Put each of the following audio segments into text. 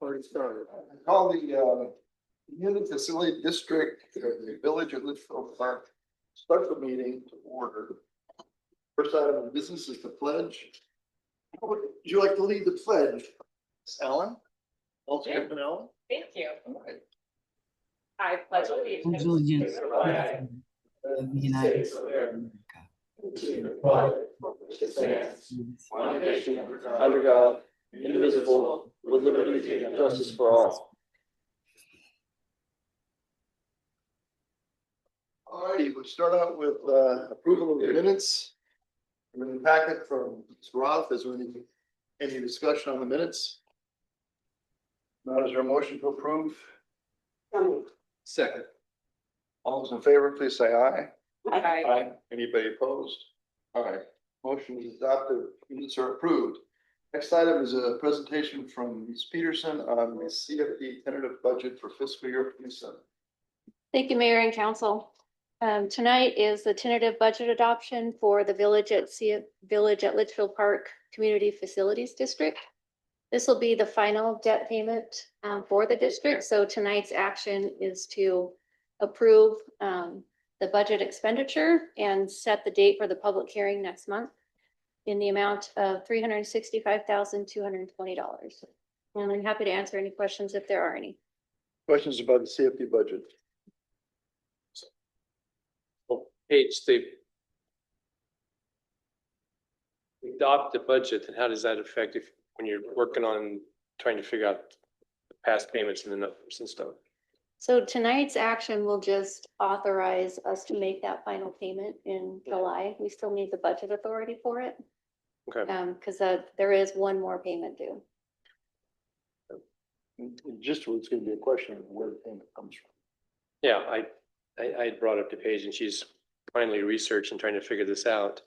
Already started. Call the Community Facility District, the Village of Litchfield Park special meeting to order. First item of business is the pledge. Would you like to lead the pledge? Ellen? Also, Yeah. Ellen? Thank you. All right. I pledge allegiance Allegiance to the flag of the United States of of America, America, to the republic which stands one nation under God, indivisible, with liberty and justice for all. All righty, we'll start out with approval of the minutes. In the packet from Ms. Roth, is there any discussion on the minutes? Now, is there a motion to approve? Second. All those in favor, please say aye. Aye. Anybody opposed? All right, motion is adopted, minutes are approved. Next item is a presentation from Ms. Peterson on the CFD tentative budget for fiscal year 27. Thank you, Mayor and Council. Tonight is the tentative budget adoption for the Village at Litchfield Park Community Facilities District. This will be the final debt payment for the district. So tonight's action is to approve the budget expenditure and set the date for the public hearing next month in the amount of $365,220. And I'm happy to answer any questions if there are any. Questions about the CFD budget? Page, they adopt the budget, and how does that affect if when you're working on trying to figure out the past payments and the numbers and stuff? So tonight's action will just authorize us to make that final payment in July. We still need the budget authority for it. Okay. Because there is one more payment due. Just it's going to be a question of where the payment comes from. Yeah, I had brought up to Paige, and she's finally researched and trying to figure this out.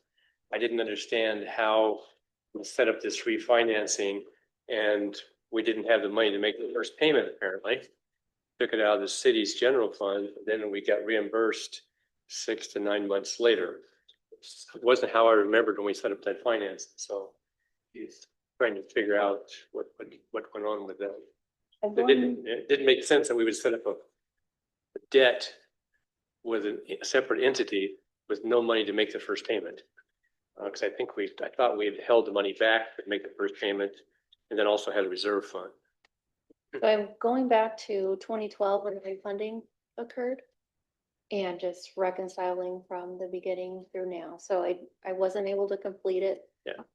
I didn't understand how we set up this refinancing, and we didn't have the money to make the first payment, apparently. Took it out of the city's general fund, then we got reimbursed 6 to 9 months later. It wasn't how I remembered when we set up that finance, so he's trying to figure out what went on with that. It didn't make sense that we would set up a debt with a separate entity with no money to make the first payment. Because I thought we had held the money back to make the first payment and then also had a reserve fund. So I'm going back to 2012 when refunding occurred and just reconciling from the beginning through now. So I wasn't able to complete it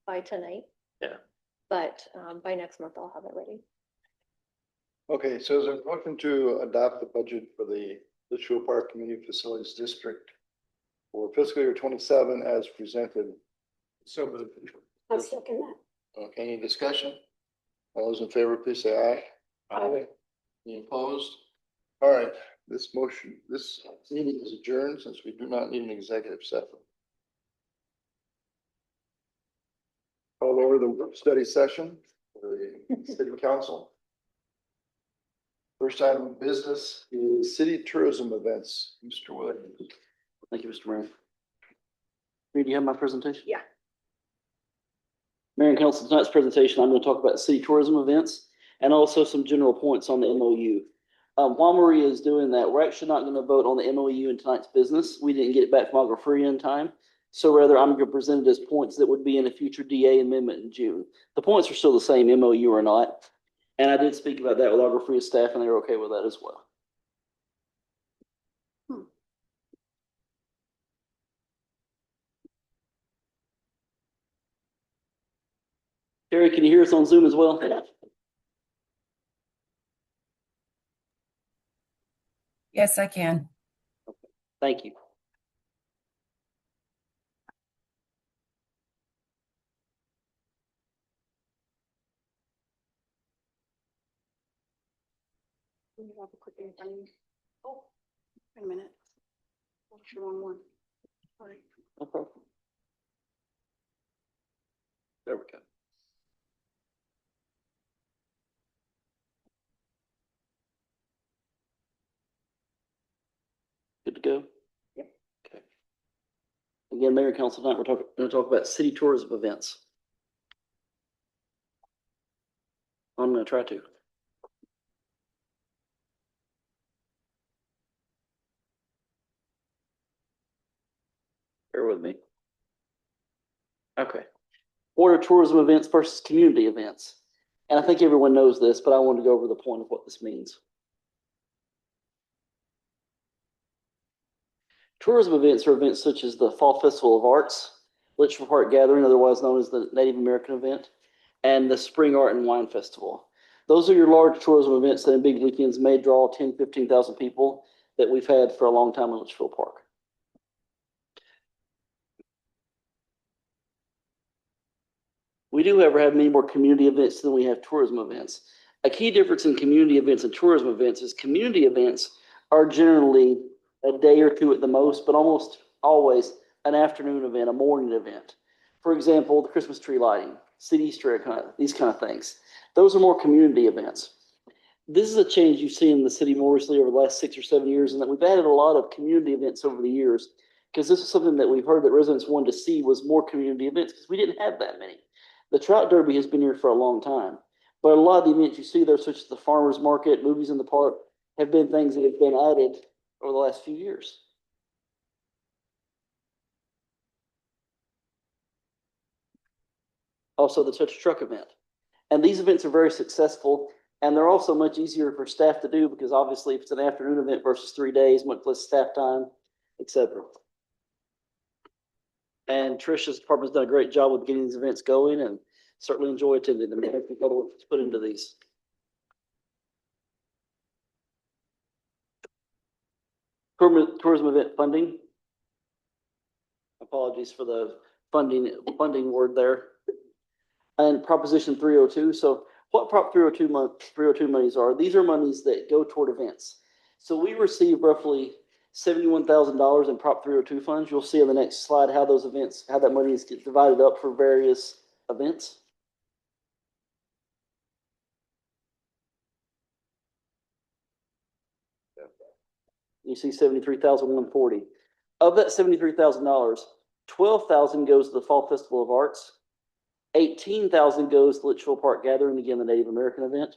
by tonight. Yeah. But by next month, I'll have it ready. Okay, so is there a motion to adopt the budget for the Litchfield Park Community Facilities District for fiscal year 27 as presented? So moved. I'll second that. Okay, any discussion? All those in favor, please say aye. Aye. Any opposed? All right, this meeting is adjourned since we do not need an executive session. Call over the work study session for the city council. First item of business is city tourism events. Mr. Williams. Thank you, Mr. Mayor. Mayor, do you have my presentation? Yeah. Mayor and Council, tonight's presentation, I'm going to talk about city tourism events and also some general points on the MOU. While Maria is doing that, we're actually not going to vote on the MOU in tonight's business. We didn't get it back from Agri-Free in time. So rather, I'm going to present it as points that would be in a future DA amendment in June. The points are still the same, MOU or not. And I did speak about that with Agri-Free staff, and they were okay with that as well. Terry, can you hear us on Zoom as well? Yes, I can. Thank you. Oh, wait a minute. That's the wrong one. Sorry. No problem. There we go. Good to go? Yep. Okay. Again, Mayor and Council, tonight we're going to talk about city tourism events. I'm gonna try to. Bear with me. Okay. What are tourism events versus community events? And I think everyone knows this, but I want to go over the point of what this means. Tourism events are events such as the Fall Festival of Arts, Litchfield Park Gathering, otherwise known as the Native American event, and the Spring Art and Wine Festival. Those are your large tourism events that in big weekends may draw 10, 15,000 people that we've had for a long time in Litchfield Park. We do, however, have many more community events than we have tourism events. A key difference in community events and tourism events is community events are generally a day or two at the most, but almost always an afternoon event, a morning event. For example, the Christmas tree lighting, city Easter egg, these kind of things. Those are more community events. This is a change you've seen in the city more recently over the last 6 or 7 years, and that we've added a lot of community events over the years, because this is something that we've heard that residents wanted to see was more community events, because we didn't have that many. The Trout Derby has been here for a long time, but a lot of the events you see there, such as the farmers market, movies in the park, have been things that have been added over the last few years. Also, the Touch a Truck event. And these events are very successful, and they're also much easier for staff to do because obviously if it's an afternoon event versus 3 days, much less staff time, etc. And Trisha's department's done a great job with getting these events going, and certainly enjoy attending them. Thank you for the work that's put into these. Tourism event funding. Apologies for the funding word there. And Proposition 302. So what Prop 302 monies are? These are monies that go toward events. So we receive roughly $71,000 in Prop 302 funds. You'll see on the next slide how those events, how that money is divided up for various events. You see 73,140. Of that $73,000, 12,000 goes to the Fall Festival of Arts. 18,000 goes to Litchfield Park Gathering, again, the Native American event.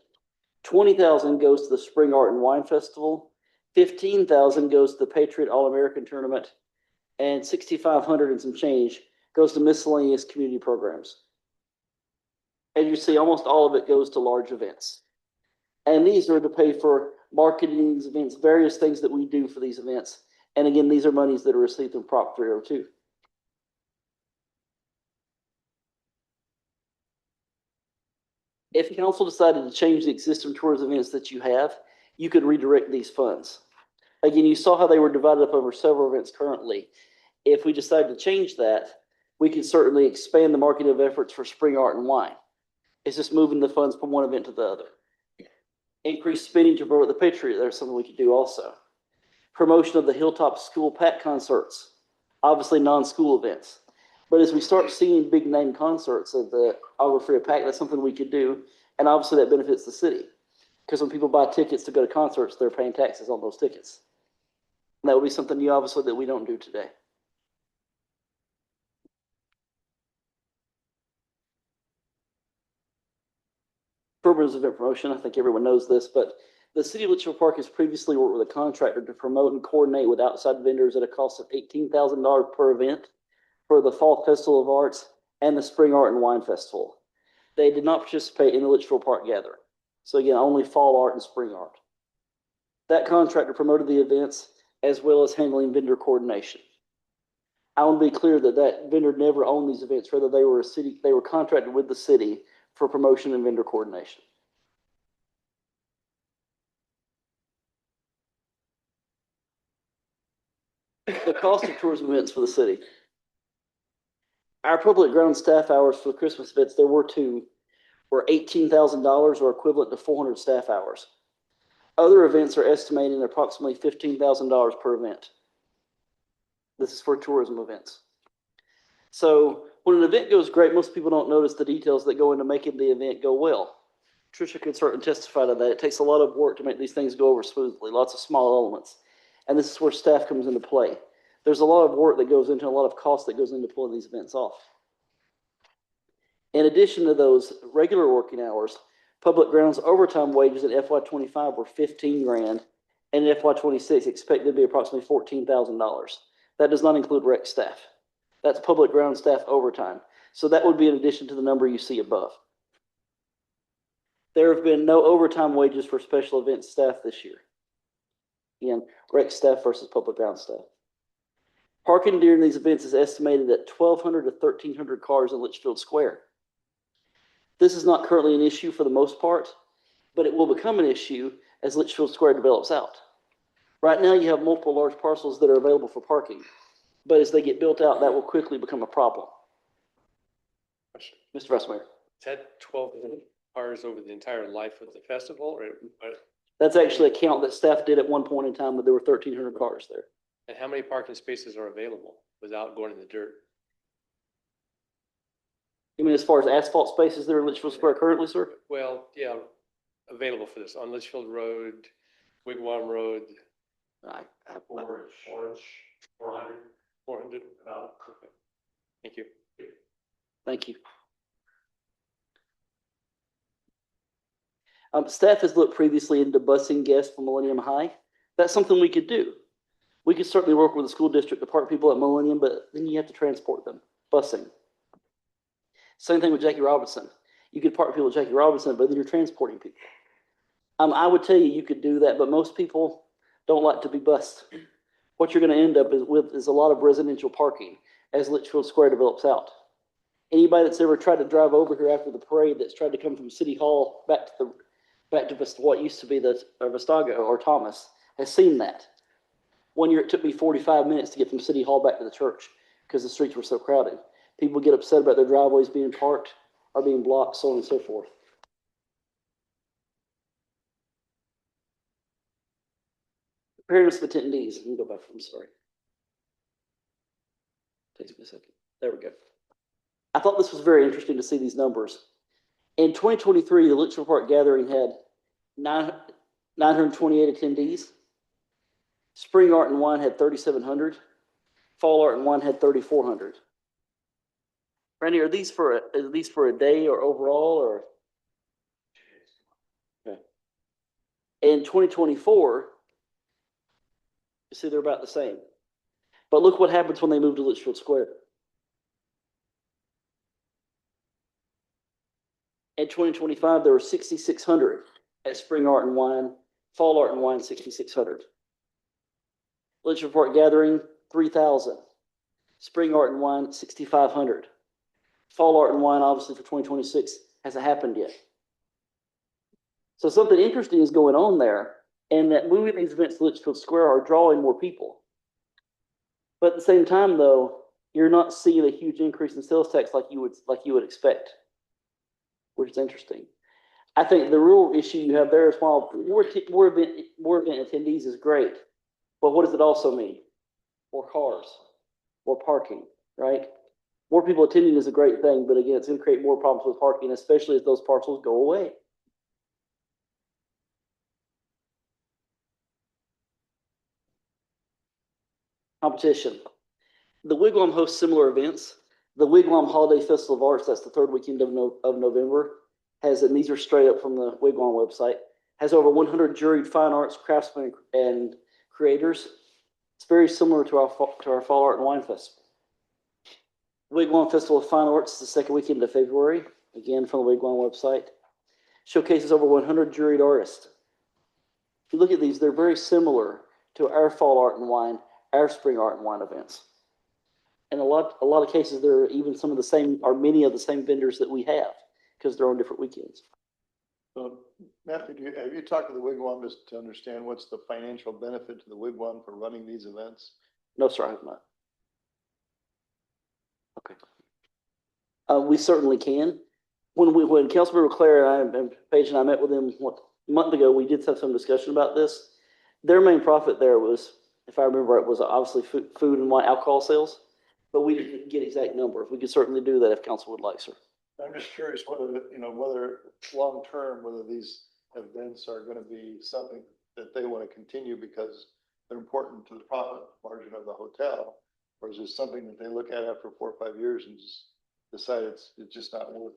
20,000 goes to the Spring Art and Wine Festival. 15,000 goes to the Patriot All-American Tournament. And 6,500 and some change goes to miscellaneous community programs. And you see almost all of it goes to large events. And these are to pay for marketing these events, various things that we do for these events. And again, these are monies that are received in Prop 302. If council decided to change the existing tourism events that you have, you could redirect these funds. Again, you saw how they were divided up over several events currently. If we decided to change that, we could certainly expand the marketing efforts for Spring Art and Wine. It's just moving the funds from one event to the other. Increased spending to promote the Patriot, there's something we could do also. Promotion of the Hilltop School PAC concerts, obviously non-school events. But as we start seeing big name concerts at the Agua Fria PAC, that's something we could do. And obviously that benefits the city. Because when people buy tickets to go to concerts, they're paying taxes on those tickets. And that would be something new, obviously, that we don't do today. Programs event promotion, I think everyone knows this, but the city of Litchfield Park has previously worked with a contractor to promote and coordinate with outside vendors at a cost of $18,000 per event for the Fall Festival of Arts and the Spring Art and Wine Festival. They did not participate in the Litchfield Park Gathering. So again, only fall art and spring art. That contractor promoted the events as well as handling vendor coordination. I want to be clear that that vendor never owned these events. Rather, they were contracted with the city for promotion and vendor coordination. The cost of tourism events for the city. Our public ground staff hours for the Christmas events, there were two, were $18,000 or equivalent to 400 staff hours. Other events are estimated at approximately $15,000 per event. This is for tourism events. So when an event goes great, most people don't notice the details that go into making the event go well. Tricia could certainly testify to that. It takes a lot of work to make these things go over smoothly, lots of small elements. And this is where staff comes into play. There's a lot of work that goes into, a lot of cost that goes into pulling these events off. In addition to those regular working hours, Public grounds overtime wages in FY 25 were 15 grand, and in FY 26 expected to be approximately $14,000. That does not include rec staff. That's public ground staff overtime. So that would be in addition to the number you see above. There have been no overtime wages for special events staff this year. Again, rec staff versus public ground staff. Parking during these events is estimated at 1,200 to 1,300 cars in Litchfield Square. This is not currently an issue for the most part, but it will become an issue as Litchfield Square develops out. Right now, you have multiple large parcels that are available for parking, but as they get built out, that will quickly become a problem. Mr. Vice Mayor. Is that 12 cars over the entire life of the festival, or That's actually a count that staff did at one point in time, that there were 1,300 cars there. and how many parking spaces are available without going in the dirt? You mean as far as asphalt spaces there in Litchfield Square currently, sir? Well, yeah, available for this on Litchfield Road, Wigwam Road. Orange, 400. 400. Okay. Thank you. Thank you. Staff has looked previously into busing guests from Millennium High. That's something we could do. We could certainly work with the school district to park people at Millennium, but then you have to transport them, busing. Same thing with Jackie Robinson. You could park people at Jackie Robinson, but then you're transporting people. I would tell you, you could do that, but most people don't like to be bused. What you're going to end up is a lot of residential parking as Litchfield Square develops out. Anybody that's ever tried to drive over here after the parade, that's tried to come from City Hall back to what used to be the Vistago or Thomas, has seen that. One year it took me 45 minutes to get from City Hall back to the church because the streets were so crowded. People get upset about their driveways being parked or being blocked, so on and so forth. Fairness of attendees. Let me go back. I'm sorry. Takes me a second. There we go. I thought this was very interesting to see these numbers. In 2023, the Litchfield Park Gathering had 928 attendees. Spring Art and Wine had 3,700. Fall Art and Wine had 3,400. Randy, are these for a day or overall, or? Okay. In 2024, you see they're about the same. But look what happens when they move to Litchfield Square. In 2025, there were 6,600 at Spring Art and Wine, Fall Art and Wine, 6,600. Litchfield Park Gathering, 3,000. Spring Art and Wine, 6,500. Fall Art and Wine, obviously, for 2026 hasn't happened yet. So something interesting is going on there, and that moving these events to Litchfield Square are drawing more people. But at the same time, though, you're not seeing a huge increase in sales tax like you would expect, which is interesting. I think the real issue you have there is, while more event attendees is great, but what does it also mean? More cars, more parking, right? More people attending is a great thing, but again, it's going to create more problems with parking, especially as those parcels go away. Competition. The Wigwam hosts similar events. The Wigwam Holiday Festival of Arts, that's the third weekend of November, and these are straight up from the Wigwam website, has over 100 juried fine arts, craftsmen, and creators. It's very similar to our Fall Art and Wine Festival. Wigwam Festival of Fine Arts is the second weekend of February, again from the Wigwam website. Showcases over 100 juried artists. If you look at these, they're very similar to our Fall Art and Wine, our Spring Art and Wine events. In a lot of cases, there are even some of the same, or many of the same vendors that we have, because they're on different weekends. So, Matthew, have you talked to the Wigwam just to understand what's the financial benefit to the Wigwam for running these events? No, sir, I have not. Okay. We certainly can. When Councilmember Claire and Paige and I met with them a month ago, we did have some discussion about this. Their main profit there was, if I remember right, was obviously food and wine alcohol sales, but we didn't get exact number. We could certainly do that if council would like, sir. I'm just curious whether long term, whether these events are going to be something that they want to continue because they're important to the profit margin of the hotel, or is this something that they look at after 4 or 5 years and just decide it's just not worth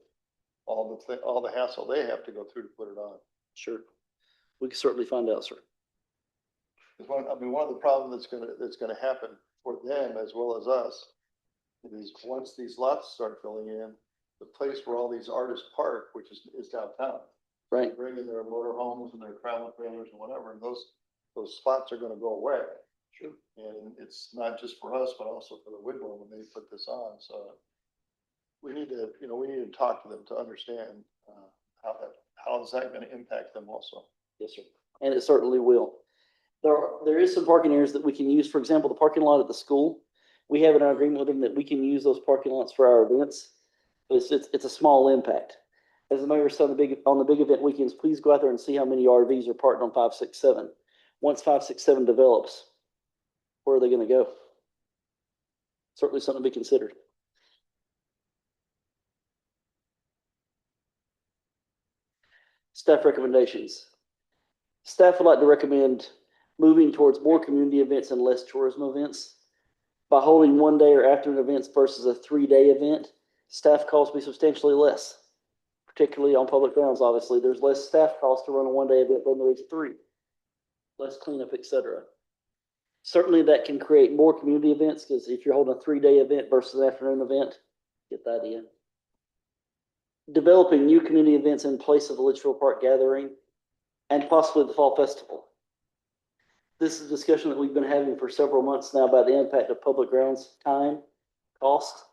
all the hassle they have to go through to put it on. Sure. We can certainly find out, sir. Because one of the problems that's gonna happen for them as well as us is once these lots start filling in, the place where all these artists park, which is downtown. Right. They bring in their motor homes and their travel trailers and whatever, and those spots are gonna go away. Sure. And it's not just for us, but also for the Wigwam when they put this on, so. We need to talk to them to understand, how is that gonna impact them also? Yes, sir. And it certainly will. There is some parking areas that we can use. For example, the parking lot at the school. We have in our agreement with them that we can use those parking lots for our events. But it's a small impact. As the mayor said on the big event weekends, please go out there and see how many RVs are parked on 567. Once 567 develops, where are they gonna go? Certainly something to be considered. Staff recommendations. Staff would like to recommend moving towards more community events and less tourism events. By holding 1 day or afternoon events versus a 3-day event, staff costs will be substantially less, particularly on public grounds. Obviously, there's less staff costs to run a 1-day event than there is 3. Less cleanup, etc. Certainly that can create more community events because if you're holding a 3-day event versus an afternoon event, get the idea. Developing new community events in place of the Litchfield Park gathering and possibly the fall festival. This is a discussion that we've been having for several months now about the impact of public grounds, time, cost.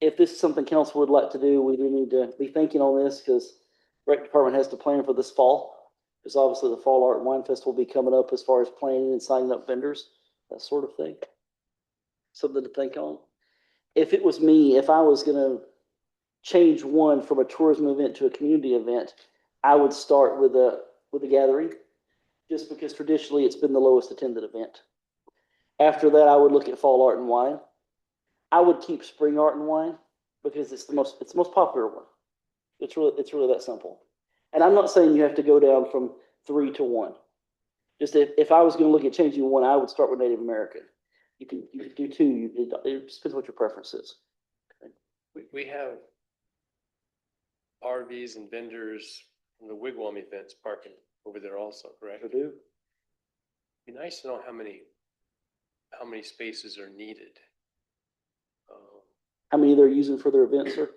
If this is something council would like to do, we do need to be thinking on this because rec department has to plan for this fall. Because obviously the Fall Art and Wine Festival will be coming up as far as planning and signing up vendors, that sort of thing. Something to think on. If it was me, if I was gonna change one from a tourism event to a community event, I would start with a gathering, just because traditionally it's been the lowest attended event. After that, I would look at Fall Art and Wine. I would keep Spring Art and Wine because it's the most popular one. It's really that simple. And I'm not saying you have to go down from 3 to 1. Just if I was going to look at changing one, I would start with Native American. You could do 2. It just depends what your preference is. Okay. We have RVs and vendors from the Wigwam events parking over there also, correct? I do. Be nice to know how many spaces are needed. How many they're using for their events, sir?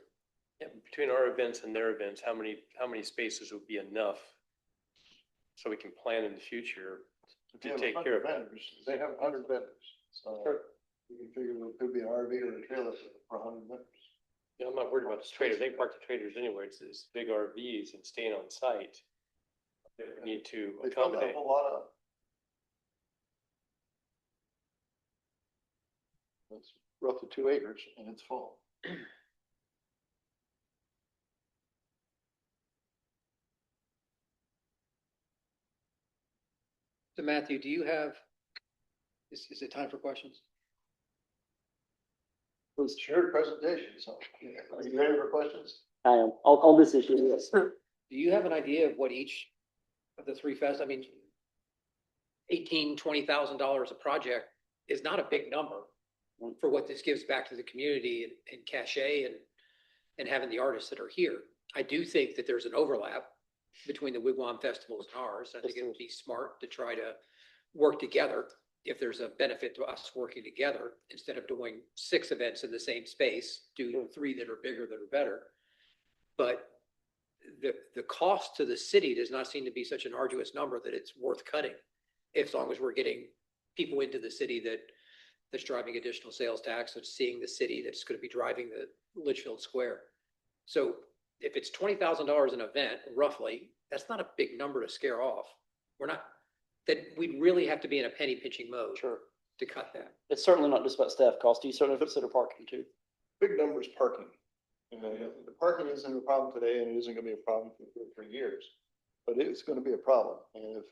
Yeah, between our events and their events, how many spaces would be enough? So we can plan in the future to take care of it. vendors. They have 100 vendors, so you can figure it could be an RV or a trailer for 100 vendors. Yeah, I'm not worried about the traders. They can park the traders anywhere. It's big RVs and staying on site. They need to They filled accommodate. a whole lot of. It's roughly 2 acres and it's full. So Matthew, do you have, is it time for questions? It was shared presentation, so are you ready for questions? I am on this issue. Yes. Do you have an idea of what each of the 3 fests, I mean, $18,000-$20,000 a project is not a big number for what this gives back to the community and cachet and having the artists that are here. I do think that there's an overlap between the Wigwam festivals and ours. I think it would be smart to try to work together if there's a benefit to us working together instead of doing 6 events in the same space, do 3 that are bigger, that are better. But the cost to the city does not seem to be such an arduous number that it's worth cutting, as long as we're getting people into the city that's driving additional sales tax, that's seeing the city that's going to be driving the Litchfield Square. So if it's $20,000 an event, roughly, that's not a big number to scare off. That we'd really have to be in a penny pinching mode to cut that. It's certainly not just about staff cost. You certainly consider parking too. Big numbers parking. The parking isn't a problem today and it isn't gonna be a problem for 2 or 3 years, but it's gonna be a problem. And if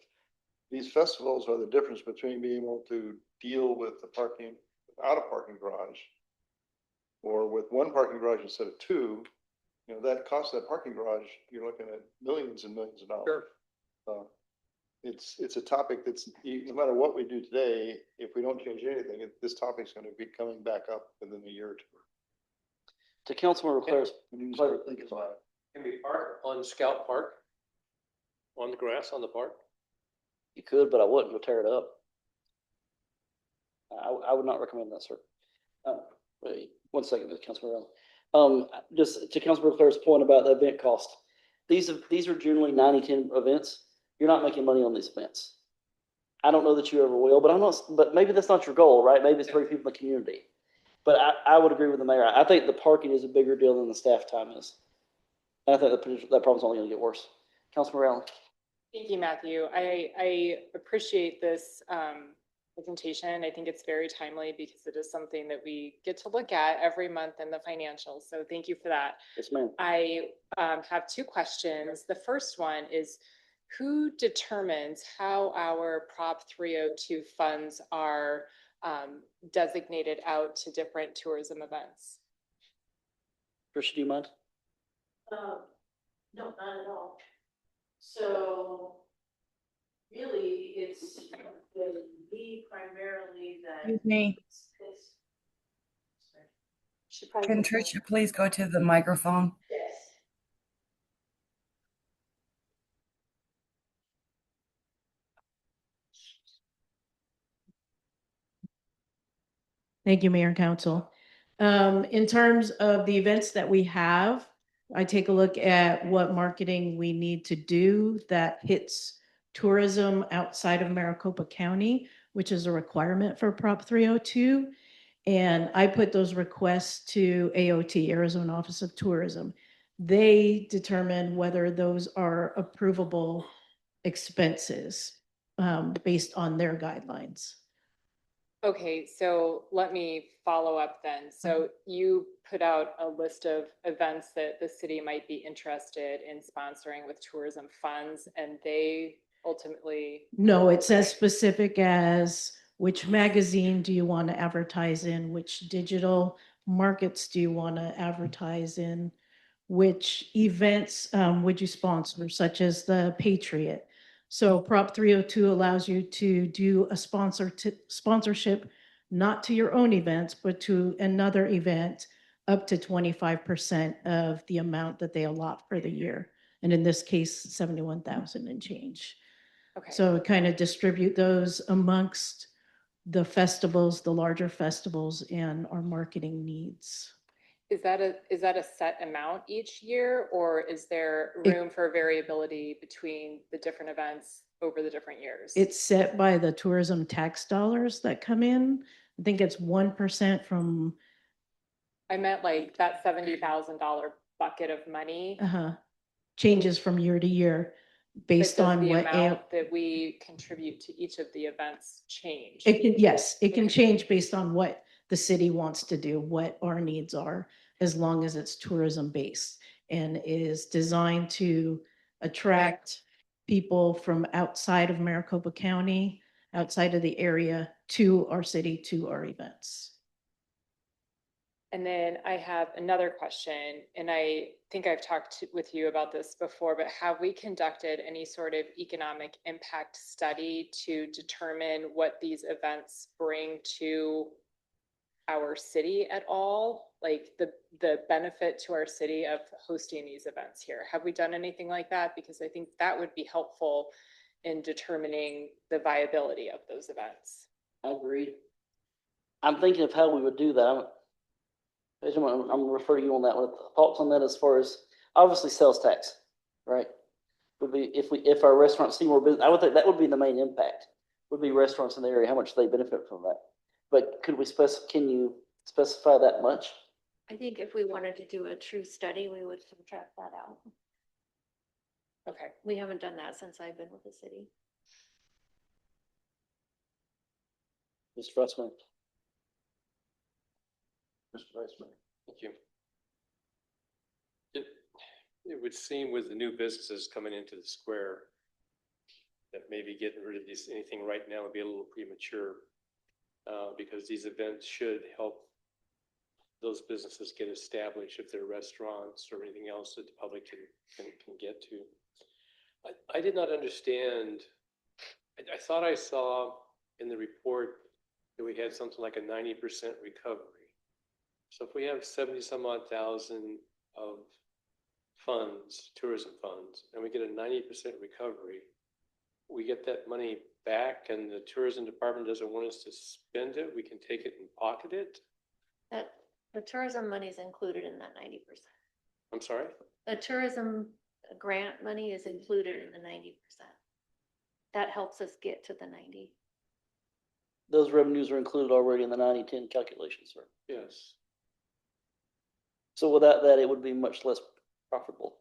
these festivals are the difference between being able to deal with the parking without a parking garage or with 1 parking garage instead of 2, that cost of that parking garage, you're looking at millions and millions of dollars. Sure. It's a topic that's, no matter what we do today, if we don't change anything, this topic's gonna be coming back up within a year or 2. To Councilmember Claire's, When you start thinking about it. Can we park on Scout Park? On the grass on the park? You could, but I wouldn't go tear it up. I would not recommend that, sir. Wait, 1 second, Councilman Brown. Just to Councilman Claire's point about the event cost. These are generally 90-10 events. You're not making money on these events. I don't know that you ever will, but maybe that's not your goal, right? Maybe it's for people in the community. But I would agree with the mayor. I think the parking is a bigger deal than the staff time is. And I think that problem's only gonna get worse. Councilman Brown. Thank you, Matthew. I appreciate this presentation. I think it's very timely because it is something that we get to look at every month in the financials. So thank you for that. Yes, ma'am. I have two questions. The first one is, who determines how our Prop 302 funds are designated out to different tourism events? Tricia, do you mind? No, not at all. So really, it's the me primarily that. Excuse me. Should probably Can go forward. Tricia please go to the microphone? Yes. Thank you, Mayor and Council. In terms of the events that we have, I take a look at what marketing we need to do that hits tourism outside of Maricopa County, which is a requirement for Prop 302. And I put those requests to AOT, Arizona Office of Tourism. They determine whether those are approvable expenses based on their guidelines. Okay, so let me follow up then. So you put out a list of events that the city might be interested in sponsoring with tourism funds, and they ultimately. No, it's as specific as which magazine do you want to advertise in, which digital markets do you want to advertise in, which events would you sponsor, such as the Patriot. So Prop 302 allows you to do a sponsorship, not to your own events, but to another event up to 25% of the amount that they allot for the year. And in this case, 71,000 and change. Okay. So kind of distribute those amongst the festivals, the larger festivals, and our marketing needs. Is that a set amount each year, or is there room for variability between the different events over the different years? It's set by the tourism tax dollars that come in. I think it's 1% from. I meant like that $70,000 bucket of money. Changes from year to year based But does on the what amount that we contribute to each of the events change? yes, it can Okay. change based on what the city wants to do, what our needs are, as long as it's tourism based and is designed to attract people from outside of Maricopa County, outside of the area, to our city, to our events. And then I have another question, and I think I've talked with you about this before, but have we conducted any sort of economic impact study to determine what these events bring to our city at all? Like the benefit to our city of hosting these events here? Have we done anything like that? Because I think that would be helpful in determining the viability of those events. I agree. I'm thinking of how we would do that. I'm gonna refer to you on that one. Thoughts on that as far as obviously sales tax, right? Would be if our restaurants see more business, I would think that would be the main impact. Would be restaurants in the area, how much they benefit from that. But can you specify that much? I think if we wanted to do a true study, we would subtract that out. Okay. We haven't done that since I've been with the city. Mr. Russman. Mr. Vice Mayor. Thank you. It would seem with the new businesses coming into the square that maybe getting rid of anything right now would be a little premature, because these events should help those businesses get established if they're restaurants or anything else that the public can get to. I did not understand. I thought I saw in the report that we had something like a 90% recovery. So if we have 70 some odd thousand of funds, tourism funds, and we get a 90% recovery, we get that money back and the tourism department doesn't want us to spend it, we can take it and pocket it? That, the tourism money is included in that 90%. I'm sorry? The tourism grant money is included in the 90%. That helps us get to the 90. Those revenues are included already in the 90-10 calculation, sir. Yes. So without that, it would be much less profitable.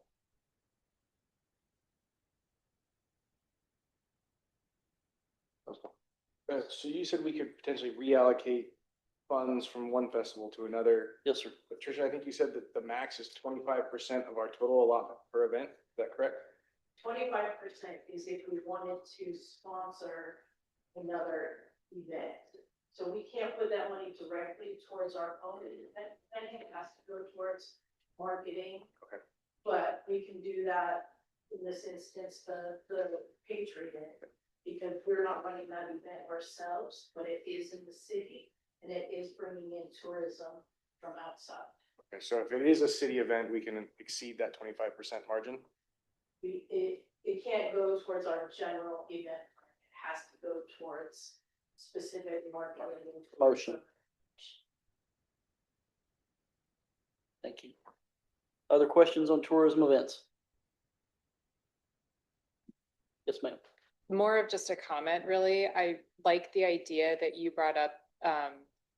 So you said we could potentially reallocate funds from one festival to another. Yes, sir. But Tricia, I think you said that the max is 25% of our total allotment per event. Is that correct? 25% is if we wanted to sponsor another event. So we can't put that money directly towards our own event. I think it has to go towards marketing. Okay. But we can do that in this instance, the Patriot, because we're not running that event ourselves, but it is in the city and it is bringing in tourism from outside. Okay, so if it is a city event, we can exceed that 25% margin. It can't go towards our general event. It has to go towards specific marketing. and tourism. Motion. Thank you. Other questions on tourism events? Yes, ma'am. More of just a comment, really. I like the idea that you brought up,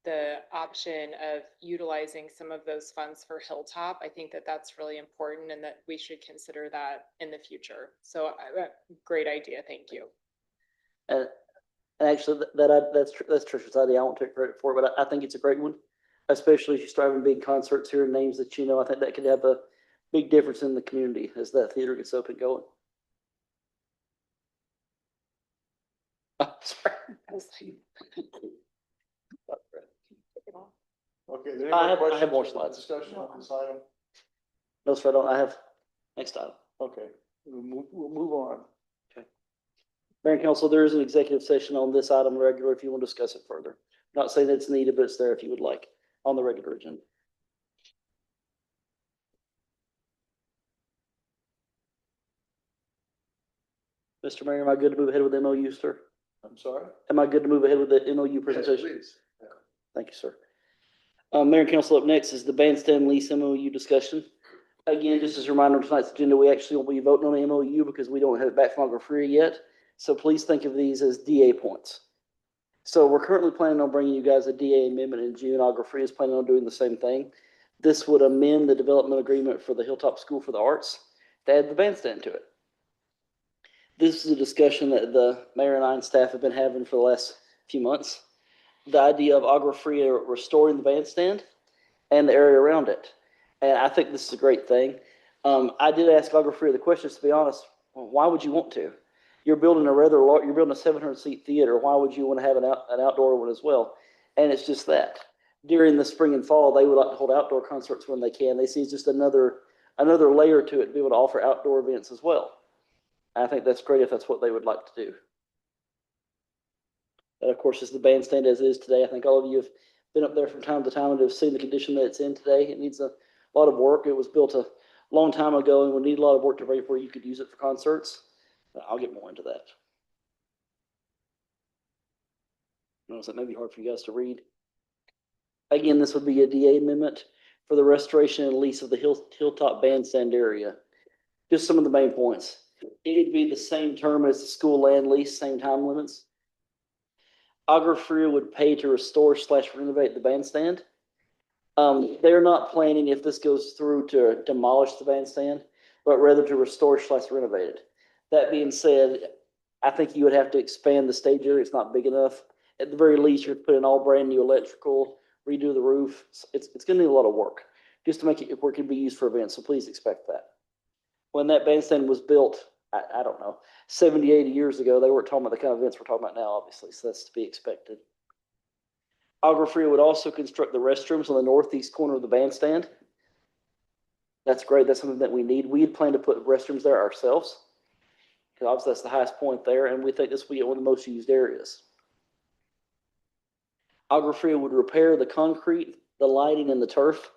the option of utilizing some of those funds for Hilltop. I think that that's really important and that we should consider that in the future. So great idea. Thank you. And actually, that's Tricia's idea. I won't take credit for it, but I think it's a great one, especially if you start having big concerts here and names that you know. I think that could have a big difference in the community as that theater gets up and going. Oh, sorry. I was like, Okay, there any I more have questions more or slides. discussion on this item? No, sir, I don't. I have next item. Okay, we'll move on. Mayor and council, there is an executive session on this item regular if you want to discuss it further. Not saying it's needed, but it's there if you would like on the regular agenda. Mr. Mayor, am I good to move ahead with the MOU, sir? I'm sorry? Am I good to move ahead with the MOU Yes, presentation? please. Yeah. Thank you, sir. Mayor and council, up next is the bandstand lease MOU discussion. Again, just as a reminder on tonight's agenda, we actually won't be voting on the MOU because we don't have it back from Agri-Free yet. So please think of these as DA points. So we're currently planning on bringing you guys a DA amendment in June. Agri-Free is planning on doing the same thing. This would amend the development agreement for the Hilltop School for the Arts to add the bandstand to it. This is a discussion that the mayor and I and staff have been having for the last few months. The idea of Agri-Free restoring the bandstand and the area around it. And I think this is a great thing. I did ask Agri-Free the questions, to be honest. Well, why would you want to? You're building a you're building a 700-seat theater. Why would you want to have an outdoor one as well? And it's just that. During the spring and fall, they would like to hold outdoor concerts when they can. They see it's just another layer to it to be able to offer outdoor events as well. I think that's great if that's what they would like to do. That, of course, is the bandstand as it is today. I think all of you have been up there from time to time and have seen the condition that it's in today. It needs a lot of work. It was built a long time ago and would need a lot of work to before you could use it for concerts. I'll get more into that. I know that may be hard for you guys to read. Again, this would be a DA amendment for the restoration and lease of the Hilltop Bandstand area. Just some of the main points. It'd be the same term as the school land lease, same time limits. Agri-Free would pay to restore/renovate the bandstand. They're not planning, if this goes through, to demolish the bandstand, but rather to restore/renovate it. That being said, I think you would have to expand the stage area. It's not big enough. At the very least, you'd put in all brand new electrical, redo the roof. It's going to need a lot of work just to make it where it can be used for events. So please expect that. When that bandstand was built, I don't know, 70, 80 years ago, they weren't talking about the kind of events we're talking about now, obviously. So that's to be expected. Agri-Free would also construct the restrooms on the northeast corner of the bandstand. That's great. That's something that we need. We had planned to put restrooms there ourselves, because obviously that's the highest point there, and we think this will be one of the most used areas. Agri-Free would repair the concrete, the lighting, and the turf.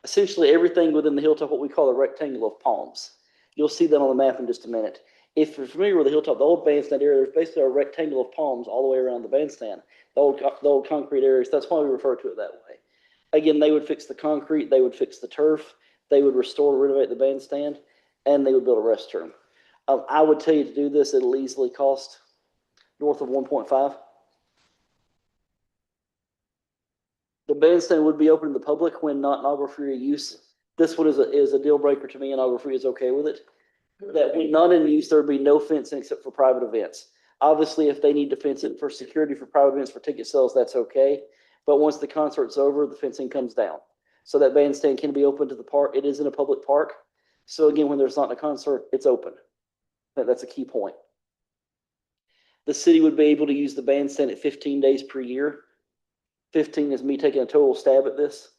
essentially everything within the hilltop, what we call a rectangle of palms. You'll see that on the map in just a minute. If you're familiar with the hilltop, the old bandstand area, there's basically a rectangle of palms all the way around the bandstand, the old concrete areas. That's why we refer to it that way. Again, they would fix the concrete, they would fix the turf, they would restore, renovate the bandstand, and they would build a restroom. I would tell you to do this, it'll easily cost north of 1.5. The bandstand would be open to the public when not inaugural-free use. This one is a deal breaker to me, and inaugural-free is okay with it. That when not in use, there would be no fencing except for private events. Obviously, if they need to fence it for security for private events, for ticket sales, that's okay. But once the concert's over, the fencing comes down. So that bandstand can be open to the park. It is in a public park. So again, when there's not a concert, it's open. That's a key point. The city would be able to use the bandstand at 15 days per year. 15 is me taking a total stab at this.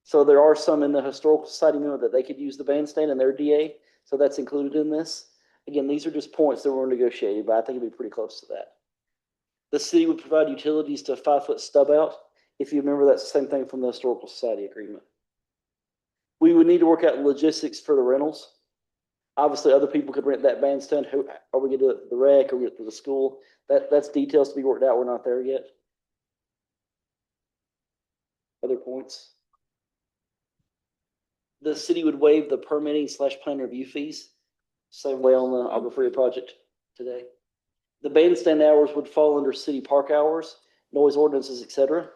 So there are some in the Historical Society memo that they could use the bandstand in their DA. So that's included in this. Again, these are just points that were negotiated, but I think it'd be pretty close to that. The city would provide utilities to a 5-foot stub out. If you remember, that's the same thing from the Historical Society agreement. We would need to work out logistics for the rentals. Obviously, other people could rent that bandstand. Are we going to do it the rec? Are we going to do it to the school? That's details to be worked out. We're not there yet. Other points? The city would waive the permitting / plan review fees. Same way on the Agua-Fria project today. The bandstand hours would fall under city park hours, noise ordinances, etc.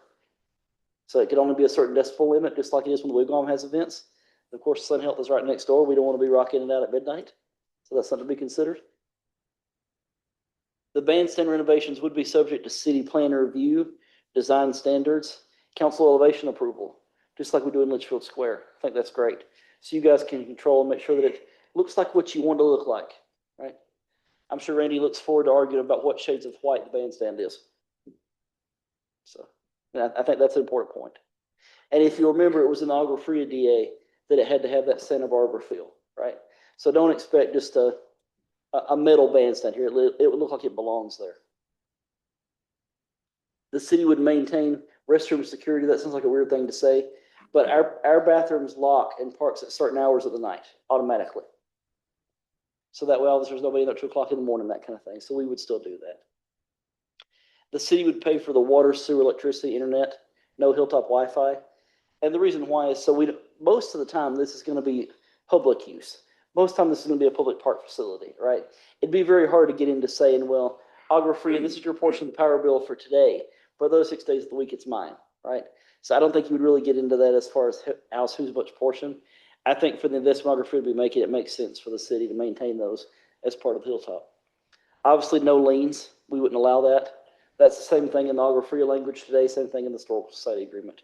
So it could only be a certain decibel limit, just like it is when the Wigwam has events. Of course, Sun Health is right next door. We don't want to be rocking it out at midnight. So that's something to be considered. The bandstand renovations would be subject to city plan review, design standards, council elevation approval, just like we do in Litchfield Square. I think that's great. So you guys can control and make sure that it looks like what you want it to look like, right? I'm sure Randy looks forward to arguing about what shades of white the bandstand is. So I think that's an important point. And if you remember, it was an Agua-Fria DA that it had to have that Santa Barbara feel, right? So don't expect just a metal bandstand here. It would look like it belongs there. The city would maintain restroom security. That sounds like a weird thing to say, but our bathrooms lock in parks at certain hours of the night automatically. So that way, obviously, there's nobody in at 2 o'clock in the morning, that kind of thing. So we would still do that. The city would pay for the water, sewer, electricity, internet, no hilltop Wi-Fi. And the reason why is so most of the time, this is going to be public use. Most of the time, this is going to be a public park facility, right? It'd be very hard to get into saying, well, Agua-Fria, this is your portion of the power bill for today. For those 6 days of the week, it's mine, right? So I don't think you would really get into that as far as who's much portion. I think for the investment Agua-Fria to be making, it makes sense for the city to maintain those as part of the hilltop. Obviously, no liens. We wouldn't allow that. That's the same thing in the Agua-Fria language today, same thing in the Historical Society agreement.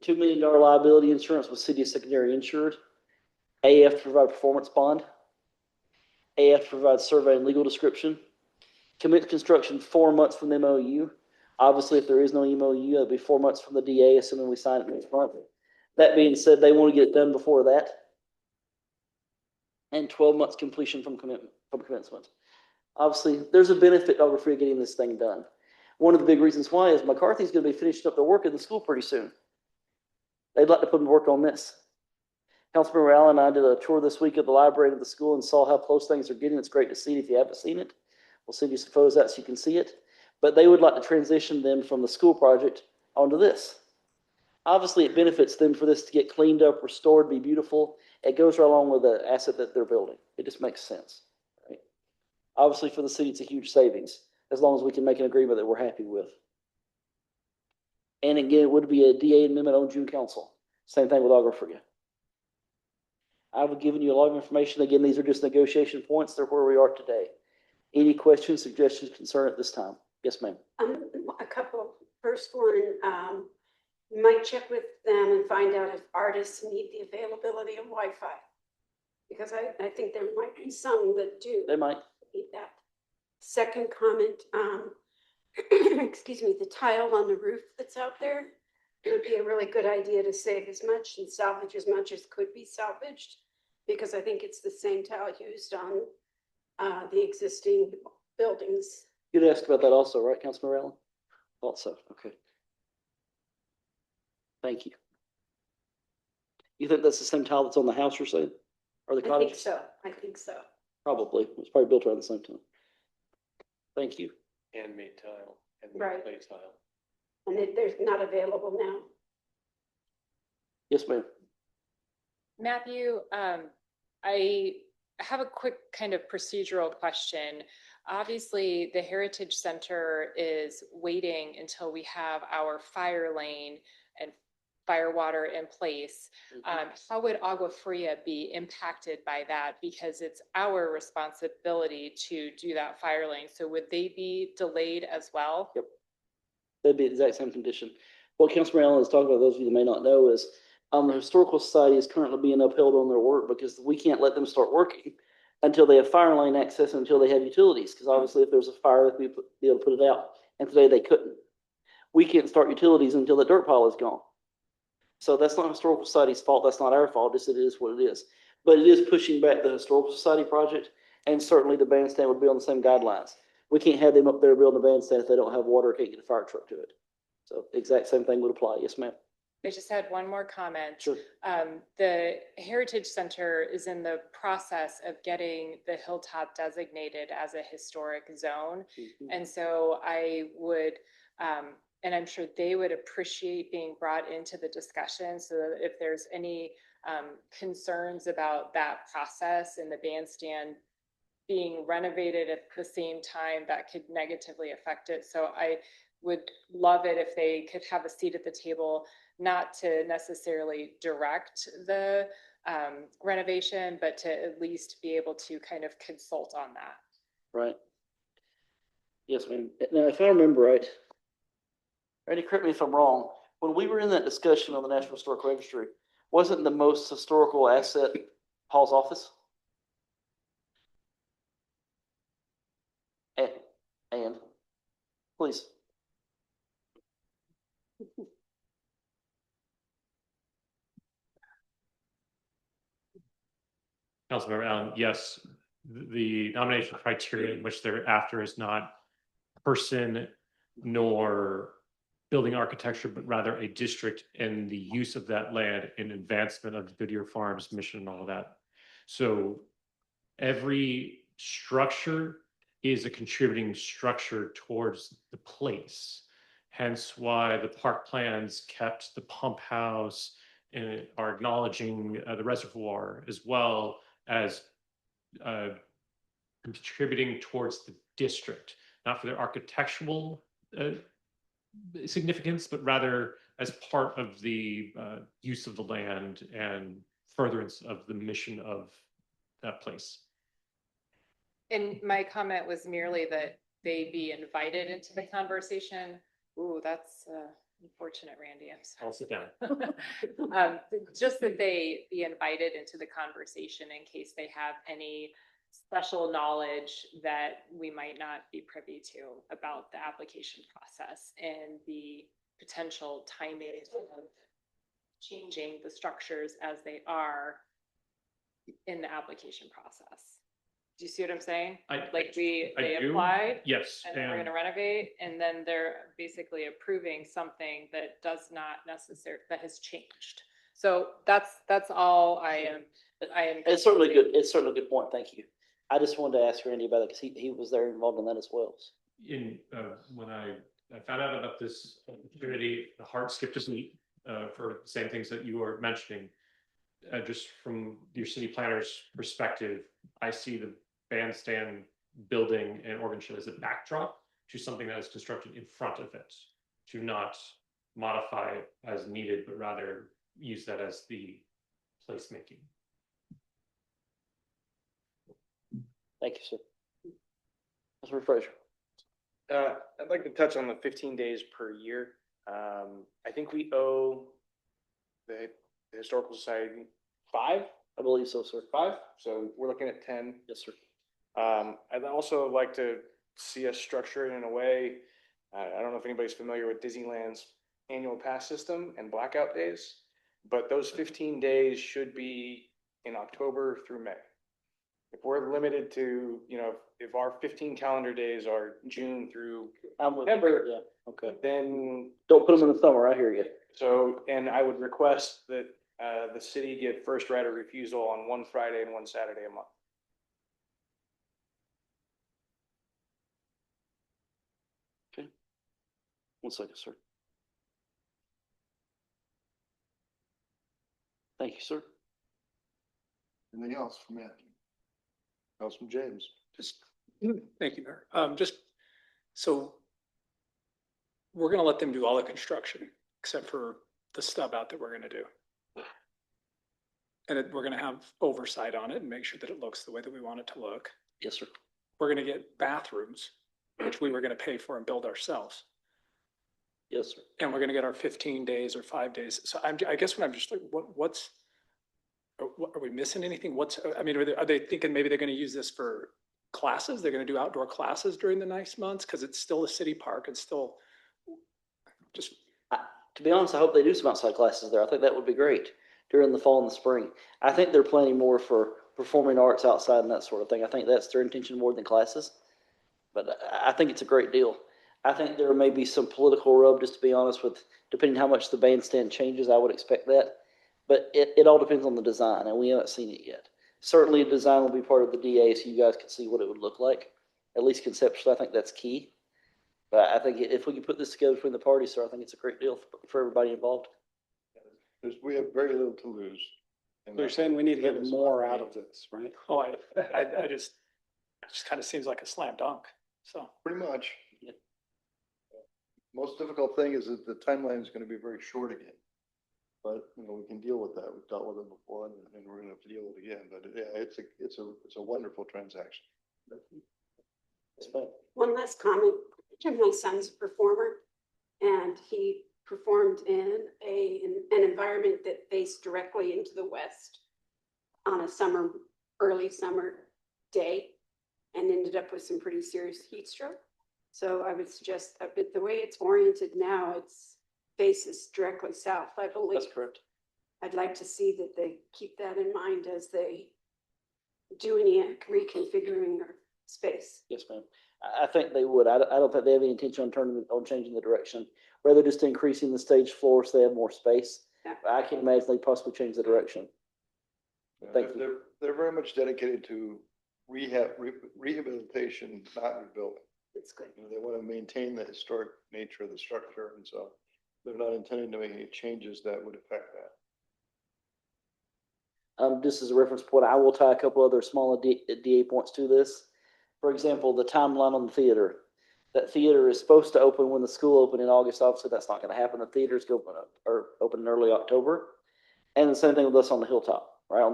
$2 million liability insurance with city secondary insured. AF to provide performance bond. AF to provide survey and legal description. Commit construction 4 months from the MOU. Obviously, if there is no MOU, it'll be 4 months from the DA, assuming we sign it next month. That being said, they want to get it done before that. And 12 months completion from commencement. Obviously, there's a benefit to Agua-Fria getting this thing done. One of the big reasons why is McCarthy's going to be finishing up their work in the school pretty soon. They'd like to put them to work on this. Councilmember Allen and I did a tour this week of the library of the school and saw how close things are getting. It's great to see it if you haven't seen it. We'll send you some photos out so you can see it. But they would like to transition them from the school project onto this. Obviously, it benefits them for this to get cleaned up, restored, be beautiful. It goes right along with the asset that they're building. It just makes sense, right? Obviously, for the city, it's a huge savings, as long as we can make an agreement that we're happy with. And again, it would be a DA amendment on June council. Same thing with Agua-Fria. I've given you a lot of information. Again, these are just negotiation points. They're where we are today. Any questions, suggestions, concern at this time? Yes, ma'am. A couple. First one, you might check with them and find out if artists need the availability of Wi-Fi. Because I think there might be some that do. They might. Need that. Second comment, excuse me, the tile on the roof that's out there, it would be a really good idea to save as much and salvage as much as could be salvaged, because I think it's the same tile used on the existing buildings. You'd ask about that also, right, Councilmember Allen? Thought so. Okay. Thank you. You think that's the same tile that's on the house you're saying? Or the I cottage? think so. I think so. Probably. It was probably built around the same time. Thank you. Handmade tile, Right. handmade clay tile. And they're not available now. Yes, ma'am. Matthew, I have a quick kind of procedural question. Obviously, the Heritage Center is waiting until we have our fire lane and fire water in place. How would Agua Fria be impacted by that? Because it's our responsibility to do that fire lane. So would they be delayed as well? Yep. That'd be the exact same condition. What Councilman Allen is talking about, those of you that may not know, is the Historical Society is currently being upheld on their work because we can't let them start working until they have fire lane access and until they have utilities. Because obviously if there's a fire, they'd be able to put it out. And today they couldn't. We can't start utilities until the dirt pile is gone. So that's not Historical Society's fault. That's not our fault. It is what it is. But it is pushing back the Historical Society project. And certainly the bandstand would be on the same guidelines. We can't have them up there building a bandstand if they don't have water or can't get a fire truck to it. So exact same thing would apply. Yes, ma'am. I just had one more comment. Sure. The Heritage Center is in the process of getting the hilltop designated as a historic zone. Mhm. And so I would, and I'm sure they would appreciate being brought into the discussion so that if there's any concerns about that process and the bandstand being renovated at the same time, that could negatively affect it. So I would love it if they could have a seat at the table, not to necessarily direct the renovation, but to at least be able to kind of consult on that. Right. Yes, ma'am. Now, if I remember right, Randy, correct me if I'm wrong, when we were in that discussion on the National Historic Registry, wasn't the most historical asset Paul's office? And please. Councilmember Allen, yes, the nomination criteria in which they're after is not person nor building architecture, but rather a district and the use of that land in advancement of Goodyear Farms mission and all of that. So every structure is a contributing structure towards the place. Hence why the park plans kept the pump house and are acknowledging the reservoir as well as contributing towards the district, not for their architectural significance, but rather as part of the use of the land and furtherance of the mission of that place. And my comment was merely that they be invited into the conversation. Ooh, that's unfortunate, Randy. I'm sorry. I'll sit down. Just that they be invited into the conversation in case they have any special knowledge that we might not be privy to about the application process and the potential timing of changing the structures as they are in the application process. Do you see what I'm saying? They do. applied. Yes. And then we're gonna renovate, and then they're basically approving something that does not necessarily, that has changed. So that's all I am. It's certainly good. It's certainly a good point. Thank you. I just wanted to ask Randy about it because he was there involved in that as well. When I found out about this opportunity, the heart skipped a beat for the same things that you were mentioning. Just from your city planner's perspective, I see the bandstand building and organ shed as a backdrop to something that is constructed in front of it, to not modify it as needed, but rather use that as the placemaking. Thank you, sir. Mr. Fraser. I'd like to touch on the 15 days per year. I think we owe the Historical Society 5. I believe so, sir. 5. So we're looking at 10. Yes, sir. I'd also like to see us structure it in a way. I don't know if anybody's familiar with Disneyland's annual pass system and blackout days, but those 15 days should be in October through May. If we're limited to, if our 15 calendar days are June through November, yeah, okay. then Don't put them in the summer. I hear you. So, and I would request that The city get first right of refusal on one Friday and one Saturday a month. One second, sir. Thank you, sir. Anything else from Anthony? Else from James? Just, thank you, Mayor. Just, so we're gonna let them do all the construction except for the stub out that we're gonna do. And we're gonna have oversight on it and make sure that it looks the way that we want it to look. Yes, sir. We're gonna get bathrooms, which we were gonna pay for and build ourselves. Yes, sir. And we're gonna get our 15 days or 5 days. So I guess when I'm just like, are we missing anything? I mean, are they thinking maybe they're gonna use this for classes? They're gonna do outdoor classes during the nice months? Cause it's still a city park. It's still just, To be honest, I hope they do some outside classes there. I think that would be great during the fall and the spring. I think they're planning more for performing arts outside and that sort of thing. I think that's their intention more than classes. But I think it's a great deal. I think there may be some political rub, just to be honest with, depending how much the bandstand changes, I would expect that. But it all depends on the design, and we haven't seen it yet. Certainly, a design will be part of the DA, so you guys can see what it would look like. At least conceptually, I think that's key. But I think if we can put this together between the parties, sir, I think it's a great deal for everybody involved. We have very little to lose. So you're saying we need to get more out of this, right? oh, I just, it just kind of seems like a slam dunk. So, Pretty much. Yeah. Most difficult thing is that the timeline is gonna be very short again. But, you know, we can deal with that. We've dealt with it before and we're gonna have to deal with it again. But yeah, it's a wonderful transaction. One last comment. My son's a performer and he performed in an environment that faced directly into the west on a early summer day and ended up with some pretty serious heat stroke. So I would suggest that the way it's oriented now, it's faces directly south, I believe. That's correct. I'd like to see that they keep that in mind as they do any reconfiguring their space. Yes, ma'am. I think they would. I don't think they have any intention on changing the direction. Rather just increasing the stage floor so they have more space. Yeah. I can imagine they possibly change the direction. Thank you. They're very much dedicated to rehabilitation, not rebuilding. It's good. You know, they want to maintain the historic nature of the structure, and so they're not intending to make any changes that would affect that. Just as a reference point, I will tie a couple other smaller DA points to this. For example, the timeline on the theater. That theater is supposed to open when the school opened in August. Obviously, that's not going to happen. The theater's going to open in early October. And the same thing with us on the hilltop, right?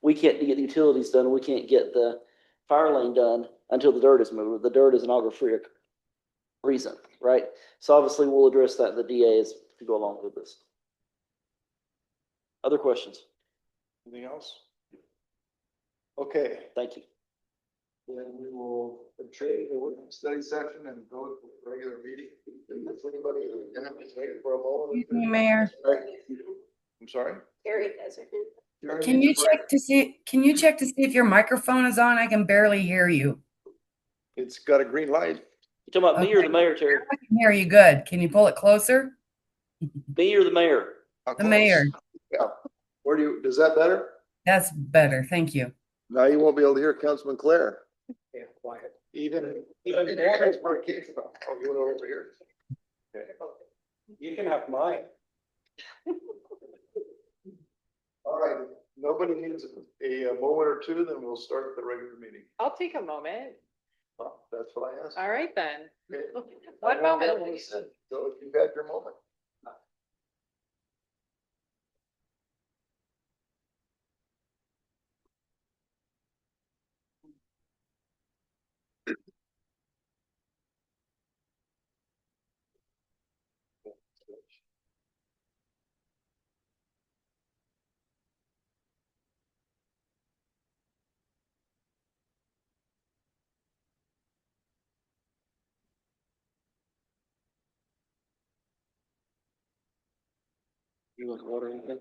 We can't get the utilities done. We can't get the fire lane done until the dirt is moved. The dirt is an agri-free reason, right? So obviously, we'll address that in the DA as to go along with this. Other questions? Anything else? Okay. Thank you. Then we will trade the working study session and go to the regular meeting. If anybody can have to wait for a moment. Excuse me, Mayor. I'm sorry? Gary has her hand. Can you check to see if your microphone is on? I can barely hear you. It's got a green light. You talking about me or the mayor, Terry? I can hear you good. Can you pull it closer? Me or the mayor? How The close? mayor. Yeah. Does that better? That's better. Thank you. Now you won't be able to hear Councilman Claire. yeah, quiet. Even that's where it came from. Oh, you went over here? Okay. You can have mine. All right, nobody needs a moment or two, then we'll start the regular meeting. I'll take a moment. Well, that's what I asked. All right, then. Okay. One moment, please. So if you've had your moment. You want water or anything?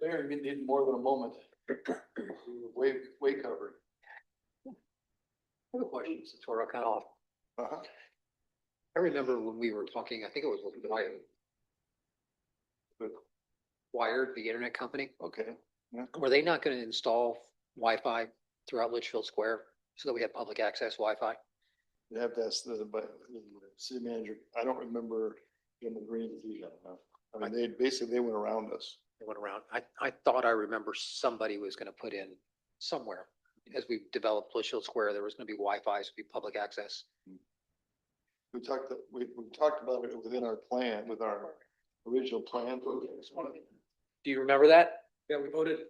There, you need more than a moment. Way covered. I have a question, since we're kind of off. Uh-huh. I remember when we were talking, I think it was with Wired, the internet company. Okay. Yeah. Were they not going to install Wi-Fi throughout Litchfield Square so that we have public access Wi-Fi? You have to ask the city manager. I don't remember him agreeing to do that. No. I mean, they went around us. They went around. I thought I remember somebody was going to put in somewhere, as we developed Litchfield Square, there was going to be Wi-Fi, so be public access. We talked about it within our plan, with our original plan. Do you remember that? Yeah, we voted.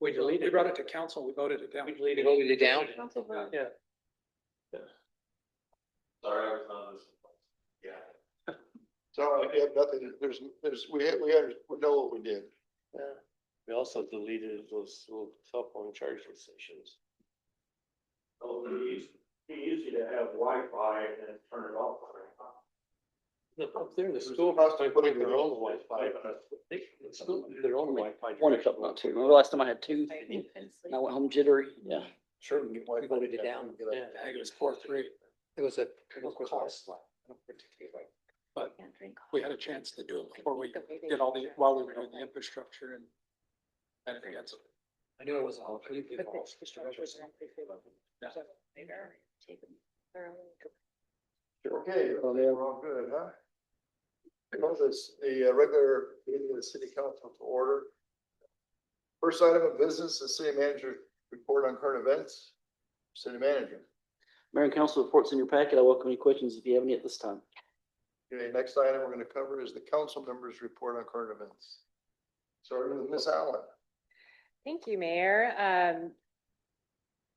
We brought it to council. We voted it down. We voted it down? Yeah. Sorry, I was on this. Yeah. So we have nothing, we know what we did. Yeah. We also deleted those little cell phone charging stations. Oh, it's easy to have Wi-Fi and then turn it off. Up there, the school has to put in their own Wi-Fi. Their own Wi-Fi. One a couple, not two. Remember last time I had two? I went home jittery. Yeah. Sure. We can get We voted it down. Yeah. I think it was 4-3, It was a cost. but we had a chance to do it before we did while we were doing the infrastructure and anything else. I knew it was all. Okay, well, we're all good, huh? Call this the regular meeting of the city council to order. First item of business, the city manager report on current events. City manager. Mayor and council reports in your packet. I welcome any questions if you have any at this time. Okay, next item we're gonna cover is the council members report on current events. Starting with Ms. Allen. Thank you, Mayor.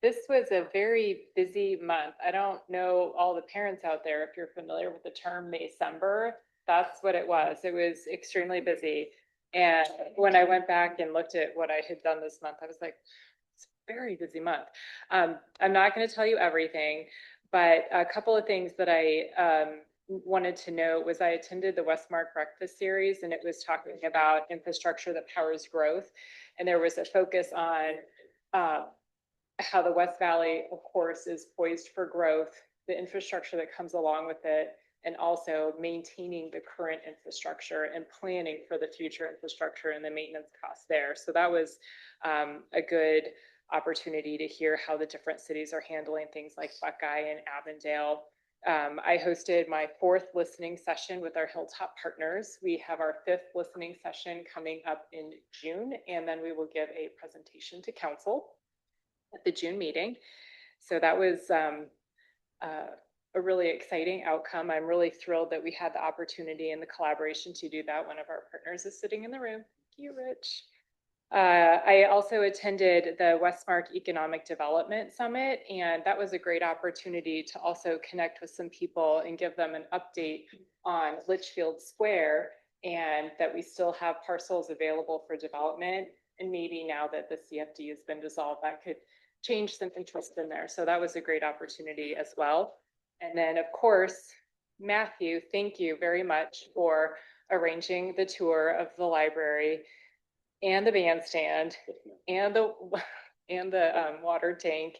This was a very busy month. I don't know all the parents out there, if you're familiar with the term Maycember, that's what it was. It was extremely busy. And when I went back and looked at what I had done this month, I was like, it's a very busy month. I'm not going to tell you everything, but a couple of things that I wanted to note was I attended the Westmark Breakfast Series, and it was talking about infrastructure that powers growth. And there was a focus on how the West Valley, of course, is poised for growth, the infrastructure that comes along with it, and also maintaining the current infrastructure and planning for the future infrastructure and the maintenance costs there. So that was a good opportunity to hear how the different cities are handling things like Buckeye and Avondale. I hosted my 4th listening session with our Hilltop partners. We have our 5th listening session coming up in June, and then we will give a presentation to council at the June meeting. So that was a really exciting outcome. I'm really thrilled that we had the opportunity and the collaboration to do that. One of our partners is sitting in the room. Thank you, Rich. I also attended the Westmark Economic Development Summit, and that was a great opportunity to also connect with some people and give them an update on Litchfield Square, and that we still have parcels available for development. And maybe now that the CFD has been dissolved, that could change some interest in there. So that was a great opportunity as well. And then, of course, Matthew, thank you very much for arranging the tour of the library and the bandstand and and the water tank,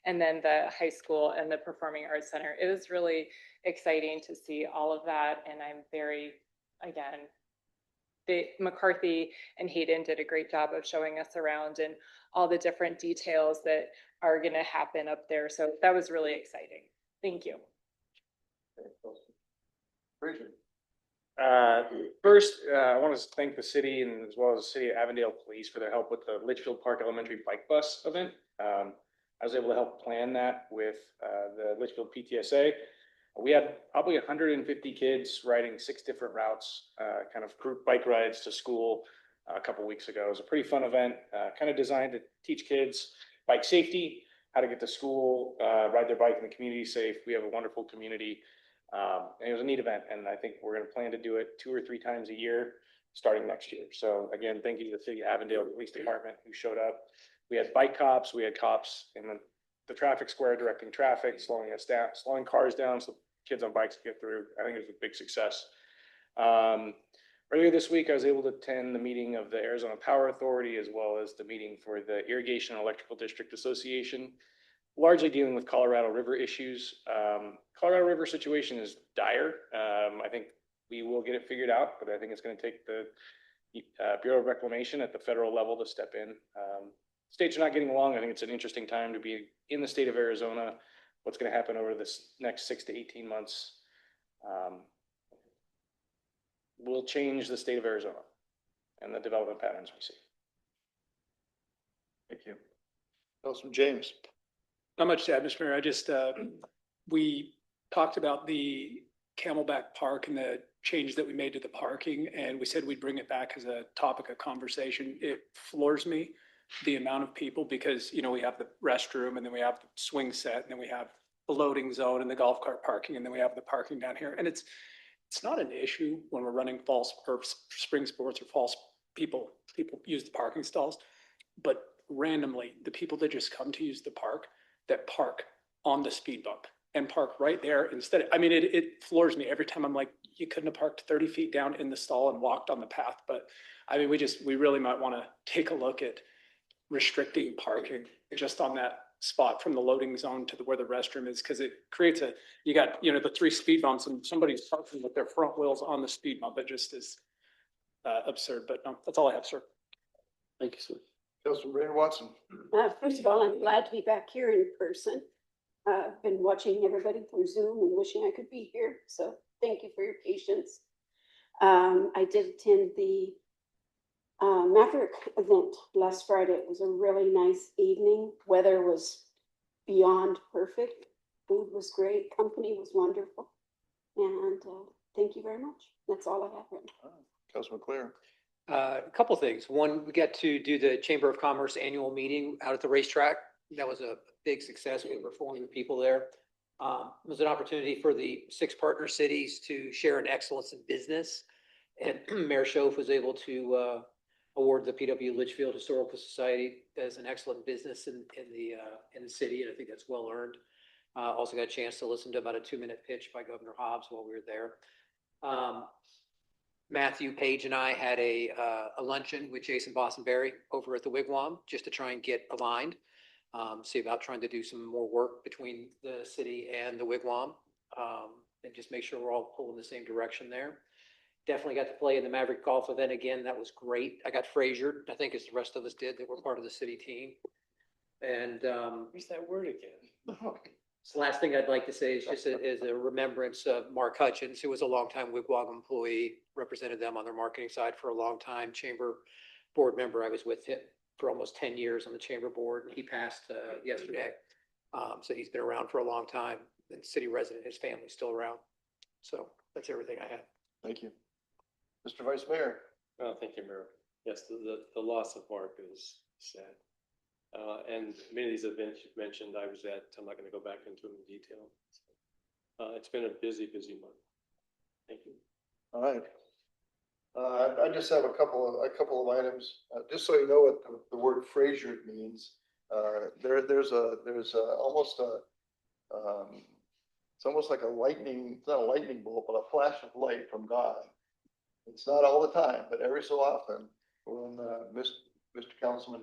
and then the high school and the Performing Arts Center. It was really exciting to see all of that, and I'm very, again, McCarthy and Hayden did a great job of showing us around and all the different details that are going to happen up there. So that was really exciting. Thank you. First, I want to thank the city and as well as the city of Avondale Police for their help with the Litchfield Park Elementary Bike Bus event. I was able to help plan that with the Litchfield PTSA. We had probably 150 kids riding 6 different routes, kind of group bike rides to school a couple weeks ago. It was a pretty fun event, kind of designed to teach kids bike safety, how to get to school, ride their bike in the community safe. We have a wonderful community. And it was a neat event, and I think we're going to plan to do it 2 or 3 times a year starting next year. So again, thank you to the city of Avondale Police Department who showed up. We had bike cops, we had cops in the traffic square directing traffic, slowing us down, slowing cars down so kids on bikes get through. I think it was a big success. Earlier this week, I was able to attend the meeting of the Arizona Power Authority as well as the meeting for the Irrigation and Electrical District Association, largely dealing with Colorado River issues. Colorado River situation is dire. I think we will get it figured out, but I think it's going to take the Bureau of Reclamation at the federal level to step in. States are not getting along. I think it's an interesting time to be in the state of Arizona. What's going to happen over this next 6 to 18 months will change the state of Arizona and the development patterns we see. Thank you. Councilman James. Not much to add, Mr. Mayor. I just, we talked about the Camelback Park and the changes that we made to the parking, and we said we'd bring it back as a topic of conversation. It floors me, the amount of people, because, you know, we have the restroom and then we have the swing set and then we have the loading zone and the golf cart parking, and then we have the parking down here. And it's not an issue when we're running false or spring sports or false people use the parking stalls, but randomly, the people that just come to use the park, that park on the speed bump and park right there instead. I mean, it floors me every time. I'm like, you couldn't have parked 30 feet down in the stall and walked on the path. But I mean, we really might want to take a look at restricting parking just on that spot from the loading zone to where the restroom is, because it creates you got, you know, the 3 speed bumps and somebody's parking with their front wheels on the speed bump. It just is absurd. But no, that's all I have, sir. Thank you, sir. Councilman Brandon Watson. First of all, I'm glad to be back here in person. I've been watching everybody through Zoom and wishing I could be here. So thank you for your patience. I did attend the Maverick event last Friday. It was a really nice evening. Weather was beyond perfect. Food was great. Company was wonderful. And thank you very much. That's all I have written. Councilman Clare. A couple things. One, we got to do the Chamber of Commerce annual meeting out at the racetrack. That was a big success. We had over 400 people there. It was an opportunity for the 6 partner cities to share in excellence in business. And Mayor Schoaf was able to award the PW Litchfield Historical Society as an excellent business in the city. And I think that's well earned. Also got a chance to listen to about a 2-minute pitch by Governor Hobbs while we were there. Matthew, Page, and I had a luncheon with Jason Bossenberry over at the Wigwam just to try and get aligned, see about trying to do some more work between the city and the Wigwam, and just make sure we're all pulling the same direction there. Definitely got to play in the Maverick Golf event again. That was great. I got Frazier, I think as the rest of us did, that were part of the city team. And Use that word again. so last thing I'd like to say is just as a remembrance of Mark Hutchins, who was a longtime Wigwam employee, represented them on their marketing side for a long time, chamber board member. I was with him for almost 10 years on the chamber board, and he passed yesterday. So he's been around for a long time, and city resident, his family's still around. So that's everything I had. Thank you. Mr. Vice Mayor. Oh, thank you, Mayor. Yes, the loss of Mark is sad. And many of these events you've mentioned, I was at. I'm not going to go back into them in detail. It's been a busy month. Thank you. All right. I just have a couple of items. Just so you know what the word Frazier means. There's almost a it's almost like a lightning. It's not a lightning bolt, but a flash of light from God. It's not all the time, but every so often, when Mr. Councilman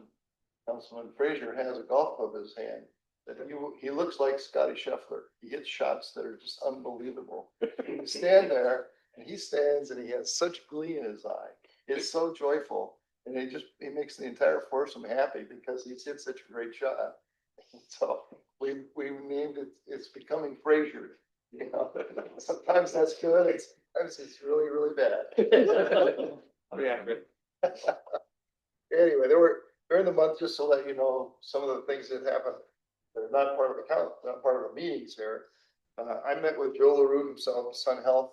Councilman Frazier has a golf club in his hand. That he looks like Scotty Scheffler. He hits shots that are just unbelievable. You stand there and he stands and he has such glee in his eye. It's so joyful. And he makes the entire foursome happy because he's hit such a great shot. So we named it, it's becoming Frazier. You know, sometimes that's good. Sometimes it's really, really bad. Yeah. Anyway, there were during the month, just to let you know, some of the things that happened. They're not part of the count, not part of the meetings here. I met with Joe LaRue himself, Sun Health.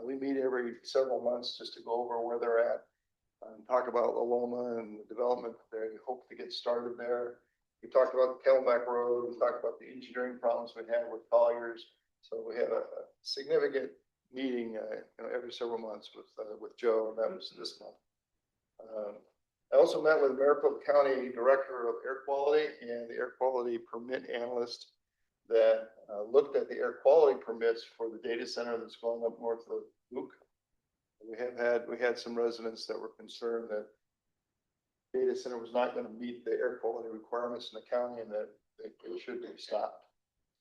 We meet every several months just to go over where they're at and talk about Loma and the development they hope to get started there. We talked about the Camelback Road. We talked about the engineering problems we had with Colliers. So we had a significant meeting every several months with Joe, and that was this month. I also met with Maricopa County Director of Air Quality and the Air Quality Permit Analyst that looked at the air quality permits for the data center that's going up north of Luke. We had some residents that were concerned that data center was not going to meet the air quality requirements in the county and that it should be stopped.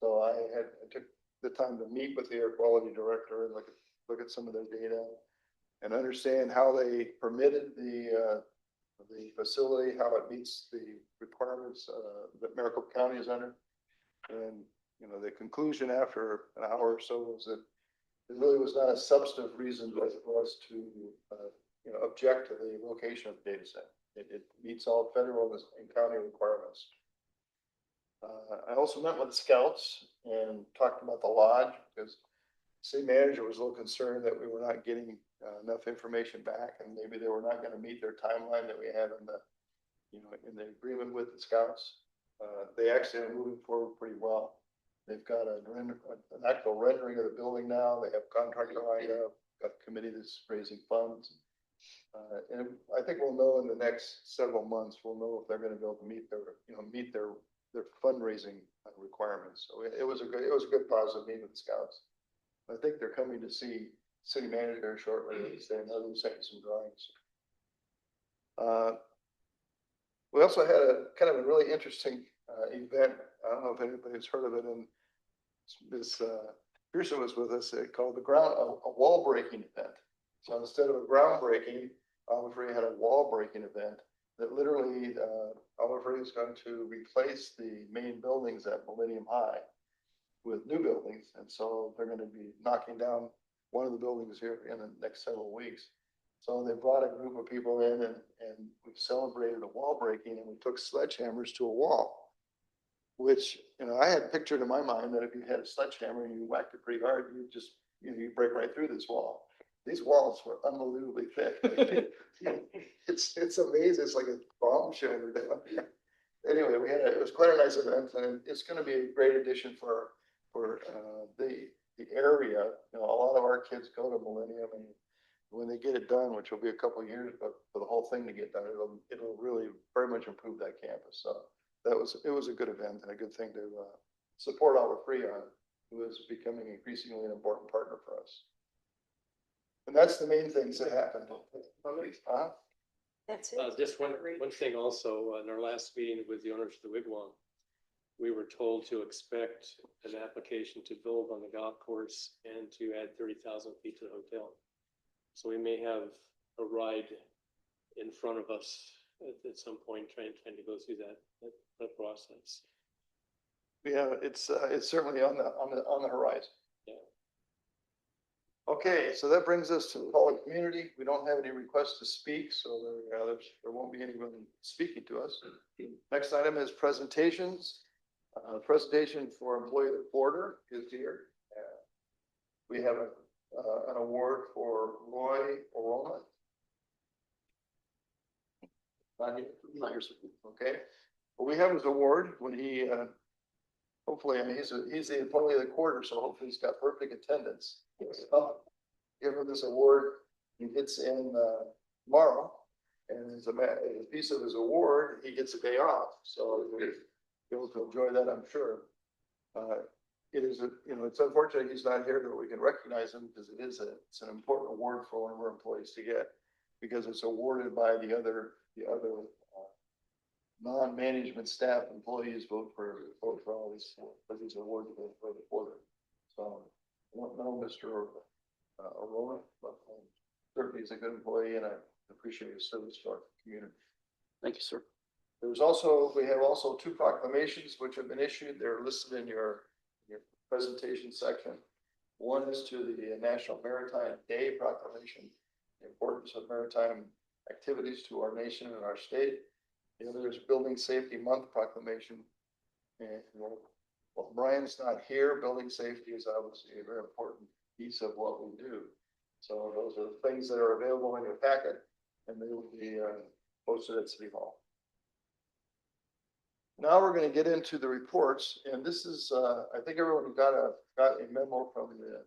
So I took the time to meet with the air quality director and look at some of their data and understand how they permitted the facility, how it meets the requirements that Maricopa County is under. And, the conclusion after an hour or so was that it really was not a substantive reason for us to, object to the location of the data center. It meets all federal and county requirements. I also met with the scouts and talked about the lodge because the city manager was a little concerned that we were not getting enough information back, and maybe they were not going to meet their timeline that we had in the agreement with the scouts. They actually are moving forward pretty well. They've got an actual rendering of the building now. They have contractor lined up, got a committee that's raising funds. And I think we'll know in the next several months, we'll know if they're going to be able to meet their fundraising requirements. So it was a good positive meeting with the scouts. I think they're coming to see city manager shortly. They know they're sending some drawings. We also had a kind of a really interesting event. I don't know if anybody's heard of it. And Ms. Pearson was with us. It called a wall breaking event. So instead of a groundbreaking, Olive Free had a wall breaking event that literally Olive Free is going to replace the main buildings at Millennium High with new buildings. And so they're going to be knocking down one of the buildings here in the next several weeks. So they brought a group of people in and we celebrated a wall breaking, and we took sledgehammers to a wall, which, I had pictured in my mind that if you had a sledgehammer and you whacked it pretty hard, you just, you break right through this wall. These walls were unbelievably thick. It's amazing. It's like a bomb shelter. Anyway, it was quite a nice event, and it's going to be a great addition for the area. A lot of our kids go to Millennium, and when they get it done, which will be a couple of years, but for the whole thing to get done, it'll really very much improve that campus. So it was a good event and a good thing to support Olive Free on, who is becoming increasingly an important partner for us. And that's the main things that happened. That's it. Just one thing also, in our last meeting with the owners of the Wigwam, we were told to expect an application to build on the golf course and to add 30,000 feet to the hotel. So we may have a ride in front of us at some point, trying to go through that process. Yeah, it's certainly on the horizon. Yeah. Okay, so that brings us to the public community. We don't have any requests to speak, so there won't be anyone speaking to us. Next item is presentations. Presentation for employee of the quarter is here. We have an award for Roy Oroma. Not here. Okay. Well, we have his award when he hopefully, he's the employee of the quarter, so hopefully he's got perfect attendance. Give him this award. He gets in tomorrow, and as a piece of his award, he gets a day off. So he'll be able to enjoy that, I'm sure. It's unfortunate he's not here, but we can recognize him because it's an important award for one of our employees to get, because it's awarded by the other non-management staff employees vote for all these awards for the quarter. So I don't know Mr. Aurora, but certainly he's a good employee and I appreciate his service to our community. Thank you, sir. We have also two proclamations which have been issued. They're listed in your presentation section. One is to the National Maritime Day proclamation, the importance of maritime activities to our nation and our state. The other is Building Safety Month proclamation. And well, Brian's not here. Building safety is obviously a very important piece of what we do. So those are the things that are available in your packet, and they will be posted at City Hall. Now we're going to get into the reports, and this is, I think everyone got a memo from the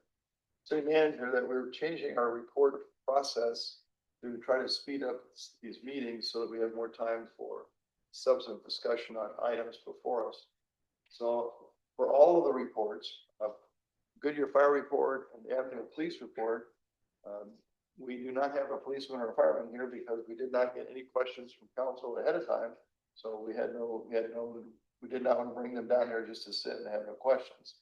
city manager that we're changing our report process to try to speed up these meetings so that we have more time for substantive discussion on items before us. So for all of the reports, Goodyear Fire Report and the Avenue Police Report, we do not have a policeman or a fireman here because we did not get any questions from council ahead of time. So we did not want to bring them down here just to sit and have no questions.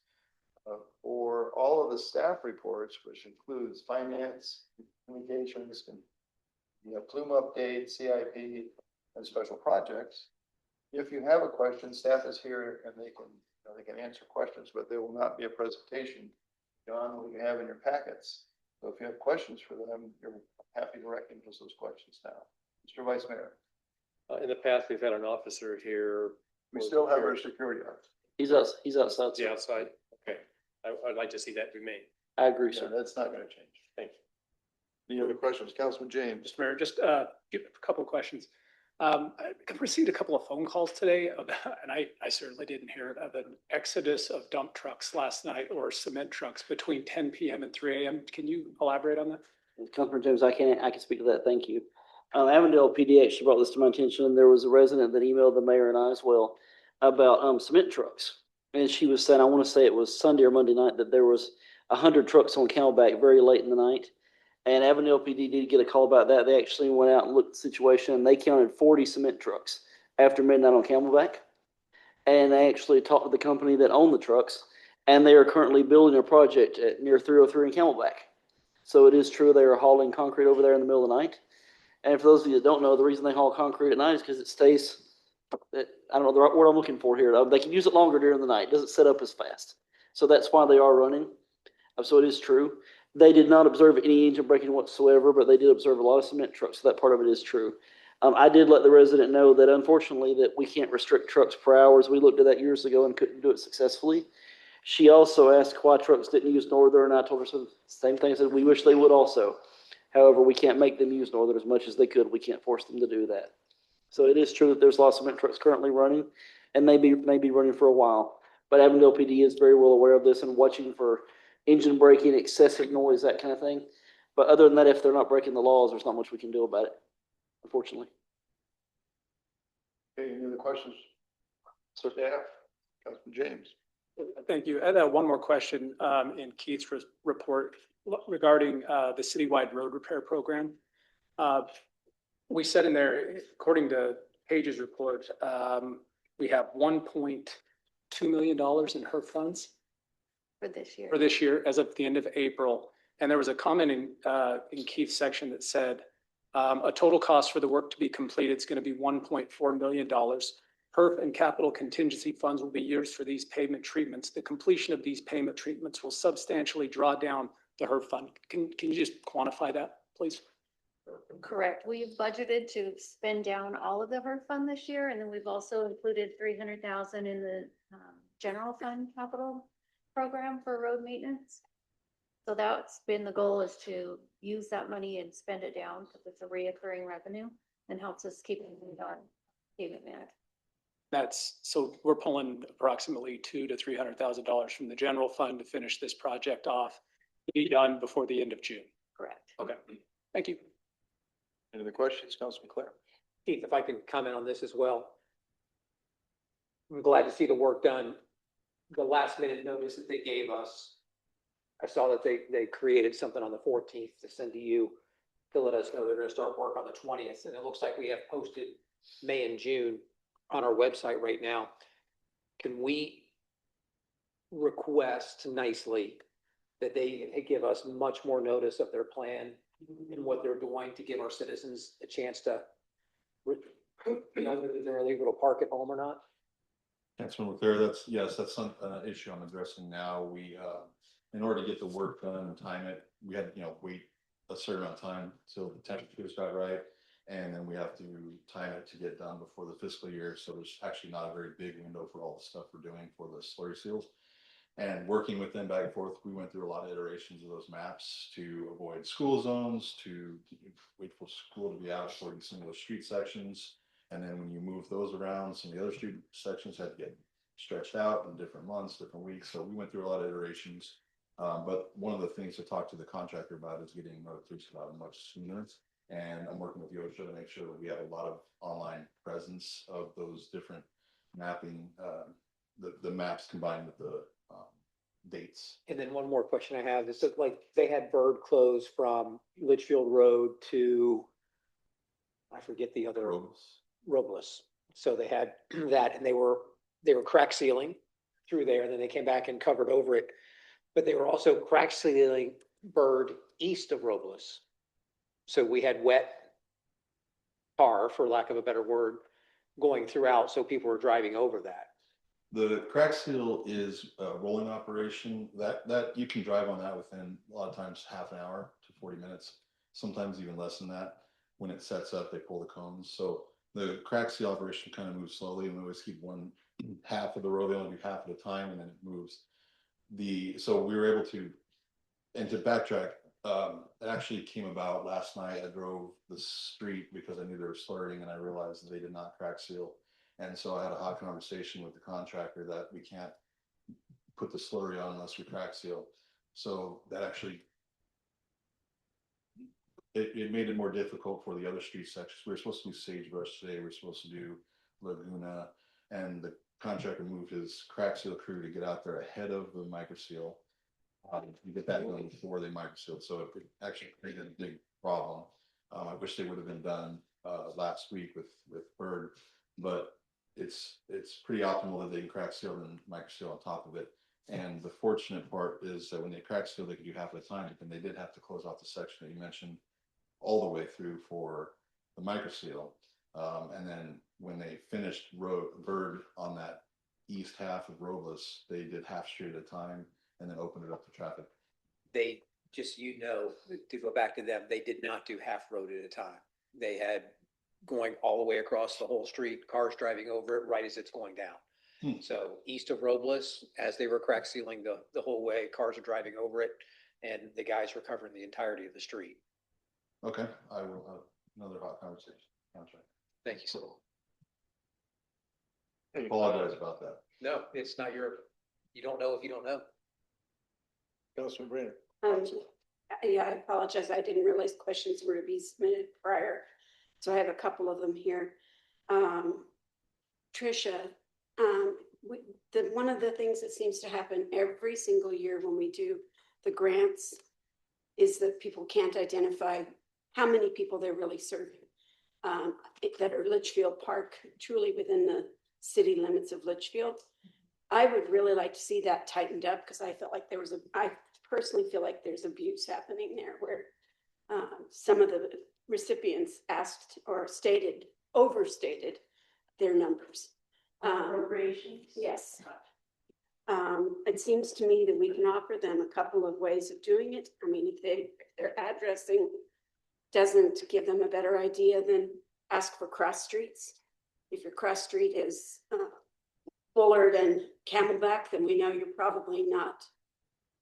For all of the staff reports, which includes finance, communications, and plume update, CIP, and special projects. If you have a question, staff is here and they can answer questions, but there will not be a presentation beyond what you have in your packets. So if you have questions for them, you're happy to recognize those questions now. Mr. Vice Mayor. In the past, we've had an officer here. We still have our security officer. He's outside. The outside. Okay. I'd like to see that remain. I agree, Yeah, sir. that's not going to change. Thank you. Any other questions? Councilman James. Mr. Mayor, just a couple of questions. I received a couple of phone calls today about, and I certainly didn't hear it, of an exodus of dump trucks last night or cement trucks between 10 p.m. and 3 a.m. Can you elaborate on that? Councilman James, I can speak to that. Thank you. Avondale PD actually brought this to my attention. There was a resident that emailed the mayor and I as well about cement trucks. And she was saying, I want to say it was Sunday or Monday night, that there was 100 trucks on Camelback very late in the night. And Avondale PD did get a call about that. They actually went out and looked at the situation, and they counted 40 cement trucks after midnight on Camelback. And they actually talked to the company that owned the trucks, and they are currently building a project at near 303 in Camelback. So it is true they are hauling concrete over there in the middle of the night. And for those of you that don't know, the reason they haul concrete at night is because it stays, I don't know the right word I'm looking for here. They can use it longer during the night. It doesn't set up as fast. So that's why they are running. So it is true. They did not observe any engine braking whatsoever, but they did observe a lot of cement trucks. So that part of it is true. I did let the resident know that unfortunately that we can't restrict trucks per hours. We looked at that years ago and couldn't do it successfully. She also asked why trucks didn't use Northern, and I told her the same thing. I said we wish they would also. However, we can't make them use Northern as much as they could. We can't force them to do that. So it is true that there's lots of cement trucks currently running, and may be running for a while. But Avondale PD is very well aware of this and watching for engine braking, excessive noise, that kind of thing. But other than that, if they're not breaking the laws, there's not much we can do about it, unfortunately. Okay, any other questions? So staff, Councilman James. Thank you. I had one more question in Keith's report regarding the citywide road repair program. We said in there, according to Page's report, we have $1.2 million in HERF funds For this year. for this year as of the end of April. And there was a comment in Keith's section that said a total cost for the work to be completed is going to be $1.4 million. HERF and capital contingency funds will be used for these pavement treatments. The completion of these pavement treatments will substantially draw down the HERF fund. Can you just quantify that, please? Correct. We've budgeted to spend down all of the HERF fund this year, and then we've also included 300,000 in the general fund capital program for road maintenance. So that's been the goal, is to use that money and spend it down because it's a reoccurring revenue and helps us keep it on pavement management. So we're pulling approximately $200,000 to $300,000 from the general fund to finish this project off, to be done before the end of June. Correct. Okay, thank you. Any other questions, Councilman Clare? Keith, if I can comment on this as well. I'm glad to see the work done. The last minute notice that they gave us, I saw that they created something on the 14th to send to you to let us know they're going to start work on the 20th. And it looks like we have posted May and June on our website right now. Can we request nicely that they give us much more notice of their plan and what they're doing to give our citizens a chance to whether they're illegal to park at home or not? Councilman Leclerc, that's some issue I'm addressing now. We, in order to get the work done and time it, we had, wait a certain amount of time till the temperatures got right. And then we have to time it to get done before the fiscal year. So there's actually not a very big window for all the stuff we're doing for the slurry seals. And working with them back and forth, we went through a lot of iterations of those maps to avoid school zones, to wait for school to be out for some of those street sections. And then when you move those around, some of the other street sections had to get stretched out in different months, different weeks. So we went through a lot of iterations. But one of the things to talk to the contractor about is getting notifications about it much sooner. And I'm working with OSHA to make sure that we have a lot of online presence of those different mapping, the maps combined with the dates. And then one more question I have is that like they had Bird closed from Litchfield Road to, I forget the other. Robles. So they had that and they were crack sealing through there and then they came back and covered over it. But they were also crack sealing Bird east of Robles. So we had wet tar, for lack of a better word, going throughout. So people were driving over that. The crack seal is a rolling operation that you can drive on that within a lot of times half an hour to 40 minutes, sometimes even less than that. When it sets up, they pull the cones. So the crack seal operation kind of moves slowly, and we always keep one half of the road. They only do half at a time, and then it moves. So we were able to, and to backtrack, it actually came about last night. I drove the street because I knew they were slurring, and I realized that they did not crack seal. And so I had a hot conversation with the contractor that we can't put the slurry on unless we crack seal. So that actually, it made it more difficult for the other street sections. We were supposed to do Sagebrush today. We were supposed to do Laguna, and the contractor moved his crack seal crew to get out there ahead of the microseal. You get that done before they microsealed. So it actually created a big problem. I wish they would have been done last week with Bird, but it's pretty optimal that they can crack seal and microseal on top of it. And the fortunate part is that when they crack seal, they can do half at a time, and they did have to close off the section that you mentioned all the way through for the microseal. And then when they finished Bird on that east half of Robles, they did half street at a time and then opened it up to traffic. They just, to go back to them, they did not do half road at a time. They had going all the way across the whole street, cars driving over it right as it's going down. So east of Robles, as they were crack sealing the whole way, cars are driving over it and the guys were covering the entirety of the street. Okay, I will have another hot conversation. Thank you, so. I apologize about that. No, it's not you don't know if you don't know. Councilman Brenner. Yeah, I apologize. I didn't realize questions were to be submitted prior. So I have a couple of them here. Tricia, one of the things that seems to happen every single year when we do the grants is that people can't identify how many people they're really serving that are Litchfield Park, truly within the city limits of Litchfield. I would really like to see that tightened up because I felt like I personally feel like there's abuse happening there where some of the recipients asked or overstated their numbers. Appropriations? Yes. It seems to me that we can offer them a couple of ways of doing it. I mean, if their addressing doesn't give them a better idea, then ask for cross streets. If your cross street is Bullard and Camelback, then we know you're probably not,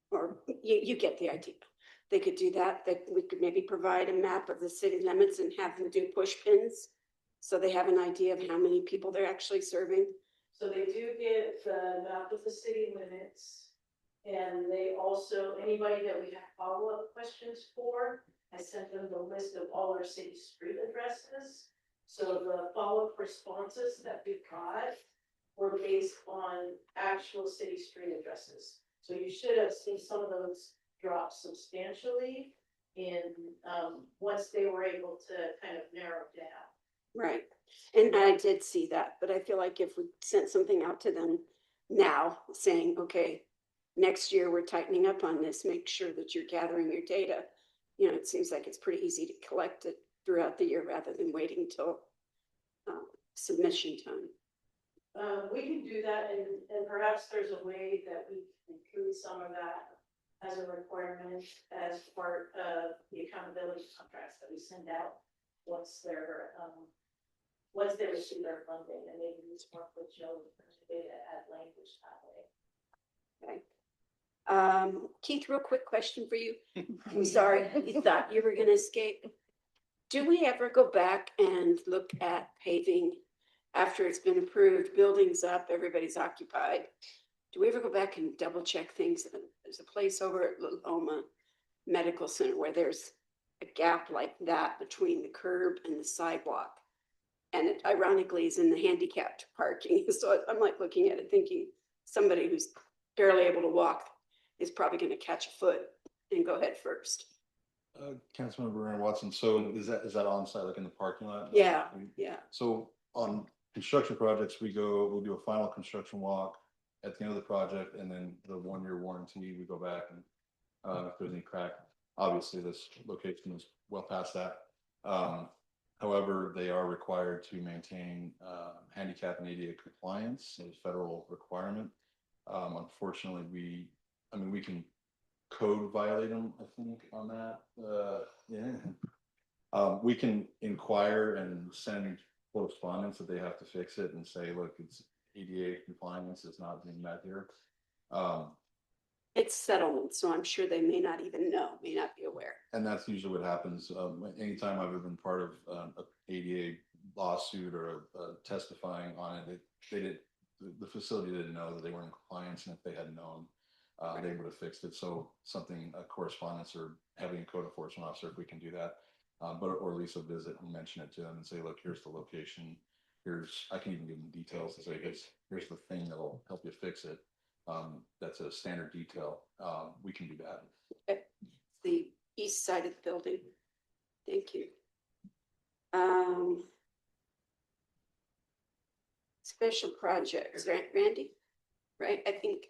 or you get the idea. They could do that. We could maybe provide a map of the city limits and have them do push pins so they have an idea of how many people they're actually serving. So they do get the map of the city limits. And they also, anybody that we have follow-up questions for, I sent them the list of all our city street addresses. So the follow-up responses that we got were based on actual city street addresses. So you should have seen some of those drop substantially in once they were able to kind of narrow down. Right. And I did see that, but I feel like if we sent something out to them now saying, okay, next year we're tightening up on this, make sure that you're gathering your data. You know, it seems like it's pretty easy to collect it throughout the year rather than waiting till submission time. We can do that, and perhaps there's a way that we can include some of that as a requirement as part of the accountability contracts that we send out once they receive their funding, and maybe use more with Joe data at language that way. Okay. Keith, real quick question for you. I'm sorry, you thought you were gonna escape. Do we ever go back and look at paving after it's been approved, buildings up, everybody's occupied? Do we ever go back and double check things? There's a place over at Loma Medical Center where there's a gap like that between the curb and the sidewalk. And it ironically is in the handicapped parking. So I'm like looking at it thinking somebody who's barely able to walk is probably gonna catch a foot and go head first. Councilmember Aaron Watson, so is that on site, like in the parking lot? Yeah, yeah. So on construction projects, we'll do a final construction walk at the end of the project, and then the 1-year warranty, we go back and if there's any crack, obviously this location is well past that. However, they are required to maintain handicap and ADA compliance, a federal requirement. Unfortunately, we can code violate them, I think, on that. We can inquire and send correspondence that they have to fix it and say, look, it's ADA compliance is not being met here. It's settlement, so I'm sure they may not even know, may not be aware. And that's usually what happens. Anytime I've ever been part of a ADA lawsuit or testifying on it, the facility didn't know that they weren't in compliance, and if they had known, they would have fixed it. So a correspondence or having a code enforcement officer, if we can do that, or at least a visit and mention it to them and say, look, here's the location. I can even give them details and say, here's the thing that'll help you fix it. That's a standard detail. We can do that. Okay. The east side of the building. Thank you. Special projects, right, Randy? Right, I think.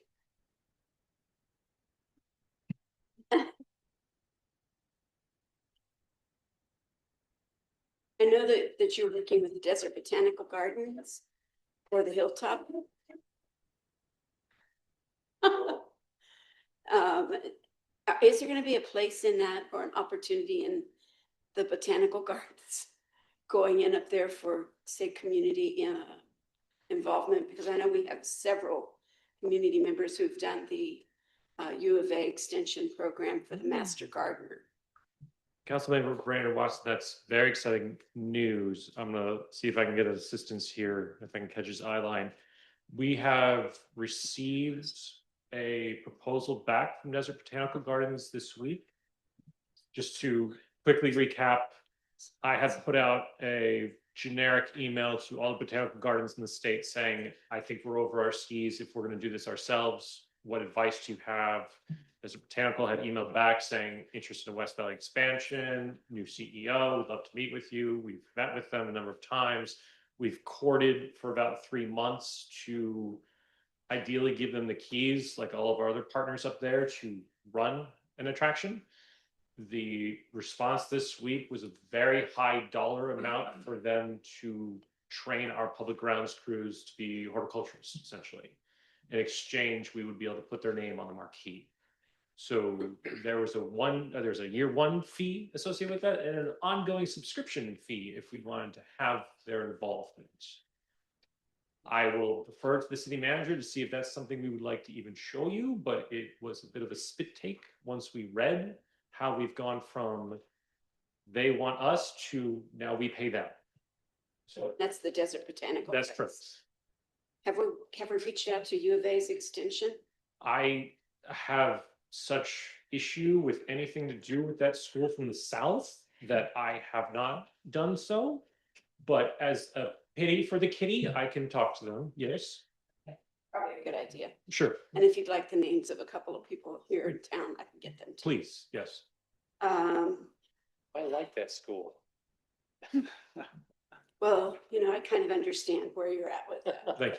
I know that you're working with the Desert Botanical Gardens or the Hilltop. Is there going to be a place in that or an opportunity in the botanical gardens going in up there for, say, community involvement? Because I know we have several community members who've done the U of A extension program for the Master Gardener. Councilmember Brandon Watson, that's very exciting news. I'm gonna see if I can get assistance here, if I can catch his eye line. We have received a proposal back from Desert Botanical Gardens this week. Just to quickly recap, I have put out a generic email to all the botanical gardens in the state saying, I think we're over our skis if we're going to do this ourselves. What advice do you have? Desert Botanical had emailed back saying interested in West Valley expansion, new CEO, we'd love to meet with you. We've met with them a number of times. We've courted for about 3 months to ideally give them the keys, like all of our other partners up there, to run an attraction. The response this week was a very high dollar amount for them to train our public grounds crews to be horticulturists, essentially. In exchange, we would be able to put their name on the marquee. So there's a year 1 fee associated with that, and an ongoing subscription fee if we wanted to have their involvement. I will defer to the city manager to see if that's something we would like to even show you, but it was a bit of a spit take once we read how we've gone from they want us to now we pay them. So that's the Desert Botanical. That's correct. Have we reached out to U of A's extension? I have such issue with anything to do with that school from the south that I have not done so. But as a pity for the kitty, I can talk to them. Yes. Probably a good idea. Sure. And if you'd like the names of a couple of people here in town, I can get them too. Please. Yes. I like that school. Well, I kind of understand where you're at with that. Thank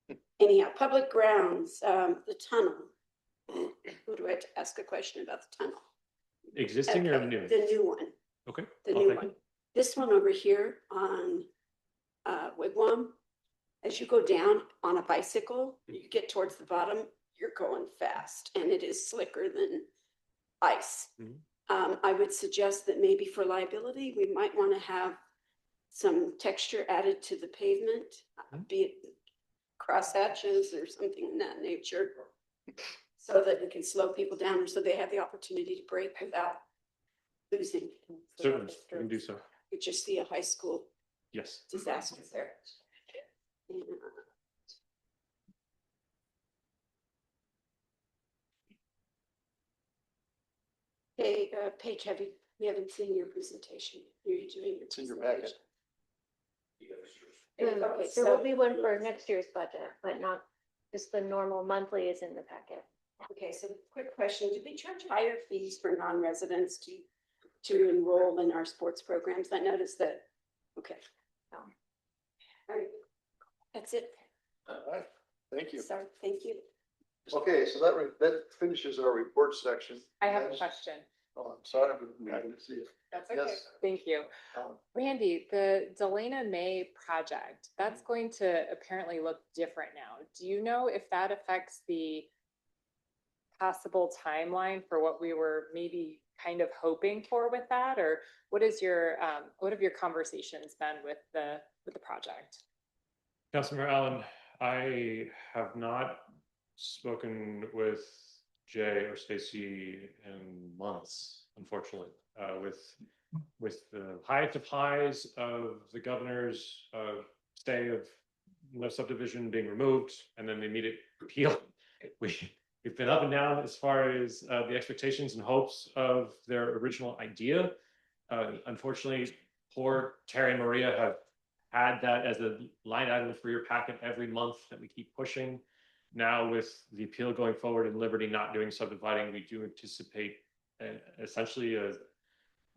you. Anyhow, public grounds, the tunnel. Who do I have to ask a question about the tunnel? Existing or Okay, new? The new one, Okay. the I'll new take one. it. This one over here on Wigwam, as you go down on a bicycle, you get towards the bottom, you're going fast and it is slicker than ice. Mhm. I would suggest that maybe for liability, we might want to have some texture added to the pavement, be it cross hatches or something in that nature, so that it can slow people down, or so they have the opportunity to brake without losing. Certainly, we can do so. You just see a high school Yes. disaster there. And, Hey, Paige, we haven't seen your presentation. You're doing your. It's in your packet. Okay, There will so, be one for next year's budget, but not, just the normal monthly is in the packet. okay, so quick question, do we charge higher fees for non-residents to enroll in our sports programs? I noticed that, okay. All right, that's it. All right, thank you. Sorry, thank you. Okay, so that finishes our report section. I have a Yes. question. Oh, I'm sorry, I didn't see it. That's okay. Yes. Thank you. Randy, the Delana May project, that's going to apparently look different now. Do you know if that affects the possible timeline for what we were maybe kind of hoping for with that? Or what have your conversations been with the project? Councilmember Allen, I have not spoken with Jay or Stacy in months, unfortunately, with the highest of highs of the governor's stay of no subdivision being removed and then the immediate repeal. We've been up and down as far as the expectations and hopes of their original idea. Unfortunately, poor Terry and Maria have had that as a line item for your packet every month that we keep pushing. Now with the appeal going forward and Liberty not doing subdividing, we do anticipate essentially a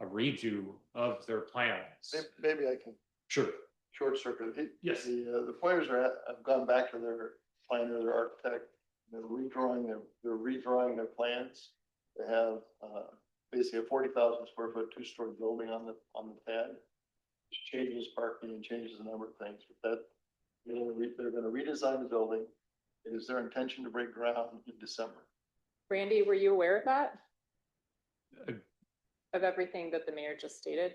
redo of their plans. Maybe I can Sure. short circuit. Yes. The players have gone back to their planner, their architect. They're redrawing their plans. They have basically a 40,000 square foot 2-story building on the pad. Which changes parking and changes a number of things, but that they're gonna redesign the building. It is their intention to break ground in December. Randy, were you aware of that? Of everything that the mayor just stated?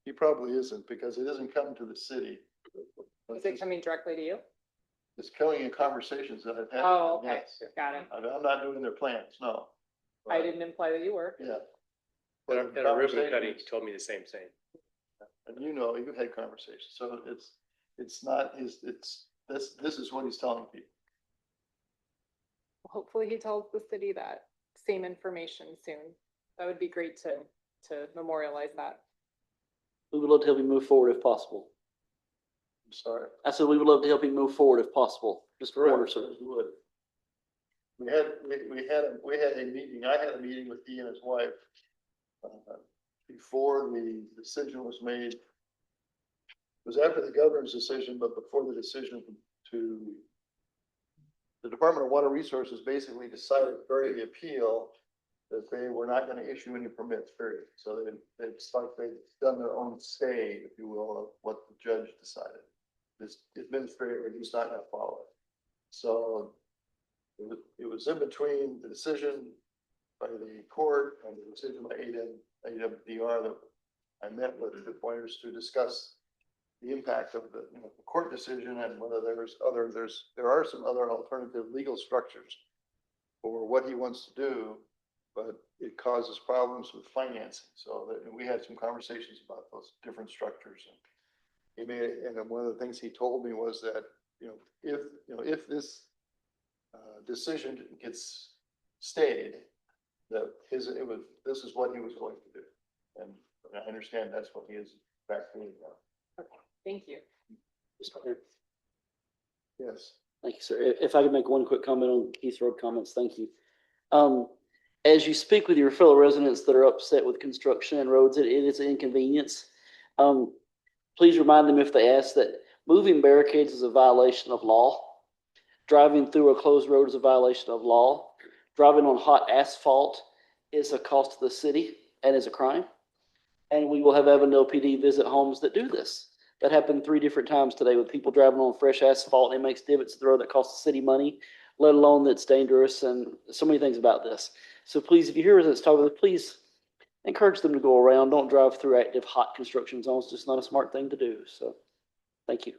He probably isn't, because it isn't coming to the city. Is it coming directly to you? It's coming in conversations that I've had. Oh, okay, Yes. got it. I'm not doing their plans, no. I didn't imply that you were. Yeah. And a ribbon cutting told me the same thing. And you've had conversations, so it's not this is what he's telling people. Hopefully he tells the city that same information soon. That would be great to memorialize that. We would love to help you move forward if possible. I'm sorry. I said we would love to help you move forward if possible. Just order, sir. Would. We had a meeting, I had a meeting with he and his wife before the decision was made. It was after the governor's decision, but before the decision the Department of Water Resources basically decided during the appeal that they were not going to issue any permits, period. So it's like they've done their own stay, if you will, of what the judge decided. This administrator is not going to follow it. So it was in between the decision by the court and the decision by AWDR that I met with the pointers to discuss the impact of the court decision and whether there are some other alternative legal structures for what he wants to do, but it causes problems with financing. So that we had some conversations about those different structures. And one of the things he told me was that if this decision gets stayed, that this is what he was going to do, and I understand that's what he is factoring now. Okay, thank you. Yes. Thank you, sir. If I could make one quick comment on Keith Road comments, thank you. As you speak with your fellow residents that are upset with construction and roads, it is an inconvenience. Please remind them if they ask that moving barricades is a violation of law. Driving through a closed road is a violation of law. Driving on hot asphalt is a cost to the city and is a crime. And we will have Avondale PD visit homes that do this. That happened 3 different times today with people driving on fresh asphalt, and it makes divots to the road that cost the city money, let alone that's dangerous, and so many things about this. So please, if you hear residents talk about it, please encourage them to go around. Don't drive through active hot construction zones. It's just not a smart thing to do. So thank you.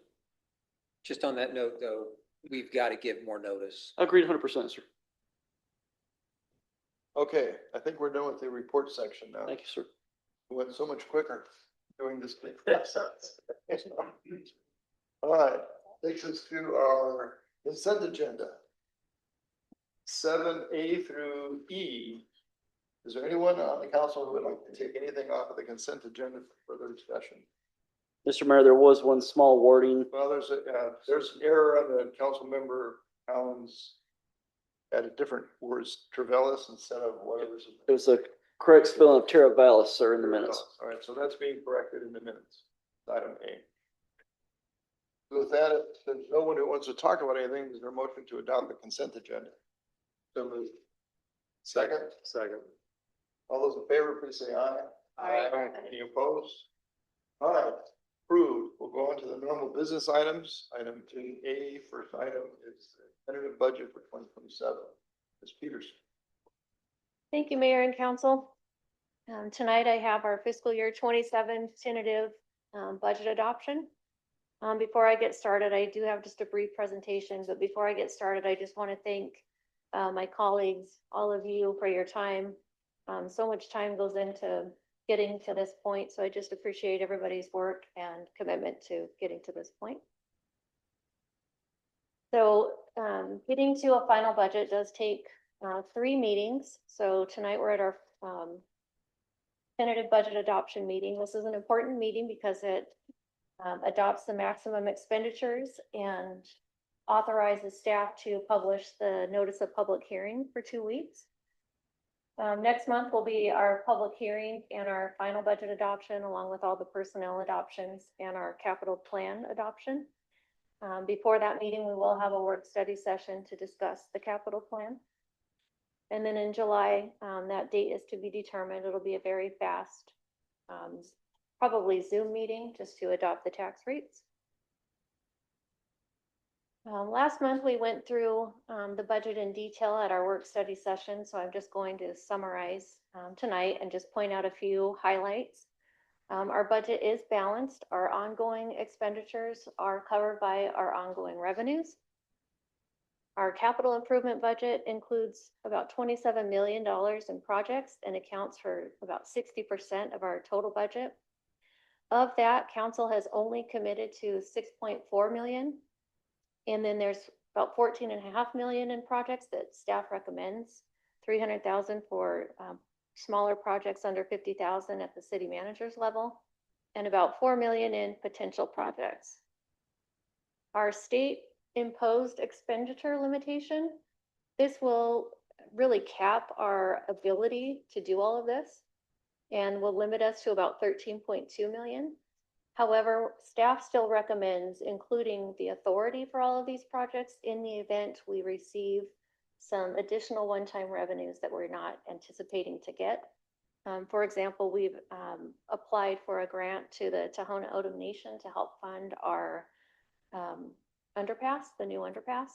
Just on that note, though, we've got to give more notice. Agreed 100%, sir. Okay, I think we're done with the report section now. Thank you, sir. We went so much quicker doing this thing. All right, takes us to our consent agenda. 7A through E. Is there anyone on the council who would like to take anything off of the consent agenda for further discussion? Mr. Mayor, there was one small wording. Well, there's an error on the council member Allen's. Added different words, Trevellis instead of whatever's. It was a correct spelling of Terra Vallis, sir, in the minutes. All right, so that's being corrected in the minutes. Item A. So with that, if there's no one who wants to talk about anything, is there a motion to adopt the consent agenda? So moved. Second? Second. All those in favor, please say aye. Aye. Any opposed? All right, approved. We'll go on to the normal business items. Item 2A, first item is the tentative budget for 2027. Ms. Peterson. Thank you, Mayor and Council. Tonight I have our fiscal year 27 tentative budget adoption. Before I get started, I do have just a brief presentation, but before I get started, I just want to thank my colleagues, all of you, for your time. So much time goes into getting to this point, so I just appreciate everybody's work and commitment to getting to this point. So getting to a final budget does take 3 meetings. So tonight we're at our tentative budget adoption meeting. This is an important meeting because it adopts the maximum expenditures and authorizes staff to publish the notice of public hearing for 2 weeks. Next month will be our public hearing and our final budget adoption, along with all the personnel adoptions and our capital plan adoption. Before that meeting, we will have a work study session to discuss the capital plan. And then in July, that date is to be determined. It'll be a very fast, probably Zoom meeting just to adopt the tax rates. Last month, we went through the budget in detail at our work study session, so I'm just going to summarize tonight and just point out a few highlights. Our budget is balanced. Our ongoing expenditures are covered by our ongoing revenues. Our capital improvement budget includes about $27 million in projects and accounts for about 60% of our total budget. Of that, council has only committed to $6.4 million. And then there's about $14.5 million in projects that staff recommends, $300,000 for smaller projects under $50,000 at the city manager's level, and about $4 million in potential projects. Our state imposed expenditure limitation, this will really cap our ability to do all of this and will limit us to about $13.2 million. However, staff still recommends including the authority for all of these projects in the event we receive some additional one-time revenues that we're not anticipating to get. For example, we've applied for a grant to the Tohono O'odham Nation to help fund our underpass, the new underpass.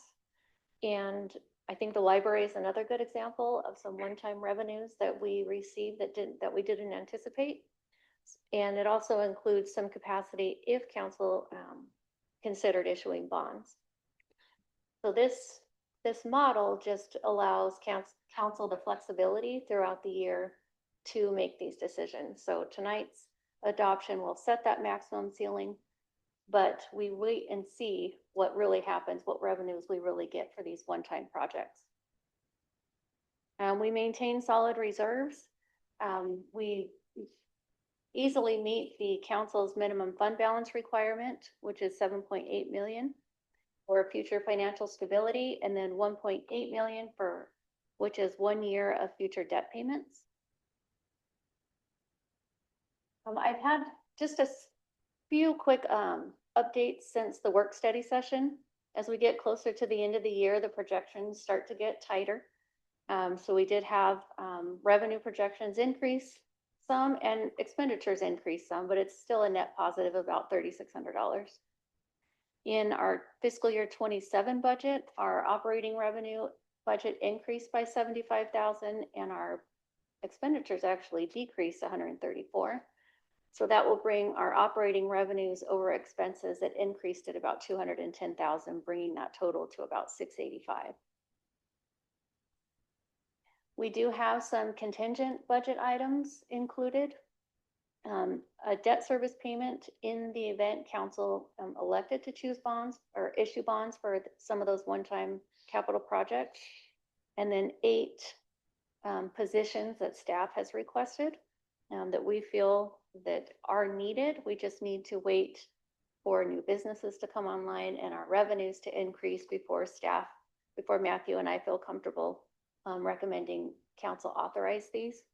And I think the library is another good example of some one-time revenues that we received that we didn't anticipate. And it also includes some capacity if council considered issuing bonds. So this model just allows council the flexibility throughout the year to make these decisions. So tonight's adoption will set that maximum ceiling, but we wait and see what really happens, what revenues we really get for these one-time projects. We maintain solid reserves. We easily meet the council's minimum fund balance requirement, which is 7.8 million for future financial stability, and then 1.8 million for, which is 1 year of future debt payments. I've had just a few quick updates since the work study session. As we get closer to the end of the year, the projections start to get tighter. So we did have revenue projections increase some and expenditures increase some, but it's still a net positive about $3,600. In our fiscal year 27 budget, our operating revenue budget increased by 75,000 and our expenditures actually decreased 134. So that will bring our operating revenues over expenses that increased at about 210,000, bringing that total to about 685. We do have some contingent budget items included. A debt service payment in the event council elected to choose bonds or issue bonds for some of those one-time capital projects. And then 8 positions that staff has requested that we feel that are needed. We just need to wait for new businesses to come online and our revenues to increase before Matthew and I feel comfortable recommending council authorize these.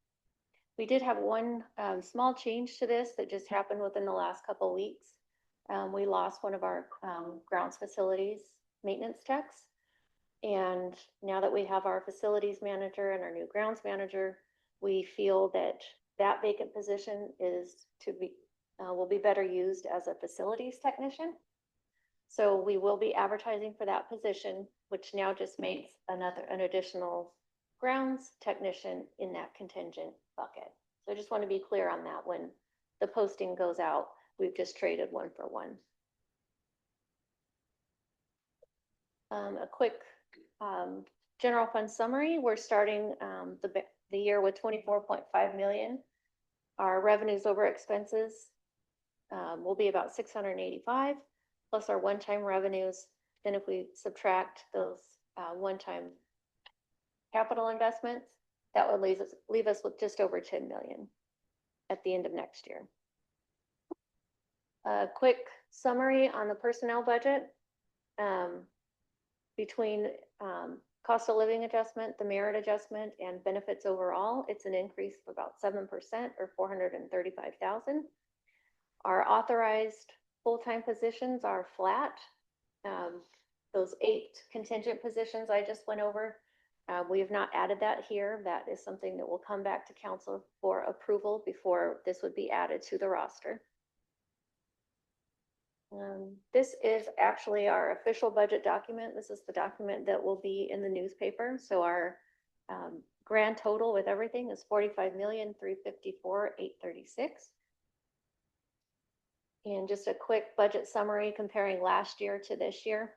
We did have one small change to this that just happened within the last couple of weeks. We lost one of our grounds facilities maintenance techs. And now that we have our facilities manager and our new grounds manager, we feel that that vacant position will be better used as a facilities technician. So we will be advertising for that position, which now just makes an additional grounds technician in that contingent bucket. So I just want to be clear on that. When the posting goes out, we've just traded 1 for 1. A quick general fund summary. We're starting the year with 24.5 million. Our revenues over expenses will be about 685 plus our one-time revenues. Then if we subtract those one-time capital investments, that would leave us with just over 10 million at the end of next year. A quick summary on the personnel budget. Between cost of living adjustment, the merit adjustment, and benefits overall, it's an increase of about 7% or 435,000. Our authorized full-time positions are flat. Those 8 contingent positions I just went over, we have not added that here. That is something that will come back to council for approval before this would be added to the roster. This is actually our official budget document. This is the document that will be in the newspaper. So our grand total with everything is 45,354,836. And just a quick budget summary comparing last year to this year.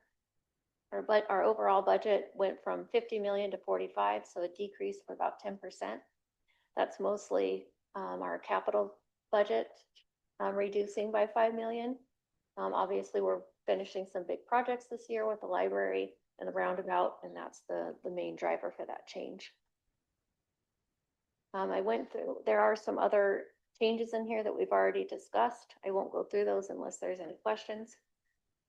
Our overall budget went from 50 million to 45, so a decrease of about 10%. That's mostly our capital budget reducing by 5 million. Obviously, we're finishing some big projects this year with the library and the roundabout, and that's the main driver for that change. I went through, there are some other changes in here that we've already discussed. I won't go through those unless there's any questions.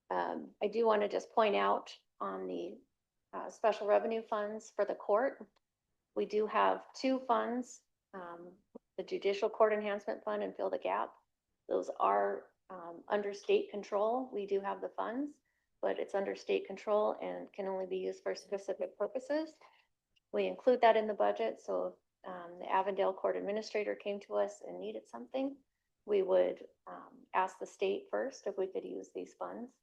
I do want to just point out on the special revenue funds for the court. We do have 2 funds, the Judicial Court Enhancement Fund and Fill the Gap. Those are under state control. We do have the funds, but it's under state control and can only be used for specific purposes. We include that in the budget. So if the Avondale Court Administrator came to us and needed something, we would ask the state first if we could use these funds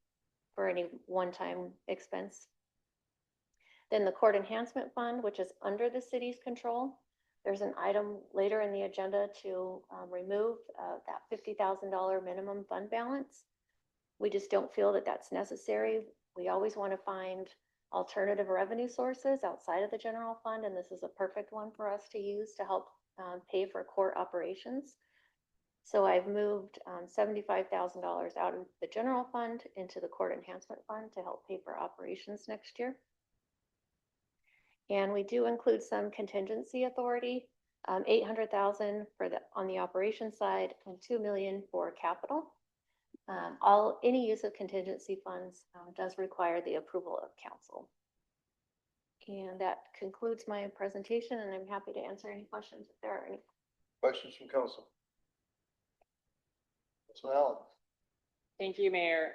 for any one-time expense. Then the Court Enhancement Fund, which is under the city's control. There's an item later in the agenda to remove that $50,000 minimum fund balance. We just don't feel that that's necessary. We always want to find alternative revenue sources outside of the general fund, and this is a perfect one for us to use to help pay for court operations. So I've moved $75,000 out of the general fund into the Court Enhancement Fund to help pay for operations next year. And we do include some contingency authority, 800,000 on the operations side and 2 million for capital. Any use of contingency funds does require the approval of council. And that concludes my presentation, and I'm happy to answer any questions if there are any. Questions from council? Councilman Allen. Thank you, Mayor.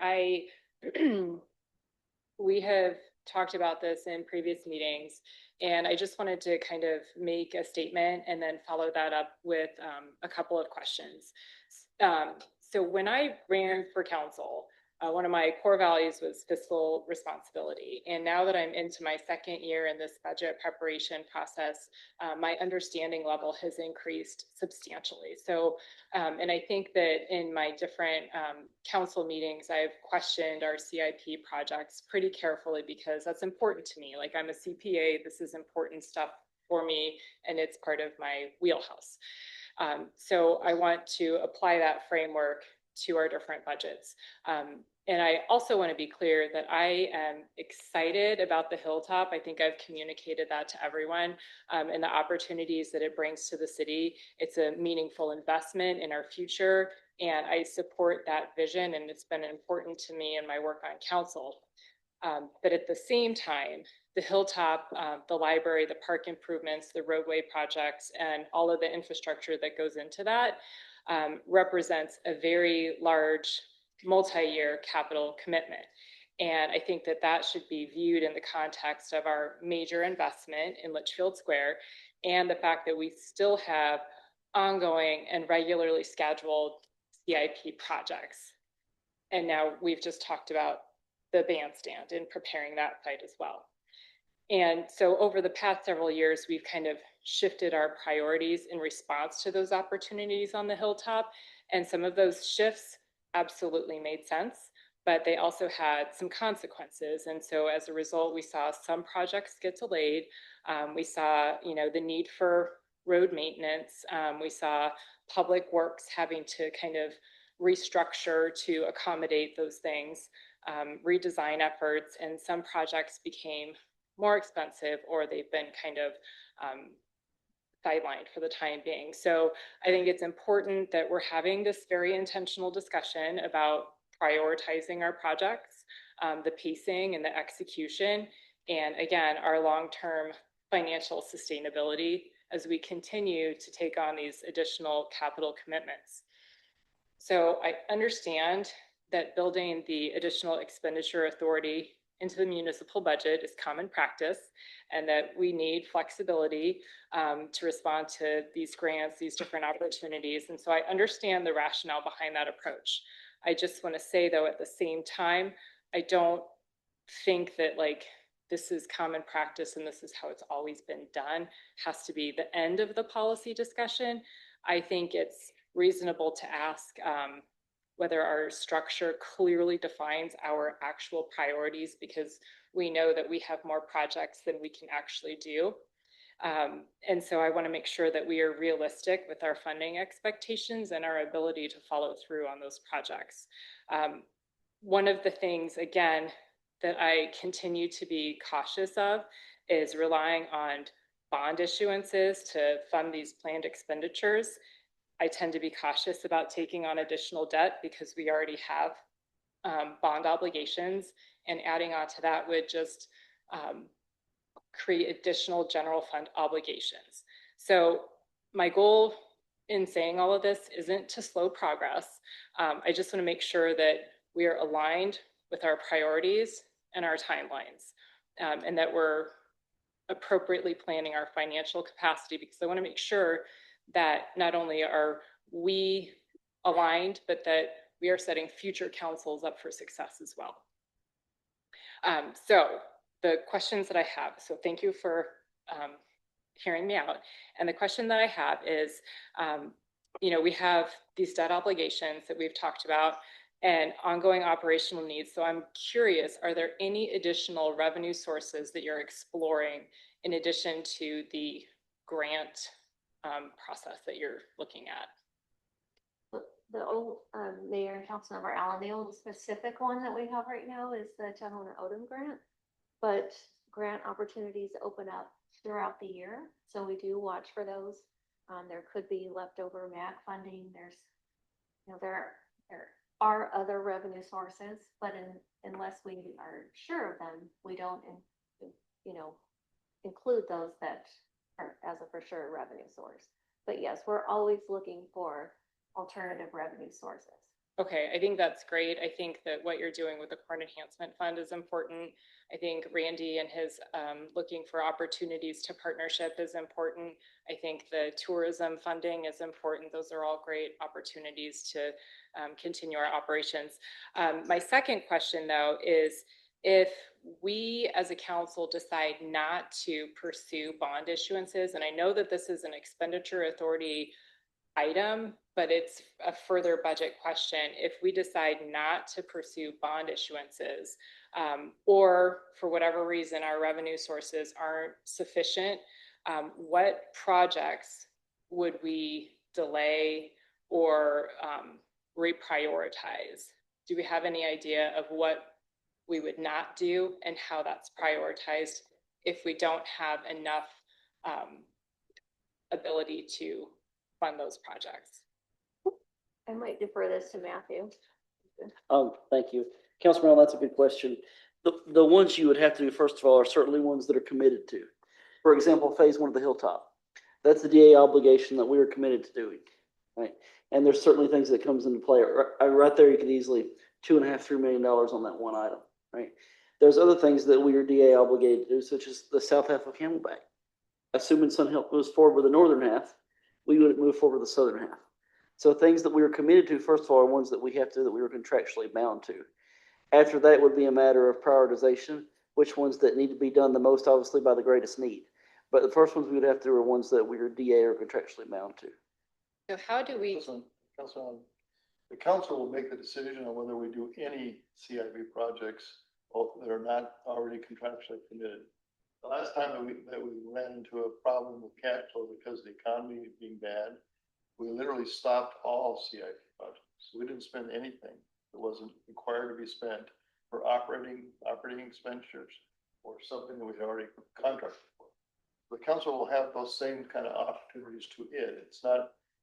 We have talked about this in previous meetings, and I just wanted to kind of make a statement and then follow that up with a couple of questions. So when I ran for council, one of my core values was fiscal responsibility. And now that I'm into my second year in this budget preparation process, my understanding level has increased substantially. So, and I think that in my different council meetings, I've questioned our CIP projects pretty carefully because that's important to me. Like, I'm a CPA, this is important stuff for me, and it's part of my wheelhouse. So I want to apply that framework to our different budgets. And I also want to be clear that I am excited about the Hilltop. I think I've communicated that to everyone, and the opportunities that it brings to the city. It's a meaningful investment in our future, and I support that vision, and it's been important to me in my work on council. But at the same time, the Hilltop, the library, the park improvements, the roadway projects, and all of the infrastructure that goes into that represents a very large multi-year capital commitment. And I think that that should be viewed in the context of our major investment in Litchfield Square and the fact that we still have ongoing and regularly scheduled CIP projects. And now we've just talked about the bandstand and preparing that site as well. And so over the past several years, we've kind of shifted our priorities in response to those opportunities on the Hilltop. And some of those shifts absolutely made sense, but they also had some consequences. And so as a result, we saw some projects get delayed. We saw, the need for road maintenance. We saw public works having to kind of restructure to accommodate those things, redesign efforts, and some projects became more expensive, or they've been kind of sidelined for the time being. So I think it's important that we're having this very intentional discussion about prioritizing our projects, the pacing and the execution, and again, our long-term financial sustainability as we continue to take on these additional capital commitments. So I understand that building the additional expenditure authority into the municipal budget is common practice, and that we need flexibility to respond to these grants, these different opportunities. And so I understand the rationale behind that approach. I just want to say, though, at the same time, I don't think that this is common practice and this is how it's always been done has to be the end of the policy discussion. I think it's reasonable to ask whether our structure clearly defines our actual priorities, because we know that we have more projects than we can actually do. And so I want to make sure that we are realistic with our funding expectations and our ability to follow through on those projects. One of the things, again, that I continue to be cautious of is relying on bond issuances to fund these planned expenditures. I tend to be cautious about taking on additional debt because we already have bond obligations, and adding on to that would just create additional general fund obligations. So my goal in saying all of this isn't to slow progress. I just want to make sure that we are aligned with our priorities and our timelines, and that we're appropriately planning our financial capacity, because I want to make sure that not only are we aligned, but that we are setting future councils up for success as well. So the questions that I have, so thank you for hearing me out. And the question that I have is, we have these debt obligations that we've talked about and ongoing operational needs. So I'm curious, are there any additional revenue sources that you're exploring in addition to the grant process that you're looking at? The old Mayor and Councilmember Allen, the only specific one that we have right now is the Gentleman Odom grant, but grant opportunities open up throughout the year. So we do watch for those. There could be leftover MAC funding. There's, there are other revenue sources, but unless we are sure of them, we don't, include those that are as a for sure revenue source. But yes, we're always looking for alternative revenue sources. Okay, I think that's great. I think that what you're doing with the Corn Enhancement Fund is important. I think Randy and his looking for opportunities to partnership is important. I think the tourism funding is important. Those are all great opportunities to continue our operations. My second question, though, is if we as a council decide not to pursue bond issuances, and I know that this is an expenditure authority item, but it's a further budget question. If we decide not to pursue bond issuances, or for whatever reason, our revenue sources aren't sufficient, what projects would we delay or reprioritize? Do we have any idea of what we would not do and how that's prioritized if we don't have enough ability to fund those projects? I might defer this to Matthew. Thank you. Councilman, that's a good question. The ones you would have to do, first of all, are certainly ones that are committed to. For example, phase one of the Hilltop. That's the DA obligation that we are committed to doing, right? And there's certainly things that comes into play. Right there, you could easily $2.5–3 million on that one item, right? There's other things that we are DA obligated to do, such as the south half of Camelback. Assuming Sunhill moves forward with the northern half, we would move forward with the southern half. So things that we are committed to, first of all, are ones that we have to, that we are contractually bound to. After that would be a matter of prioritization, which ones that need to be done the most, obviously, by the greatest need. But the first ones we would have to do are ones that we are DA or contractually bound to. So how do we? Councilman, the council will make the decision on whether we do any CIP projects that are not already contractually committed. The last time that we ran into a problem with cash flow because of the economy being bad, we literally stopped all CIP projects. We didn't spend anything that wasn't required to be spent for operating expenditures or something that we had already contracted for. The council will have those same kind of opportunities to it.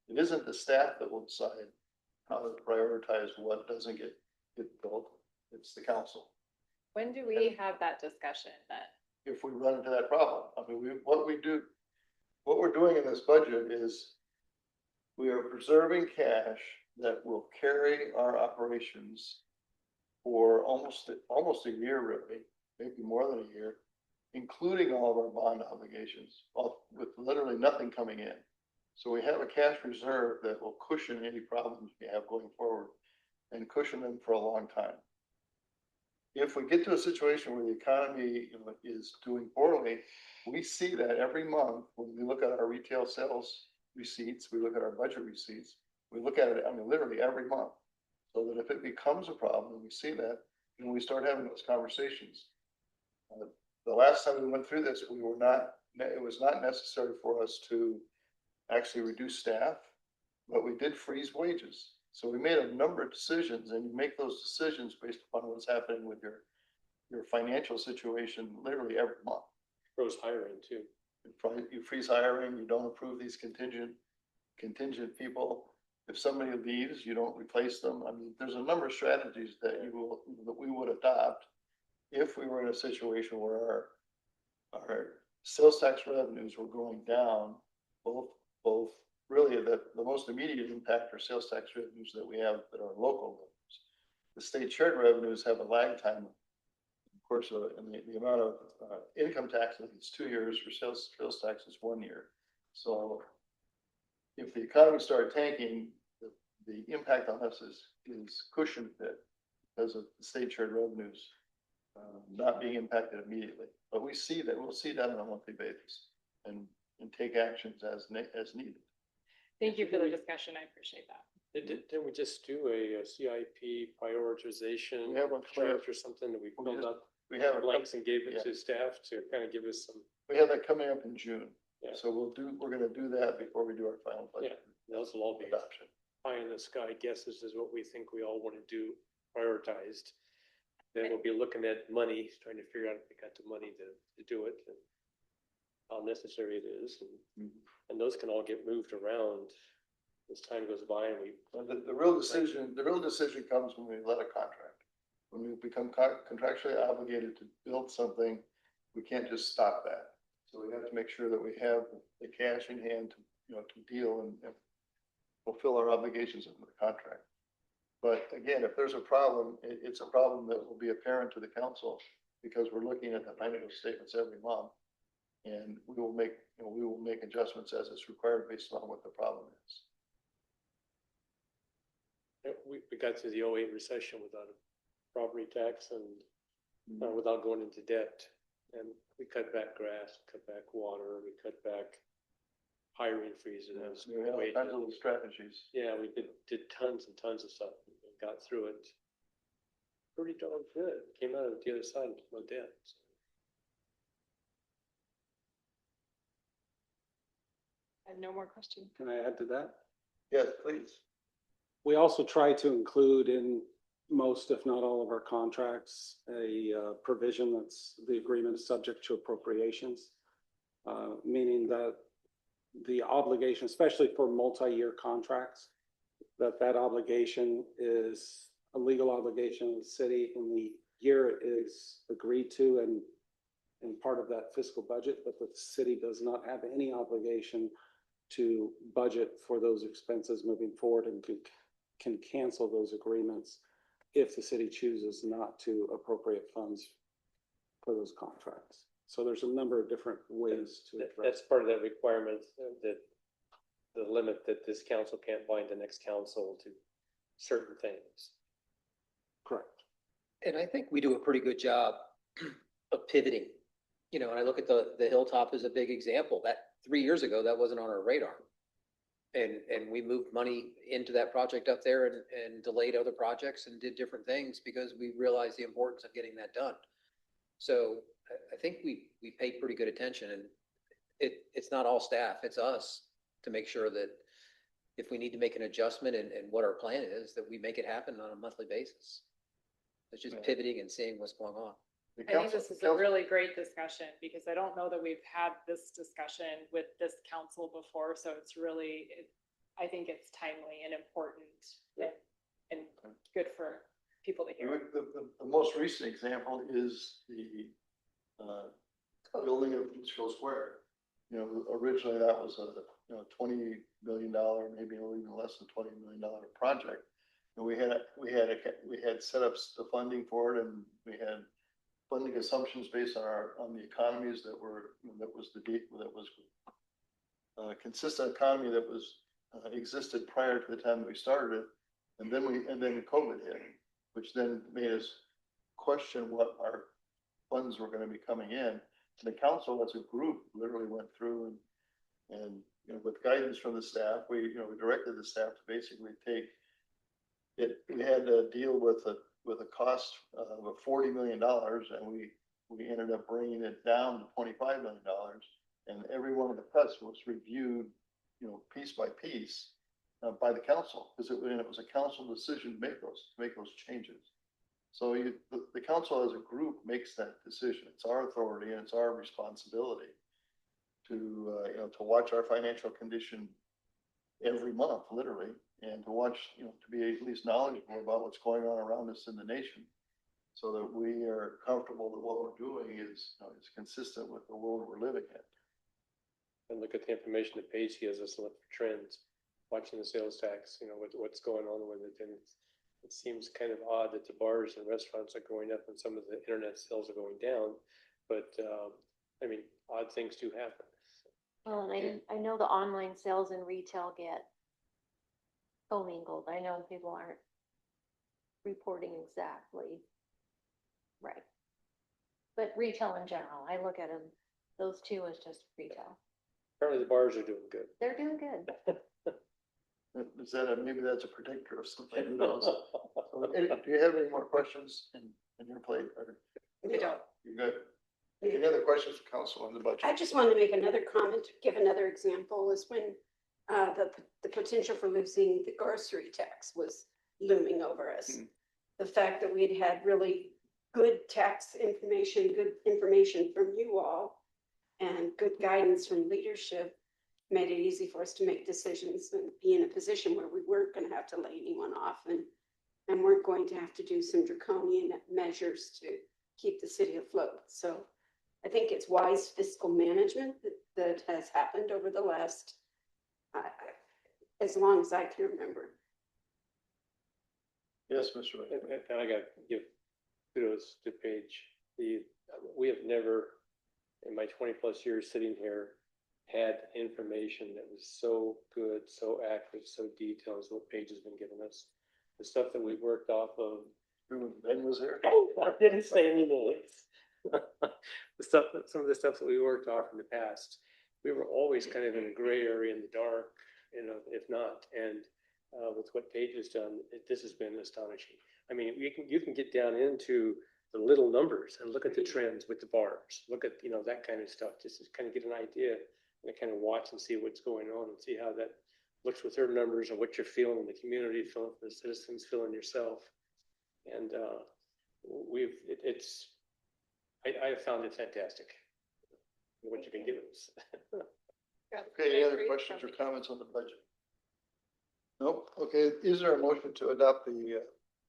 It isn't the staff that will decide how to prioritize what doesn't get built. It's the council. When do we have that discussion then? If we run into that problem, I mean, what we're doing in this budget is we are preserving cash that will carry our operations for almost a year, really, maybe more than a year, including all of our bond obligations, with literally nothing coming in. So we have a cash reserve that will cushion any problems we have going forward and cushion them for a long time. If we get to a situation where the economy is doing poorly, we see that every month when we look at our retail sales receipts, we look at our budget receipts, we look at it, I mean, literally every month. So that if it becomes a problem, we see that, and we start having those conversations. The last time we went through this, it was not necessary for us to actually reduce staff, but we did freeze wages. So we made a number of decisions, and you make those decisions based upon what's happening with your financial situation literally every month. Froze hiring too. You freeze hiring, you don't approve these contingent people. If somebody leaves, you don't replace them. I mean, there's a number of strategies that we would adopt if we were in a situation where our sales tax revenues were going down, both really the most immediate impact are sales tax revenues that we have that are local revenues. The state shared revenues have a lag time. Of course, and the amount of income taxes, it's 2 years. For sales tax is 1 year. So if the economy started tanking, the impact on us is cushioned a bit because of the state shared revenues not being impacted immediately. But we'll see that on a monthly basis and take actions as needed. Thank you for the discussion. I appreciate that. Didn't we just do a CIP prioritization? We have one draft or something that we filled up? We have blanks and gave it to staff to kind of give us some. We have that coming up in June. Yeah. So we're going to do that before we do our final budget. Yeah, those will all be adoption. Pie in the sky guesses is what we think we all want to do prioritized. Then we'll be looking at money, trying to figure out if we got the money to do it and how necessary it is. And those can all get moved around as time goes by and the real decision comes when we let a contract. When we become contractually obligated to build something, we can't just stop that. So we have to make sure that we have the cash in hand to deal and fulfill our obligations under the contract. But again, if there's a problem, it's a problem that will be apparent to the council because we're looking at the financial statements every month. And we will make adjustments as it's required based on what the problem is. We got through the 08 recession without a property tax and without going into debt. And we cut back grass, cut back water, we cut back hiring freezes. We have all kinds of little strategies. Yeah, we did tons and tons of stuff and got through it pretty darn good. Came out of the other side with no debt. I have no more questions. Can I add to that? Yes, please. We also try to include in most, if not all of our contracts, a provision that's the agreement is subject to appropriations, meaning that the obligation, especially for multi-year contracts, that obligation is a legal obligation of the city in the year it is agreed to and part of that fiscal budget, but the city does not have any obligation to budget for those expenses moving forward and can cancel those agreements if the city chooses not to appropriate funds for those contracts. So there's a number of different ways to address. That's part of that requirement, that the limit that this council can't bind the next council to certain things. Correct. And I think we do a pretty good job of pivoting. You know, and I look at the Hilltop as a big example. That 3 years ago, that wasn't on our radar. And we moved money into that project up there and delayed other projects and did different things because we realized the importance of getting that done. So I think we paid pretty good attention, and it's not all staff, it's us to make sure that if we need to make an adjustment and what our plan is, that we make it happen on a monthly basis. It's just pivoting and seeing what's going on. I think this is a really great discussion because I don't know that we've had this discussion with this council before. So it's really, I think it's timely and important and good for people to hear. The most recent example is the building of School Square. You know, originally that was a $20 million, maybe even less than $20 million project. And we had set up the funding for it, and we had funding assumptions based on the economies that was consistent economy that was existed prior to the time that we started it, and then COVID hit, which then made us question what our funds were going to be coming in. And the council as a group literally went through and with guidance from the staff, we directed the staff to basically take it. We had to deal with a cost of $40 million, and we ended up bringing it down to $25 million. And every one of the cuts was reviewed, piece by piece, by the council, because it was a council decision to make those changes. So the council as a group makes that decision. It's our authority and it's our responsibility to watch our financial condition every month, literally, and to watch, to be at least knowledgeable about what's going on around us in the nation, so that we are comfortable that what we're doing is consistent with the world we're living in. And look at the information that Paige gives us, look for trends, watching the sales tax, what's going on with it. And it seems kind of odd that the bars and restaurants are going up and some of the internet sales are going down. But odd things do happen. Well, and I know the online sales and retail get commingled. I know people aren't reporting exactly right. But retail in general, I look at them, those two as just retail. Apparently the bars are doing good. They're doing good. Is that maybe that's a predictor of something? Who knows? So, do you have any more questions in your plate? We don't. You good? Any other questions for council on the budget? I just wanted to make another comment, give another example, is when the potential for losing the grocery tax was looming over us. Mm-hmm. The fact that we'd had really good tax information, good information from you all, and good guidance from leadership made it easy for us to make decisions and be in a position where we weren't going to have to lay anyone off and weren't going to have to do some draconian measures to keep the city afloat. So I think it's wise fiscal management that has happened over the last, as long as I can remember. Yes, Mr. Ray. And I gotta give kudos to Paige. We have never, in my 20+ years sitting here, had information that was so good, so accurate, so detailed as what Paige has been giving us. The stuff that we worked off of. Ben was there. I didn't say any names. Some of the stuff that we worked off in the past, we were always kind of in a gray area in the dark, if not. And with what Paige has done, this has been astonishing. I mean, you can get down into the little numbers and look at the trends with the bars, look at, that kind of stuff, just to kind of get an idea and kind of watch and see what's going on and see how that looks with her numbers and what you're feeling in the community, feeling for the citizens, feeling yourself. And I have found it fantastic, what you can give us. Okay, any other questions or comments on the budget? Nope. Okay, is there a motion to adopt the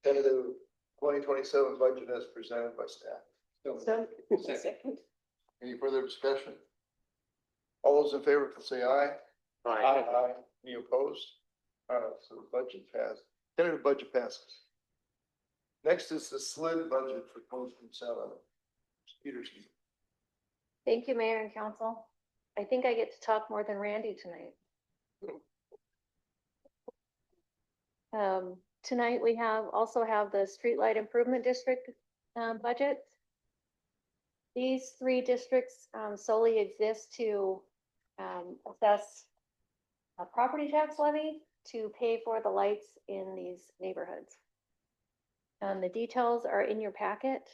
tentative 2027 budget as presented by staff? Second. Any further discussion? All those in favor, please say aye. Aye. Any opposed? So the budget passed. Tentative budget passes. Next is the SLID budget for 2027. Peterson. Thank you, Mayor and Council. I think I get to talk more than Randy tonight. Tonight we also have the Streetlight Improvement District budget. These 3 districts solely exist to assess a property tax levy to pay for the lights in these neighborhoods. The details are in your packet.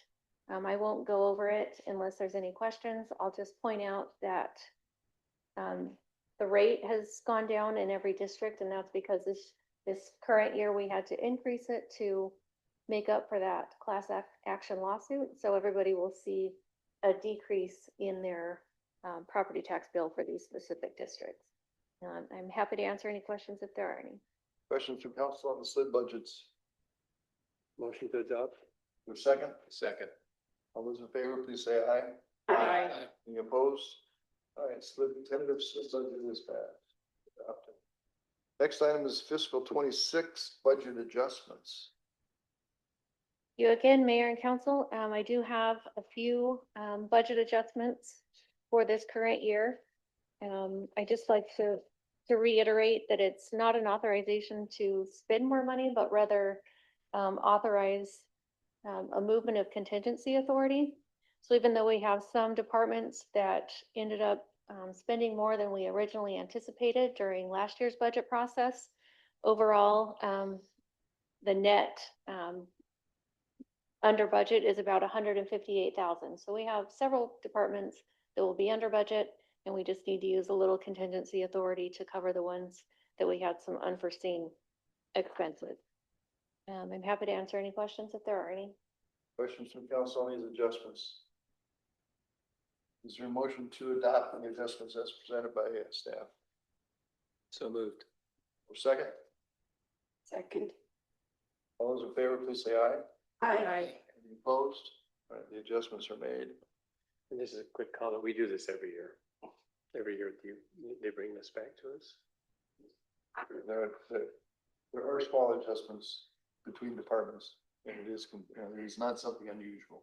I won't go over it unless there's any questions. I'll just point out that the rate has gone down in every district, and that's because this current year we had to increase it to make up for that class action lawsuit. So everybody will see a decrease in their property tax bill for these specific districts. I'm happy to answer any questions if there are any. Questions from council on the SLID budgets? Motion to adopt. Your second? Second. All those in favor, please say aye. Aye. Any opposed? All right, SLID tentative SLID budget is passed. Adopted. Next item is fiscal 26 budget adjustments. You again, Mayor and Council, I do have a few budget adjustments for this current year. I just like to reiterate that it's not an authorization to spend more money, but rather authorize a movement of contingency authority. So even though we have some departments that ended up spending more than we originally anticipated during last year's budget process, overall, the net under budget is about 158,000. So we have several departments that will be under budget, and we just need to use a little contingency authority to cover the ones that we had some unforeseen expenses. I'm happy to answer any questions if there are any. Questions from council on these adjustments? Is there a motion to adopt the adjustments as presented by staff? So moved. Or second? Second. All those in favor, please say aye. Aye. Any opposed? All right, the adjustments are made. And this is a quick comment. We do this every year. Every year they bring this back to us. There are small adjustments between departments, and it is not something unusual.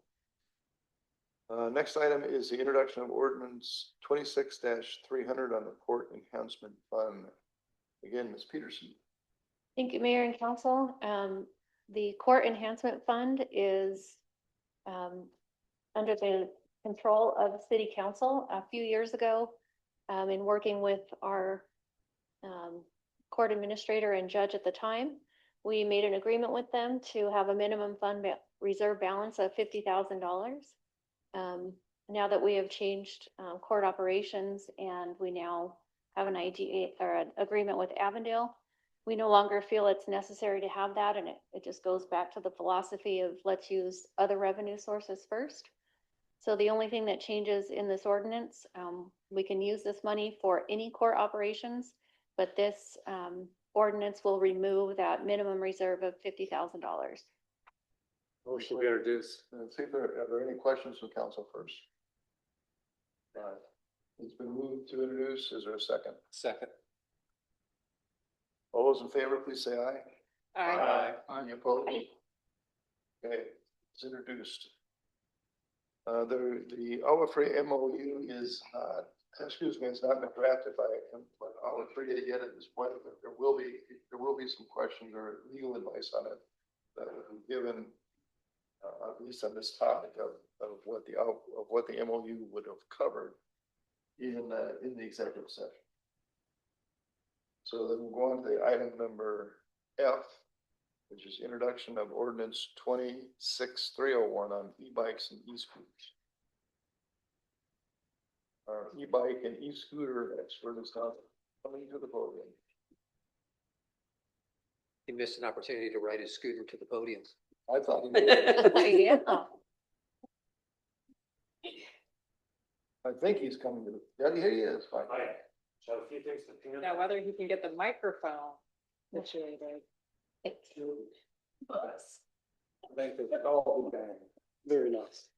Next item is the introduction of ordinance 26-300 on the Court Enhancement Fund. Again, Ms. Peterson. Thank you, Mayor and Council. The Court Enhancement Fund is under the control of the City Council. A few years ago, in working with our court administrator and judge at the time, we made an agreement with them to have a minimum fund reserve balance of $50,000. Now that we have changed court operations and we now have an IGA or an agreement with Avondale, we no longer feel it's necessary to have that, and it just goes back to the philosophy of let's use other revenue sources first. So the only thing that changes in this ordinance, we can use this money for any court operations, but this ordinance will remove that minimum reserve of $50,000. Motion to introduce. See if are there any questions from council first? All right. It's been moved to introduce. Is there a second? Second. All those in favor, please say aye. Aye. Any opposed? Okay, it's introduced. The Olive Free MOU is, excuse me, it's not been drafted by Olive Free yet at this point, but there will be some questions or legal advice on it that will be given, at least on this topic of what the MOU would have covered in the executive session. So then we'll go on to the item number F, which is introduction of ordinance 26301 on e-bikes and e-scooters. Our e-bike and e-scooter expert is now coming to the podium. He missed an opportunity to ride his scooter to the podium. I thought he did. Yeah. I think he's coming to the, yeah, here he is. Fine. Hi. So a few things to ping in. Now, whether he can get the microphone situated. Thank you. Oh, okay. Very nice.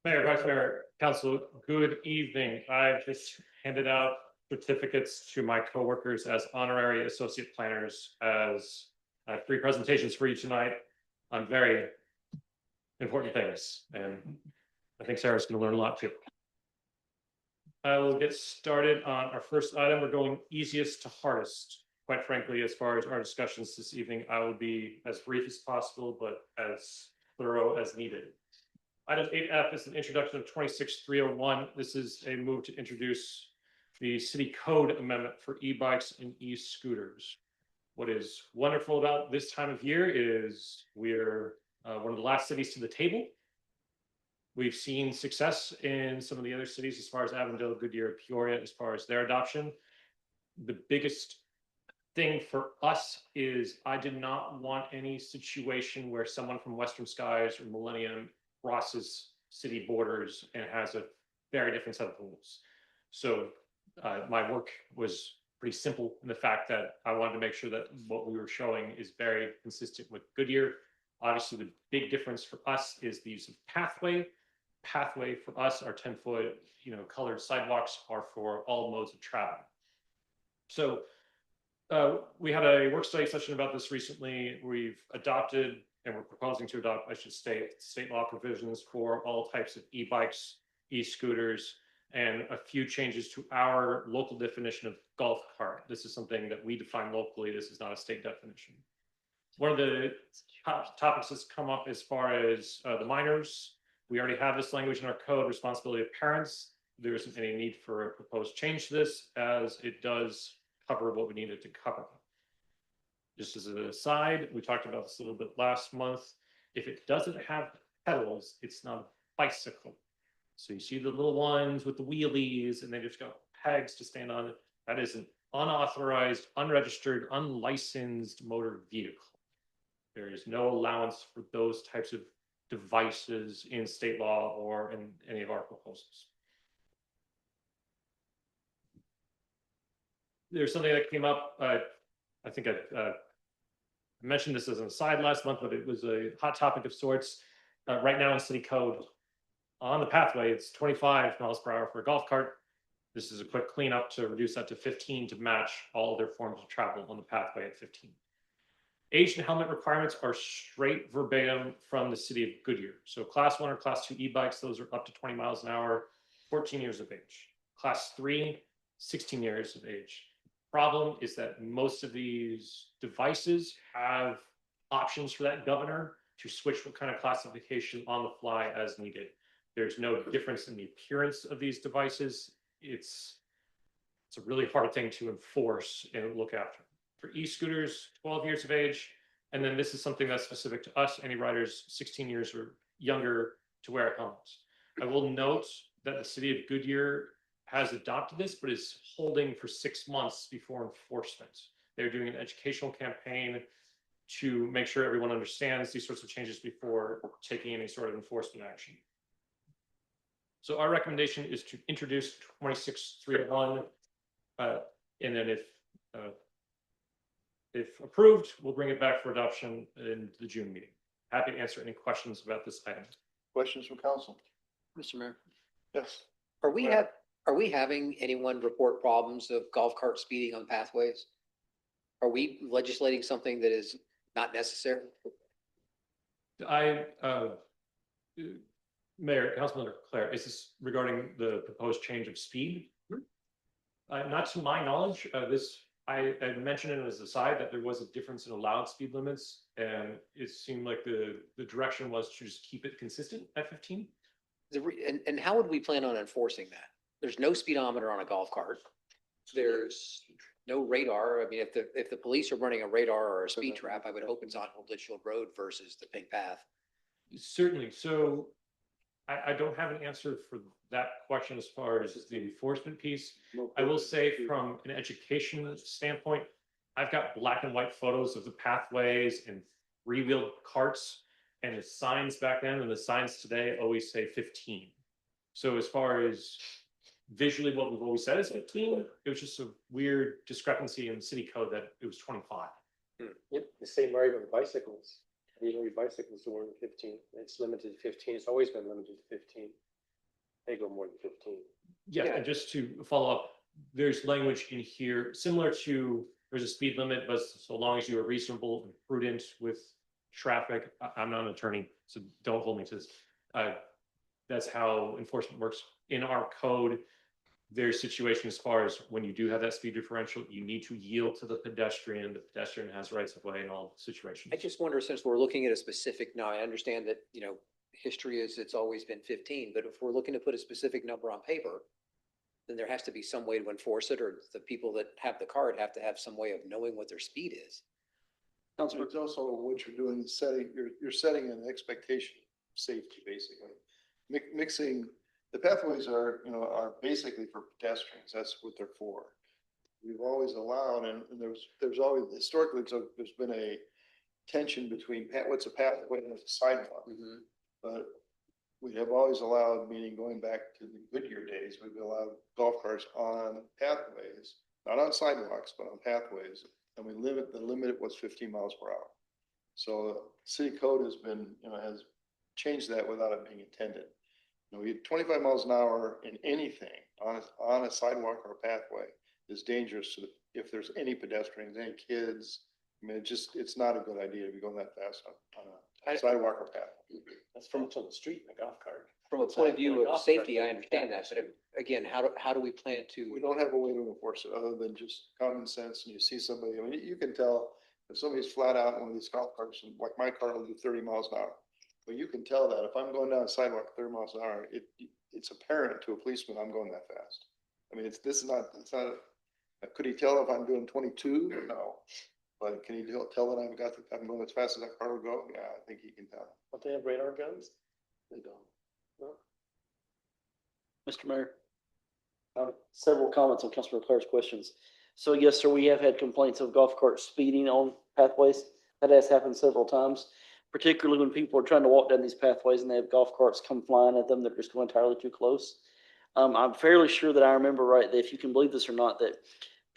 Mayor, Vice Mayor, Council, good evening. I've just handed out certificates to my coworkers as honorary associate planners as 3 presentations for you tonight on very important things. And I think Sarah's going to learn a lot too. I will get started on our first item. We're going easiest to hardest. Quite frankly, as far as our discussions this evening, I will be as brief as possible, but as thorough as needed. Item 8F is an introduction of 26301. This is a move to introduce the city code amendment for e-bikes and e-scooters. What is wonderful about this time of year is we're one of the last cities to the table. We've seen success in some of the other cities as far as Avondale, Goodyear, Peoria, as far as their adoption. The biggest thing for us is I did not want any situation where someone from Western Skies or Millennium crosses city borders and has a very different set of rules. So my work was pretty simple in the fact that I wanted to make sure that what we were showing is very consistent with Goodyear. Obviously, the big difference for us is the use of pathway. Pathway for us, our 10-foot, colored sidewalks are for all modes of travel. So we had a work study session about this recently. We've adopted, and we're proposing to adopt, I should state law provisions for all types of e-bikes, e-scooters, and a few changes to our local definition of golf cart. This is something that we define locally. This is not a state definition. One of the topics that's come up as far as the minors. We already have this language in our code, responsibility of parents. There isn't any need for a proposed change to this, as it does cover what we needed to cover. Just as an aside, we talked about this a little bit last month. If it doesn't have pedals, it's not a bicycle. So you see the little ones with the wheelies and they just got pegs to stand on it. That is an unauthorized, unregistered, unlicensed motor vehicle. There is no allowance for those types of devices in state law or in any of our proposals. There's something that came up, I think I mentioned this as an aside last month, but it was a hot topic of sorts. Right now in city code, on the pathway, it's 25 miles per hour for a golf cart. This is a quick cleanup to reduce that to 15 to match all other forms of travel on the pathway at 15. Age and helmet requirements are straight verbatim from the city of Goodyear. So class 1 or class 2 e-bikes, those are up to 20 miles an hour, 14 years of age. Class 3, 16 years of age. Problem is that most of these devices have options for that governor to switch what kind of classification on the fly as needed. There's no difference in the appearance of these devices. It's a really hard thing to enforce and look after. For e-scooters, 12 years of age, and then this is something that's specific to us, any riders 16 years or younger to wear helmets. I will note that the city of Goodyear has adopted this, but is holding for 6 months before enforcement. They're doing an educational campaign to make sure everyone understands these sorts of changes before taking any sort of enforcement action. So our recommendation is to introduce 26301, and then if approved, we'll bring it back for adoption in the June meeting. Happy to answer any questions about this item. Questions from council? Mr. Mayor, Yes. are we having anyone report problems of golf cart speeding on pathways? Are we legislating something that is not necessary? Mayor, Councilman Claire, is this regarding the proposed change of speed? Not to my knowledge, I mentioned it as a side that there was a difference in allowed speed limits, and it seemed like the direction was to just keep it consistent at 15. And how would we plan on enforcing that? There's no speedometer on a golf cart. There's no radar. I mean, if the police are running a radar or a speed trap, I would hope it's on Old Litchfield Road versus the pink path. Certainly. So I don't have an answer for that question as far as the enforcement piece. I will say from an education standpoint, I've got black and white photos of the pathways and three-wheeled carts and the signs back then and the signs today always say 15. So as far as visually what we've always said is 15, it was just a weird discrepancy in the city code that it was 25. Yep, the same argument with bicycles. Even bicycles are more than 15. It's limited to 15. It's always been limited to 15. They go more than 15. Yeah, and just to follow up, there's language in here similar to there's a speed limit, but so long as you are reasonable and prudent with traffic. I'm not an attorney, so don't hold me to this. That's how enforcement works in our code. There's situations as far as when you do have that speed differential, you need to yield to the pedestrian. The pedestrian has rights of way in all situations. I just wonder, since we're looking at a specific, now I understand that, history is it's always been 15, but if we're looking to put a specific number on paper, then there has to be some way to enforce it, or the people that have the card have to have some way of knowing what their speed is. It's also what you're doing is you're setting an expectation of safety, basically. Mixing, the pathways are basically for pedestrians. That's what they're for. We've always allowed, and there's always, historically, there's been a tension between what's a pathway and what's a sidewalk. Mm-hmm. But we have always allowed, meaning going back to the Goodyear days, we've allowed golf carts on pathways, not on sidewalks, but on pathways. And the limit was 15 miles per hour. So city code has been, has changed that without it being intended. We had 25 miles an hour in anything on a sidewalk or a pathway is dangerous if there's any pedestrians, any kids. I mean, it's not a good idea to be going that fast on a sidewalk or path. That's from on the street in a golf cart. From a point of view of safety, I understand that, but again, how do we plan to? We don't have a way to enforce it other than just common sense. And you see somebody, I mean, you can tell if somebody's flat out in one of these golf carts, and like my car will do 30 miles an hour. But you can tell that if I'm going down a sidewalk 30 miles an hour, it's apparent to a policeman I'm going that fast. I mean, it's not. Could he tell if I'm doing 22? No. But can he tell that I'm going as fast as that car will go? Yeah, I think he can tell. Don't they have radar guns? They don't. No. Mr. Mayor, several comments on Councilor Claire's questions. So yes, sir, we have had complaints of golf carts speeding on pathways. That has happened several times, particularly when people are trying to walk down these pathways and they have golf carts come flying at them that are just going entirely too close. I'm fairly sure that I remember right that if you can believe this or not, that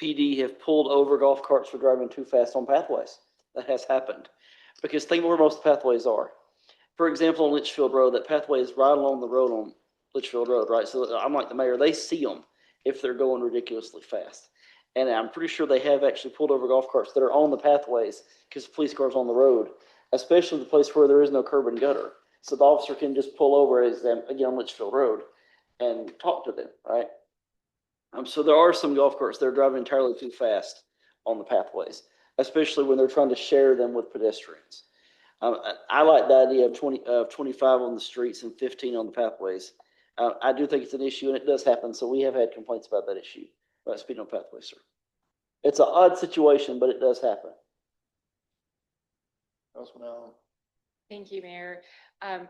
PD have pulled over golf carts for driving too fast on pathways. That has happened. Because think where most pathways are. For example, on Litchfield Road, that pathway is right along the road on Litchfield Road, right? So I'm like the mayor, they see them if they're going ridiculously fast. And I'm pretty sure they have actually pulled over golf carts that are on the pathways because police cars on the road, especially the place where there is no curb and gutter. So the officer can just pull over as them again on Litchfield Road and talk to them, right? So there are some golf carts that are driving entirely too fast on the pathways, especially when they're trying to share them with pedestrians. I like the idea of 25 on the streets and 15 on the pathways. I do think it's an issue, and it does happen. So we have had complaints about that issue, about speeding on pathways, sir. It's an odd situation, but it does happen. Councilman Allen. Thank you, Mayor.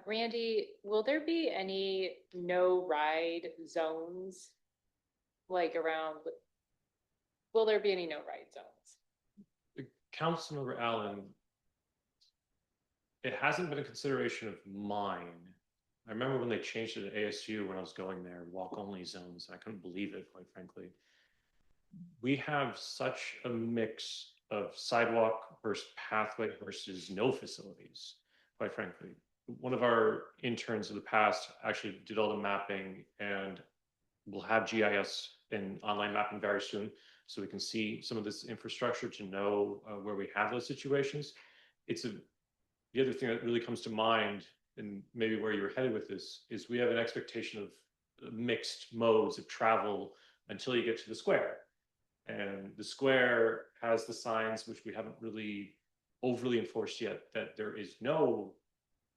Randy, will there be any no ride zones like around? Will there be any no ride zones? Councilmember Allen, it hasn't been a consideration of mine. I remember when they changed it at ASU when I was going there, walk only zones. I couldn't believe it, quite frankly. We have such a mix of sidewalk versus pathway versus no facilities, quite frankly. One of our interns in the past actually did all the mapping, and we'll have GIS and online mapping very soon, so we can see some of this infrastructure to know where we have those situations. It's a the other thing that really comes to mind, and maybe where you're headed with this, is we have an expectation of mixed modes of travel until you get to the square. And the square has the signs, which we haven't really overly enforced yet, that there is no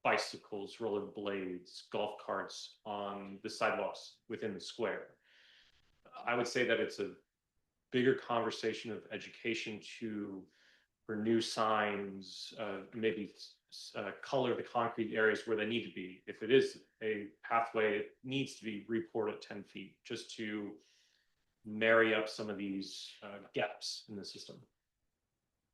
bicycles, roller blades, golf carts on the sidewalks within the square. I would say that it's a bigger conversation of education for new signs, maybe color the concrete areas where they need to be. If it is a pathway, it needs to be reported at 10 feet just to marry up some of these gaps in the system.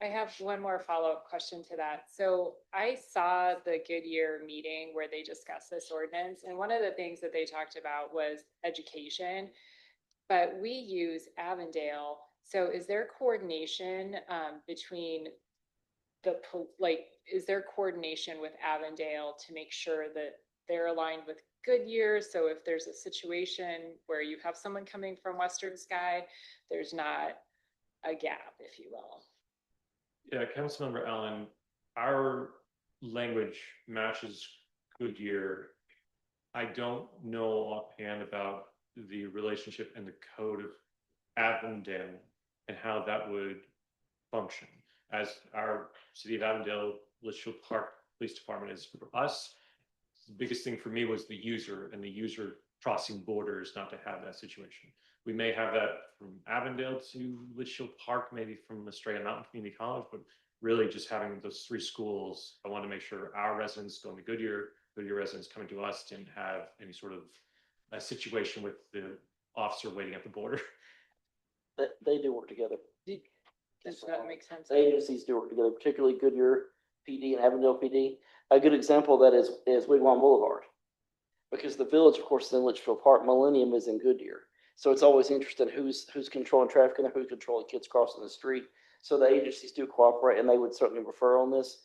I have one more follow-up question to that. So I saw the Goodyear meeting where they discussed this ordinance, and one of the things that they talked about was education, but we use Avondale. So is there coordination between is there coordination with Avondale to make sure that they're aligned with Goodyear? So if there's a situation where you have someone coming from Western Sky, there's not a gap, if you will. Yeah, Councilmember Allen, our language matches Goodyear. I don't know offhand about the relationship and the code of Avondale and how that would function. As our City of Avondale, Litchfield Park Police Department is for us, the biggest thing for me was the user and the user crossing borders, not to have that situation. We may have that from Avondale to Litchfield Park, maybe from Estrella Mountain Community College, but really just having those three schools, I want to make sure our residents going to Goodyear residents coming to us didn't have any sort of a situation with the officer waiting at the border. They do work together. Does that make sense? The agencies do work together, particularly Goodyear PD and Avondale PD. A good example of that is Wigwam Boulevard. Because the village, of course, is in Litchfield Park, Millennium is in Goodyear. So it's always interesting who's controlling traffic and who's controlling kids crossing the street. So the agencies do cooperate, and they would certainly refer on this.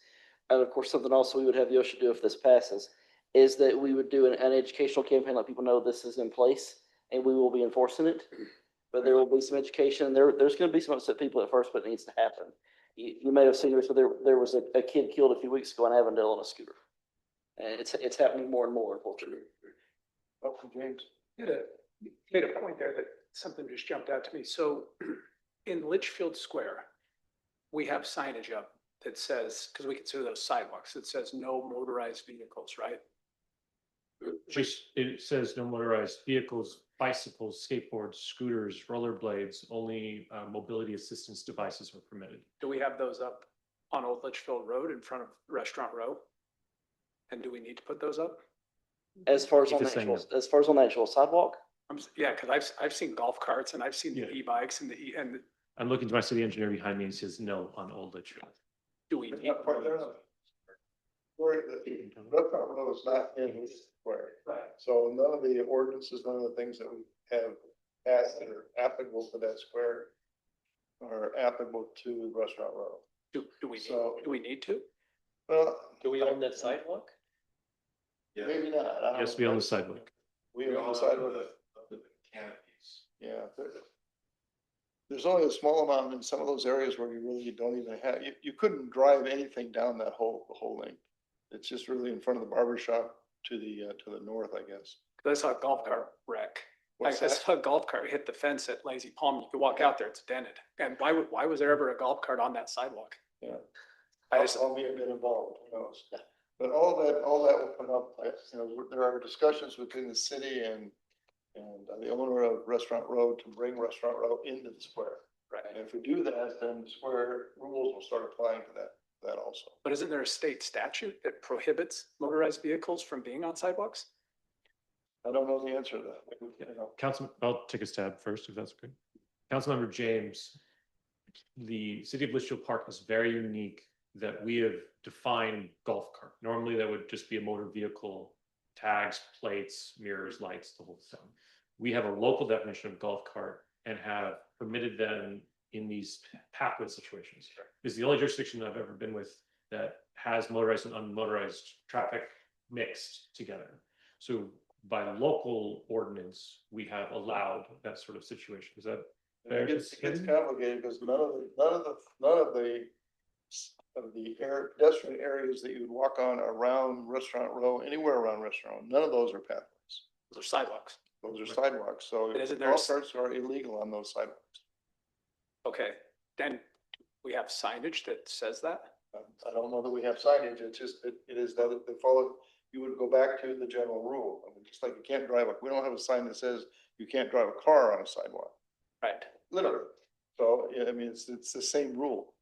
And of course, something also we would have OSHA do if this passes is that we would do an educational campaign, let people know this is in place, and we will be enforcing it. But there will be some education. There's going to be some upset people at first, but it needs to happen. You may have seen this, but there was a kid killed a few weeks ago in Avondale on a scooter. And it's happening more and more, unfortunately. Welcome, James. You made a point there that something just jumped out to me. So in Litchfield Square, we have signage up that says, because we consider those sidewalks, that says no motorized vehicles, right? It says no motorized vehicles, bicycles, skateboards, scooters, rollerblades, only mobility assistance devices are permitted. Do we have those up on Old Litchfield Road in front of Restaurant Row? And do we need to put those up? As far as on the actual sidewalk? Yeah, because I've seen golf carts and I've seen the e-bikes and and I'm looking to my city engineer behind me and he says no on Old Litchfield. do we need? Where the restaurant road is not in the square. Right. So none of the ordinances, none of the things that we have passed that are applicable to that square are applicable to Restaurant Row. Do we need to? Well, Do we own that sidewalk? maybe not. Yes, we own the sidewalk. We own the sidewalk. The canopies. Yeah. There's only a small amount in some of those areas where you really don't even have, you couldn't drive anything down that whole length. It's just really in front of the barber shop to the north, I guess. I saw a golf cart wreck. I What's that? saw a golf cart hit the fence at Lazy Palm. You could walk out there, it's dented. And why was there ever a golf cart on that sidewalk? Yeah. I May have been involved, who knows? But all that will come up, there are discussions within the city and the owner of Restaurant Road to bring Restaurant Road into the square. Right. And if we do that, then the square rules will start applying to that also. But isn't there a state statute that prohibits motorized vehicles from being on sidewalks? I don't know the answer to that. Councilman, I'll take a stab first, if that's okay. Councilmember James, the city of Litchfield Park is very unique that we have defined golf cart. Normally that would just be a motor vehicle, tags, plates, mirrors, lights, the whole thing. We have a local definition of golf cart and have permitted them in these pathway situations. It's the only jurisdiction that I've ever been with that has motorized and unmotorized traffic mixed together. So by local ordinance, we have allowed that sort of situation. Is that fair? It's complicated because none of the of the pedestrian areas that you would walk on around Restaurant Row, anywhere around Restaurant Row, none of those are pathways. Those are sidewalks. Those are sidewalks, so And isn't there golf carts are illegal on those sidewalks. Okay, then we have signage that says that? I don't know that we have signage, it's just, it is that they follow, you would go back to the general rule. I mean, just like you can't drive, we don't have a sign that says you can't drive a car on a sidewalk, Right. literally. So, yeah, I mean, it's the same rule.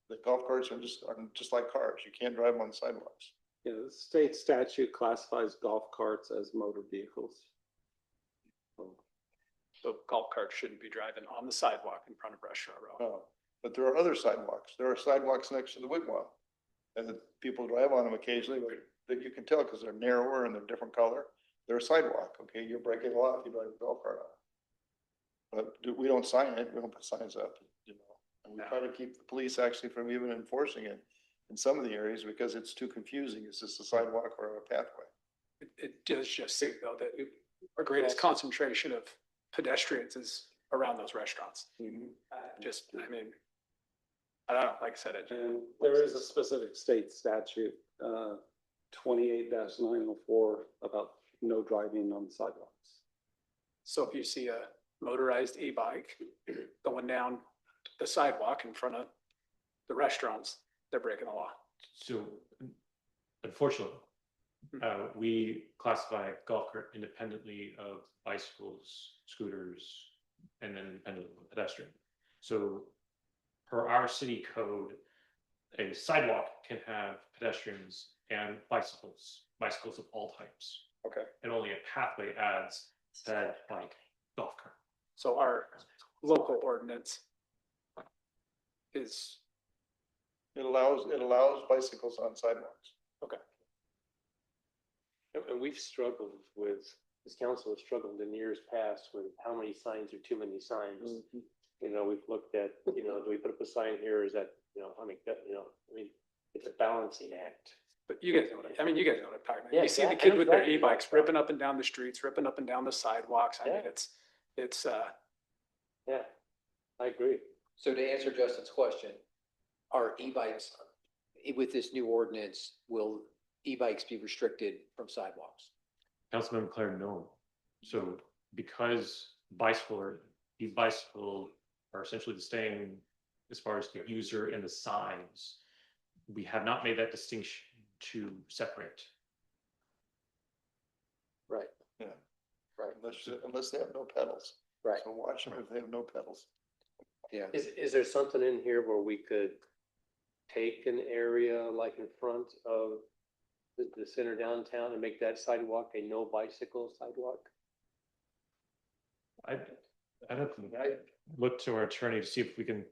The golf carts are just like cars, you can't drive them on sidewalks. Yeah, the state statute classifies golf carts as motor vehicles. So golf carts shouldn't be driving on the sidewalk in front of Restaurant Row. No, but there are other sidewalks. There are sidewalks next to the wigwam. And the people drive on them occasionally, but that you can tell because they're narrower and they're different color. They're a sidewalk, okay? You're breaking a law if you drive a golf cart on it. But we don't sign it, we don't put signs up, you know. And we try to keep the police actually from even enforcing it in some of the areas because it's too confusing. It's just a sidewalk or a pathway. It does just say though that our greatest concentration of pedestrians is around those restaurants. Just, I mean, I don't know, like I said, And there is a specific state statute, 28-904 about no driving on sidewalks. so if you see a motorized e-bike going down the sidewalk in front of the restaurants, they're breaking the law. So unfortunately, we classify golf cart independently of bicycles, scooters, and then independently of pedestrian. So per our city code, a sidewalk can have pedestrians and bicycles of all types. Okay. And only a pathway adds said bike, golf cart. So our local ordinance is, It allows bicycles on sidewalks. okay. And we've struggled with, this council has struggled in years past with how many signs are too many signs. You know, we've looked at, you know, do we put up a sign here? Is that, you know, I mean, it's a balancing act. But you guys know what you guys know what I'm talking about. Yeah, You see the I kids know with their exactly e-bikes what you're ripping up and down the streets, ripping up and down the sidewalks. I mean, Yeah. it's, Yeah, I agree. So to answer Justin's question, are e-bikes, with this new ordinance, will e-bikes be restricted from sidewalks? Councilmember Claire, no. So because e-bicycle are essentially the same as far as the user and the signs, we have not made that distinction to separate. Right. Yeah. Right. Unless they have no pedals. Right. So watch them if they have no pedals. Yeah. Is there something in here where we could take an area like in front of the center downtown and make that sidewalk a no bicycle sidewalk? I'd have to look to our attorney to see if we can,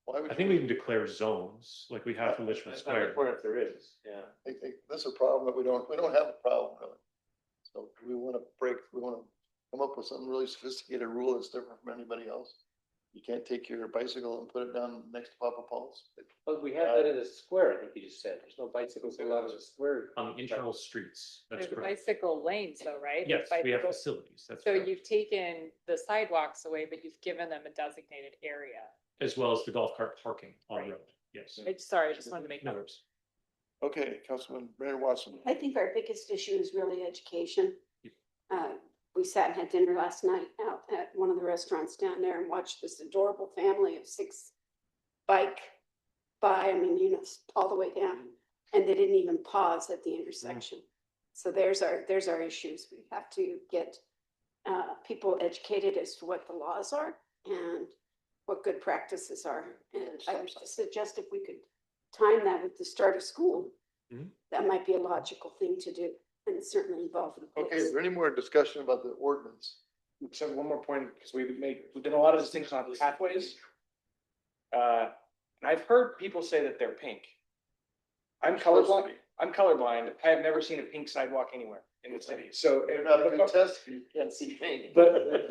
Why would I think we can declare zones like we have for Richmond Square. If there is, yeah. I think this is a problem that we don't have a problem really. So we want to come up with some really sophisticated rule that's different from anybody else. You can't take your bicycle and put it down next to Papa Paul's. But we have that in the square, I think you just said. There's no bicycles allowed in the square. On the internal streets, that's There's correct. bicycle lanes though, right? Yes, we have Bicycle- facilities, that's So correct. you've taken the sidewalks away, but you've given them a designated area. As well as the golf cart parking on Right. road, yes. Sorry, I just wanted to make No that. worries. Okay, Councilman Brandon Watson. I think our biggest issue is really education. We sat and had dinner last night out at one of the restaurants down there and watched this adorable family of 6 bike by, I mean, you know, all the way down. And they didn't even pause at the intersection. So there's our issues. We have to get people educated as to what the laws are and what good practices are. And I would suggest if we could time that with the start of school, that might be a logical thing to do. And certainly involve the Okay, police. is there any more discussion about the ordinance? So one more point, because we've done a lot of distinction on pathways. And I've heard people say that they're pink. I'm colorblind. I have never seen a pink sidewalk anywhere in the city. So You're not a good test if you can't see pink. But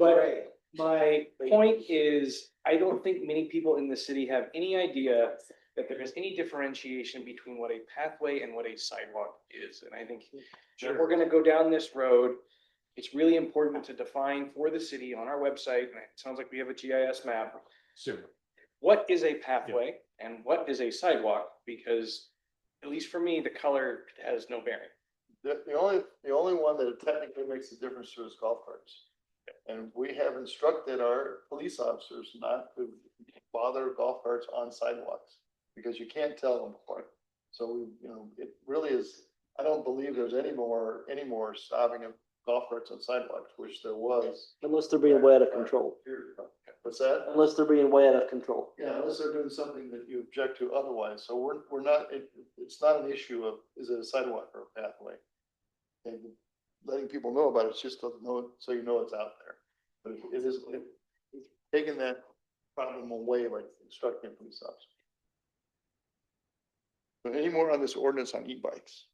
my point is, I don't think many people in the city have any idea that there is any differentiation between what a pathway and what a sidewalk is. And I think if we're gonna go down this road, it's really important to define for the city on our website, and it sounds like we have a GIS map, Soon. what is a pathway and what is a sidewalk? Because at least for me, the color has no bearing. The only one that technically makes a difference to is golf carts. And we have instructed our police officers not to bother golf carts on sidewalks because you can't tell them apart. So we, it really is, I don't believe there's any more stopping of golf carts on sidewalks, which there was. Unless they're being way out of control. What's that? Unless they're being way out of control. Yeah, unless they're doing something that you object to otherwise. So we're not, it's not an issue of, is it a sidewalk or a pathway? And letting people know about it, it's just to know, so you know it's out there. But it is, it's taking that problem away, like instructing a police officer. So any more on this ordinance on e-bikes?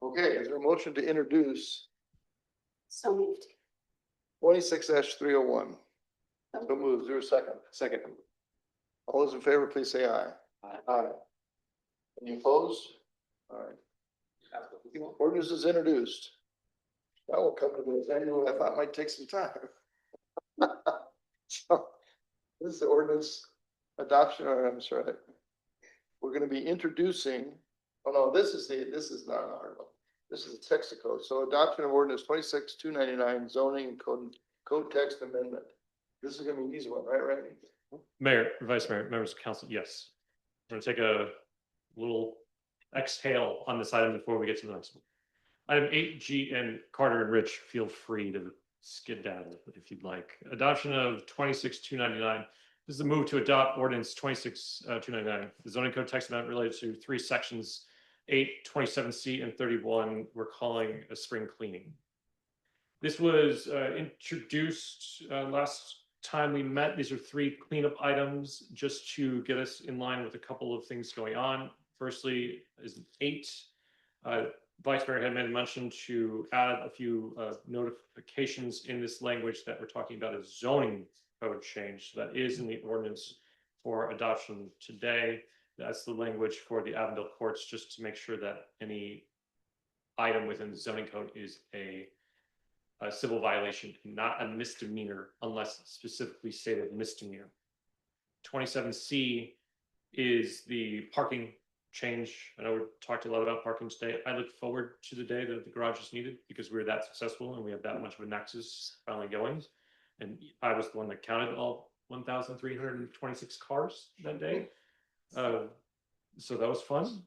Okay, is there a motion to introduce So moved. 26-301? So moved. Is there a second? Second. All those in favor, please say aye. Aye. Any opposed? All right. Ordinance is introduced. That will come to the annual, I thought might take some time. So, this is the ordinance adoption, or I'm sorry. We're gonna be introducing, oh no, this is not an article. This is the text of code. So adoption of ordinance 26-299 zoning and code text amendment. This is gonna be an easy one, right, Randy? Mayor, Vice Mayor, members of council, yes. We're gonna take a little exhale on this item before we get to the next one. Item 8G, and Carter and Rich, feel free to skedaddle if you'd like. Adoption of 26-299. This is a move to adopt ordinance 26-299, the zoning code text amendment related to 3 sections, 8, 27C, and 31. We're calling a spring cleaning. This was introduced last time we met. These are 3 cleanup items just to get us in line with a couple of things going on. Firstly is 8. Vice Mayor had made a mention to add a few notifications in this language that we're talking about a zoning code change. So that is in the ordinance for adoption today. That's the language for the Avondale courts, just to make sure that any item within the zoning code is a civil violation, not a misdemeanor, unless specifically stated misdemeanor. 27C is the parking change. I know we talked a lot about parking today. I look forward to the day that the garage is needed because we're that successful and we have that much of a nexus finally going. And I was the one that counted all 1,326 cars that day. So that was fun.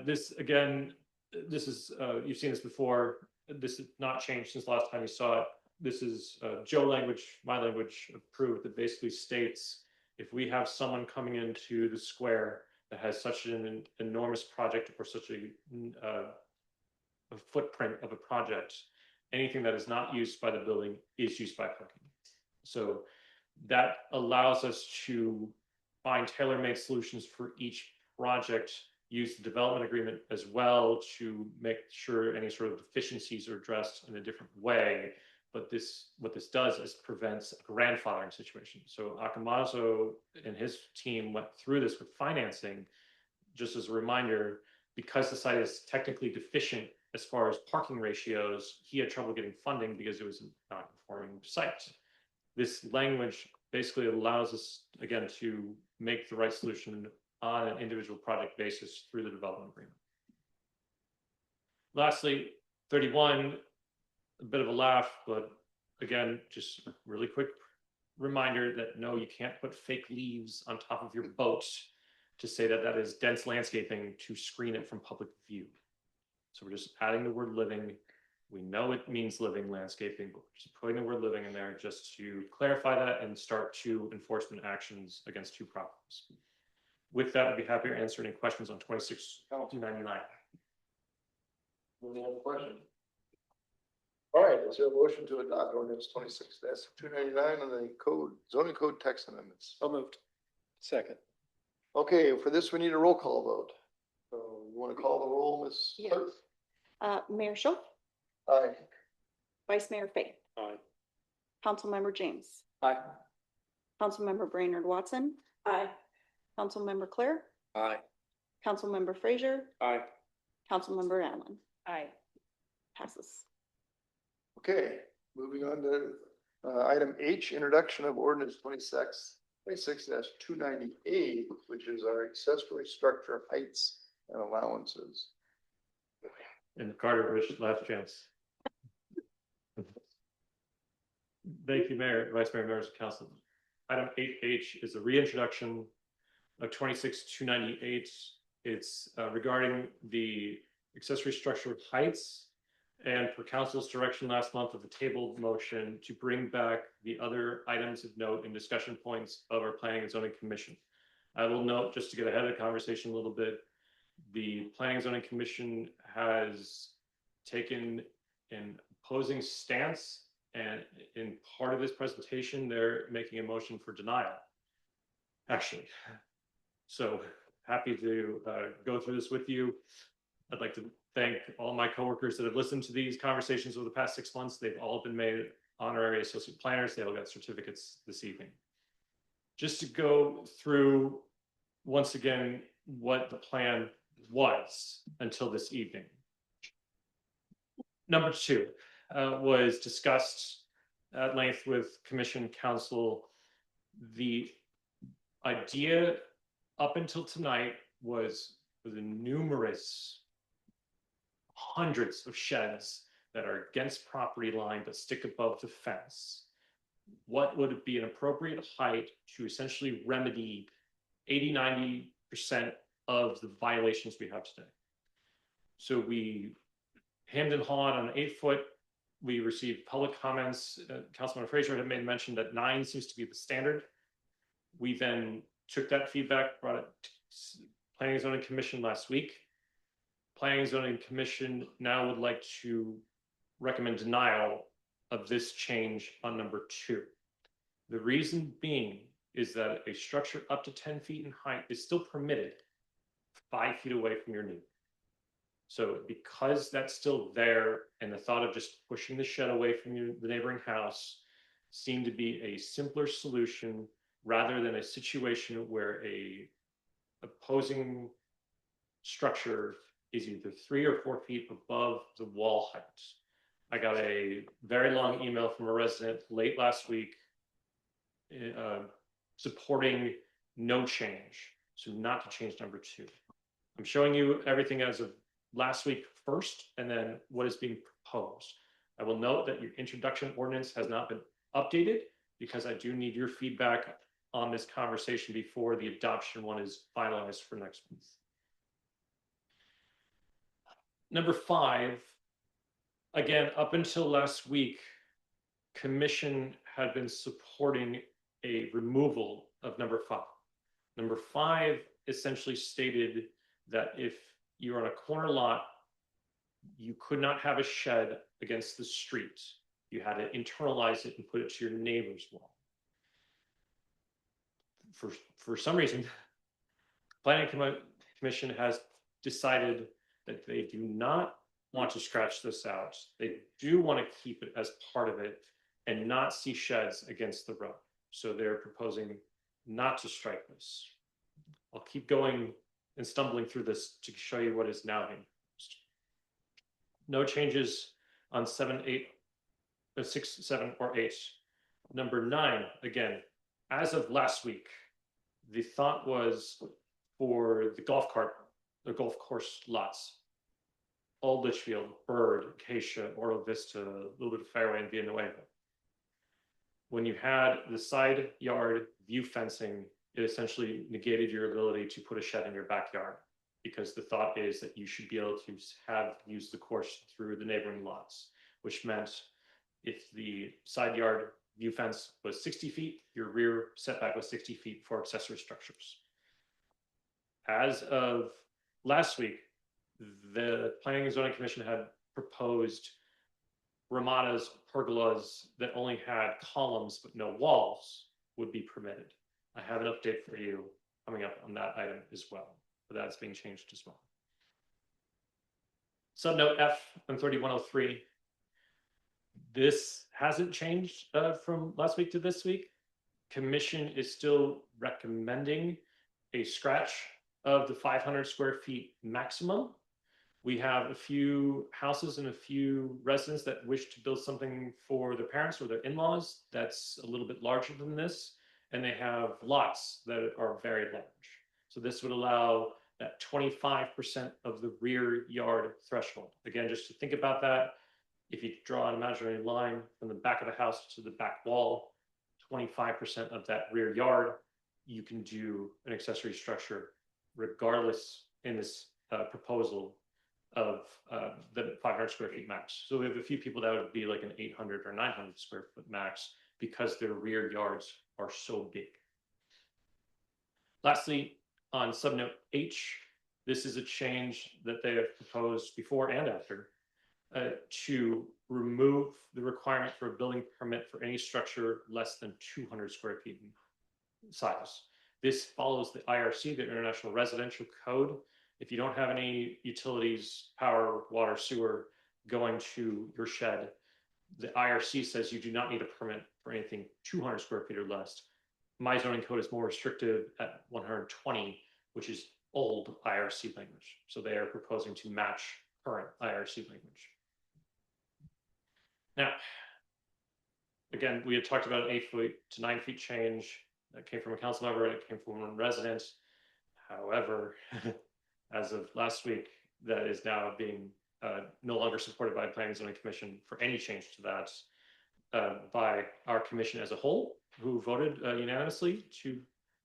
This again, this is, you've seen this before. This has not changed since last time you saw it. This is Joe language, my language approved, that basically states if we have someone coming into the square that has such an enormous project or such a footprint of a project, anything that is not used by the building is used by parking. So that allows us to find tailor-made solutions for each project, use the development agreement as well to make sure any sort of deficiencies are addressed in a different way. But what this does is prevents a grandfathering situation. So Akamazo and his team went through this with financing. Just as a reminder, because the site is technically deficient as far as parking ratios, he had trouble getting funding because it was a non-conforming site. This language basically allows us, again, to make the right solution on an individual project basis through the development agreement. Lastly, 31, a bit of a laugh, but again, just a really quick reminder that no, you can't put fake leaves on top of your boat to say that that is dense landscaping to screen it from public view. So we're just adding the word living. We know it means living landscaping, but we're just putting the word living in there just to clarify that and start 2 enforcement actions against 2 properties. With that, I'd be happy to answer any questions on 26-299. Any other question? All right, is there a motion to adopt ordinance 26-299 on the zoning code text amendments? So moved. Second. Okay, for this, we need a roll call vote. So you want to call the roll, Ms. Yes. Clerk? Mayor Schultz, Aye. Vice Mayor Fay, Aye. Councilmember James, Aye. Councilmember Brainerd Watson, Aye. Councilmember Claire, Aye. Councilmember Frazier, Aye. Councilmember Allen. Aye. Passes. Okay, moving on to item H, introduction of ordinance 26-298, which is our accessory structure heights and allowances. And Carter, Rich, last chance. Thank you, Mayor, Vice Mayor, members of council. Item 8H is a reintroduction of 26-298. It's regarding the accessory structure heights, and for council's direction last month of the tabled motion to bring back the other items of note and discussion points of our Planning and Zoning Commission. I will note, just to get ahead of the conversation a little bit, the Planning and Zoning Commission has taken an opposing stance, and in part of this presentation, they're making a motion for denial, actually. So happy to go through this with you. I'd like to thank all my coworkers that have listened to these conversations over the past 6 months. They've all been made honorary associate planners. They all got certificates this evening. Just to go through once again what the plan was until this evening. Number 2 was discussed at length with Commission Council. The idea up until tonight was the numerous hundreds of sheds that are against property line but stick above the fence. What would be an appropriate height to essentially remedy 80–90% of the violations we have today? So we hemmed and hawed on 8 foot. We received public comments. Councilman Fraser had made mention that 9 seems to be the standard. We then took that feedback, brought it to Planning and Zoning Commission last week. Planning and Zoning Commission now would like to recommend denial of this change on number 2. The reason being is that a structure up to 10 feet in height is still permitted 5 feet away from your neighbor. So because that's still there, and the thought of just pushing the shed away from the neighboring house seemed to be a simpler solution rather than a situation where a opposing structure is either 3 or 4 feet above the wall height. I got a very long email from a resident late last week supporting no change, so not to change number 2. I'm showing you everything as of last week first, and then what is being proposed. I will note that your introduction ordinance has not been updated because I do need your feedback on this conversation before the adoption one is finalized for next month. Number 5, again, up until last week, Commission had been supporting a removal of number 5. Number 5 essentially stated that if you're on a corner lot, you could not have a shed against the street. You had to internalize it and put it to your neighbor's wall. For some reason, Planning Commission has decided that they do not want to scratch this out. They do want to keep it as part of it and not see sheds against the road. So they're proposing not to strike this. I'll keep going and stumbling through this to show you what is now being proposed. No changes on 7, 8, 6, 7, or 8. Number 9, again, as of last week, the thought was for the golf course lots, Old Litchfield, Bird, Acacia, Oro Vista, a little bit of Fairway, and Villanueva. When you had the side yard view fencing, it essentially negated your ability to put a shed in your backyard, because the thought is that you should be able to use the course through the neighboring lots, which meant if the side yard view fence was 60 feet, your rear setback was 60 feet for accessory structures. As of last week, the Planning and Zoning Commission had proposed ramadas, pergolas that only had columns but no walls would be permitted. I have an update for you coming up on that item as well, but that's being changed as well. Subnote F on 3103. This hasn't changed from last week to this week. Commission is still recommending a scratch of the 500 square feet maximum. We have a few houses and a few residents that wish to build something for their parents or their in-laws that's a little bit larger than this. and they have lots that are very large. So this would allow that 25% of the rear yard threshold. Again, just to think about that, if you draw an imaginary line from the back of the house to the back wall, 25% of that rear yard, you can do an accessory structure regardless in this proposal of the 500 square feet max. So we have a few people that would be like an 800 or 900 square foot max because their rear yards are so big. Lastly, on subnote H, this is a change that they have proposed before and after to remove the requirement for a building permit for any structure less than 200 square feet in size. This follows the IRC, the International Residential Code. If you don't have any utilities, power, water, sewer going to your shed, the IRC says you do not need a permit for anything 200 square feet or less. My zoning code is more restrictive at 120, which is old IRC language. So they are proposing to match current IRC language. Now, again, we had talked about an 8 foot to 9 feet change that came from a council member and it came from one resident. However, as of last week, that is now being no longer supported by the Planning and Zoning Commission for any change to that by our commission as a whole, who voted unanimously to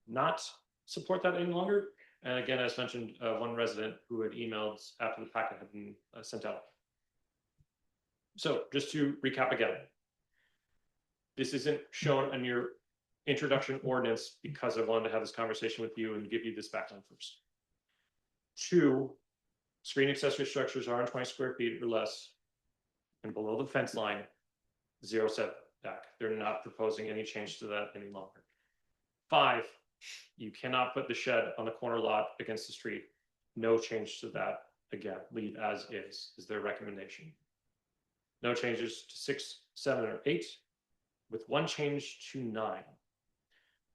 not support that any longer. And again, as mentioned, one resident who had emailed after the packet had been sent out. So just to recap again, this isn't shown in your introduction ordinance because I wanted to have this conversation with you and give you this background first. 2, screen accessory structures are on 20 square feet or less and below the fence line, 0 setback. They're not proposing any change to that any longer. 5, you cannot put the shed on the corner lot against the street. No change to that. Again, leave as is their recommendation. No changes to 6, 7, or 8, with one change to 9.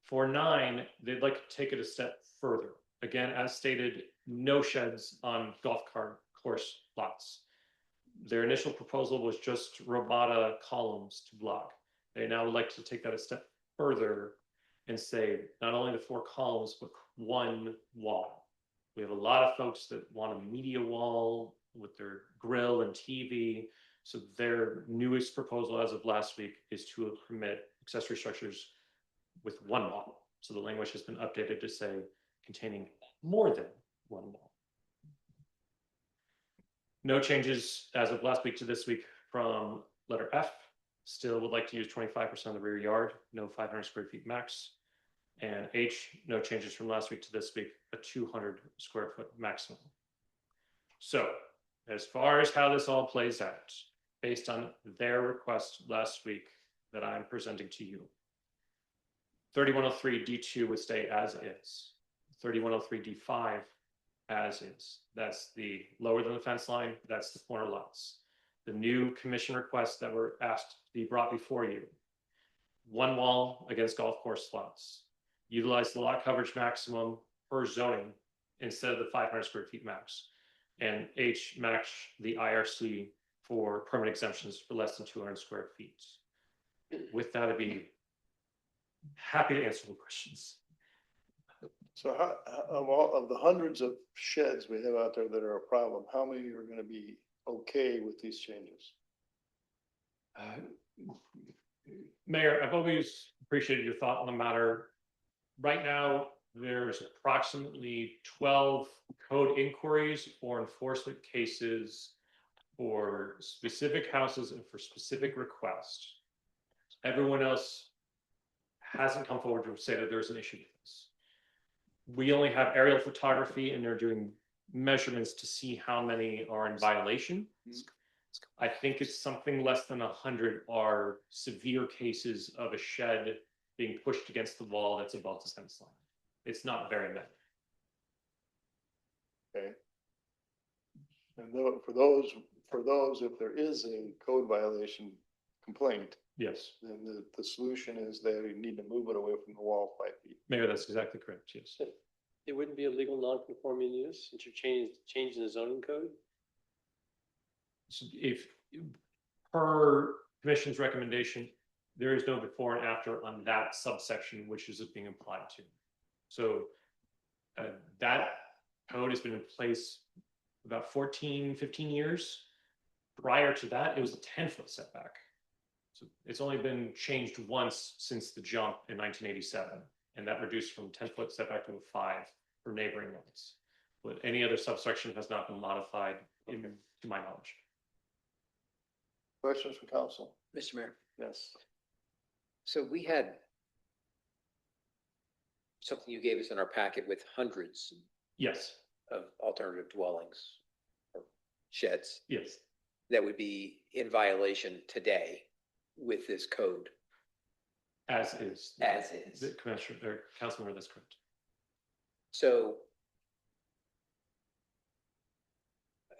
For 9, they'd like to take it a step further. Again, as stated, no sheds on golf cart course lots. Their initial proposal was just Robata columns to block. They now would like to take that a step further and say not only the 4 columns, but 1 wall. We have a lot of folks that want a media wall with their grill and TV. So their newest proposal as of last week is to permit accessory structures with 1 wall. So the language has been updated to say containing more than 1 wall. No changes as of last week to this week from letter F. Still would like to use 25% of the rear yard, no 500 square feet max. And H, no changes from last week to this week, a 200 square foot maximum. So as far as how this all plays out, based on their request last week that I'm presenting to you, 3103 D2 would stay as is. 3103 D5 as is. That's the lower than the fence line, that's the corner lots. The new commission requests that were asked to be brought before you: 1 wall against golf course lots. Utilize the lot coverage maximum per zoning instead of the 500 square feet max. And H, match the IRC for permit exemptions for less than 200 square feet. With that, I'd be happy to answer the questions. So how, of the hundreds of sheds we have out there that are a problem, how many are going to be okay with these changes? Mayor, I've always appreciated your thought on the matter. Right now, there's approximately 12 code inquiries or enforcement cases for specific houses and for specific requests. Everyone else hasn't come forward to say that there's an issue with this. We only have aerial photography and they're doing measurements to see how many are in violation. I think it's something less than 100 are severe cases of a shed being pushed against the wall that's above the fence line. It's not very many. Okay. And for those, if there is a code violation complaint, yes, then the solution is they need to move it away from the wall 5 feet. Mayor, that's exactly correct. Yes. It wouldn't be a legal non-conforming use since you're changing the zoning code. So if per commission's recommendation, there is no before and after on that subsection, which is being applied to. So that code has been in place about 14, 15 years. Prior to that, it was a 10-foot setback. So it's only been changed once since the jump in 1987, and that reduced from 10-foot setback to a 5 for neighboring lots. But any other subsection has not been modified, to my knowledge. Questions from council? Mr. Mayor, Yes. so we had something you gave us in our packet with hundreds Yes. of alternative dwellings or sheds Yes. that would be in violation today with this code. As is. As is. The commissioner or councilmember, that's correct. So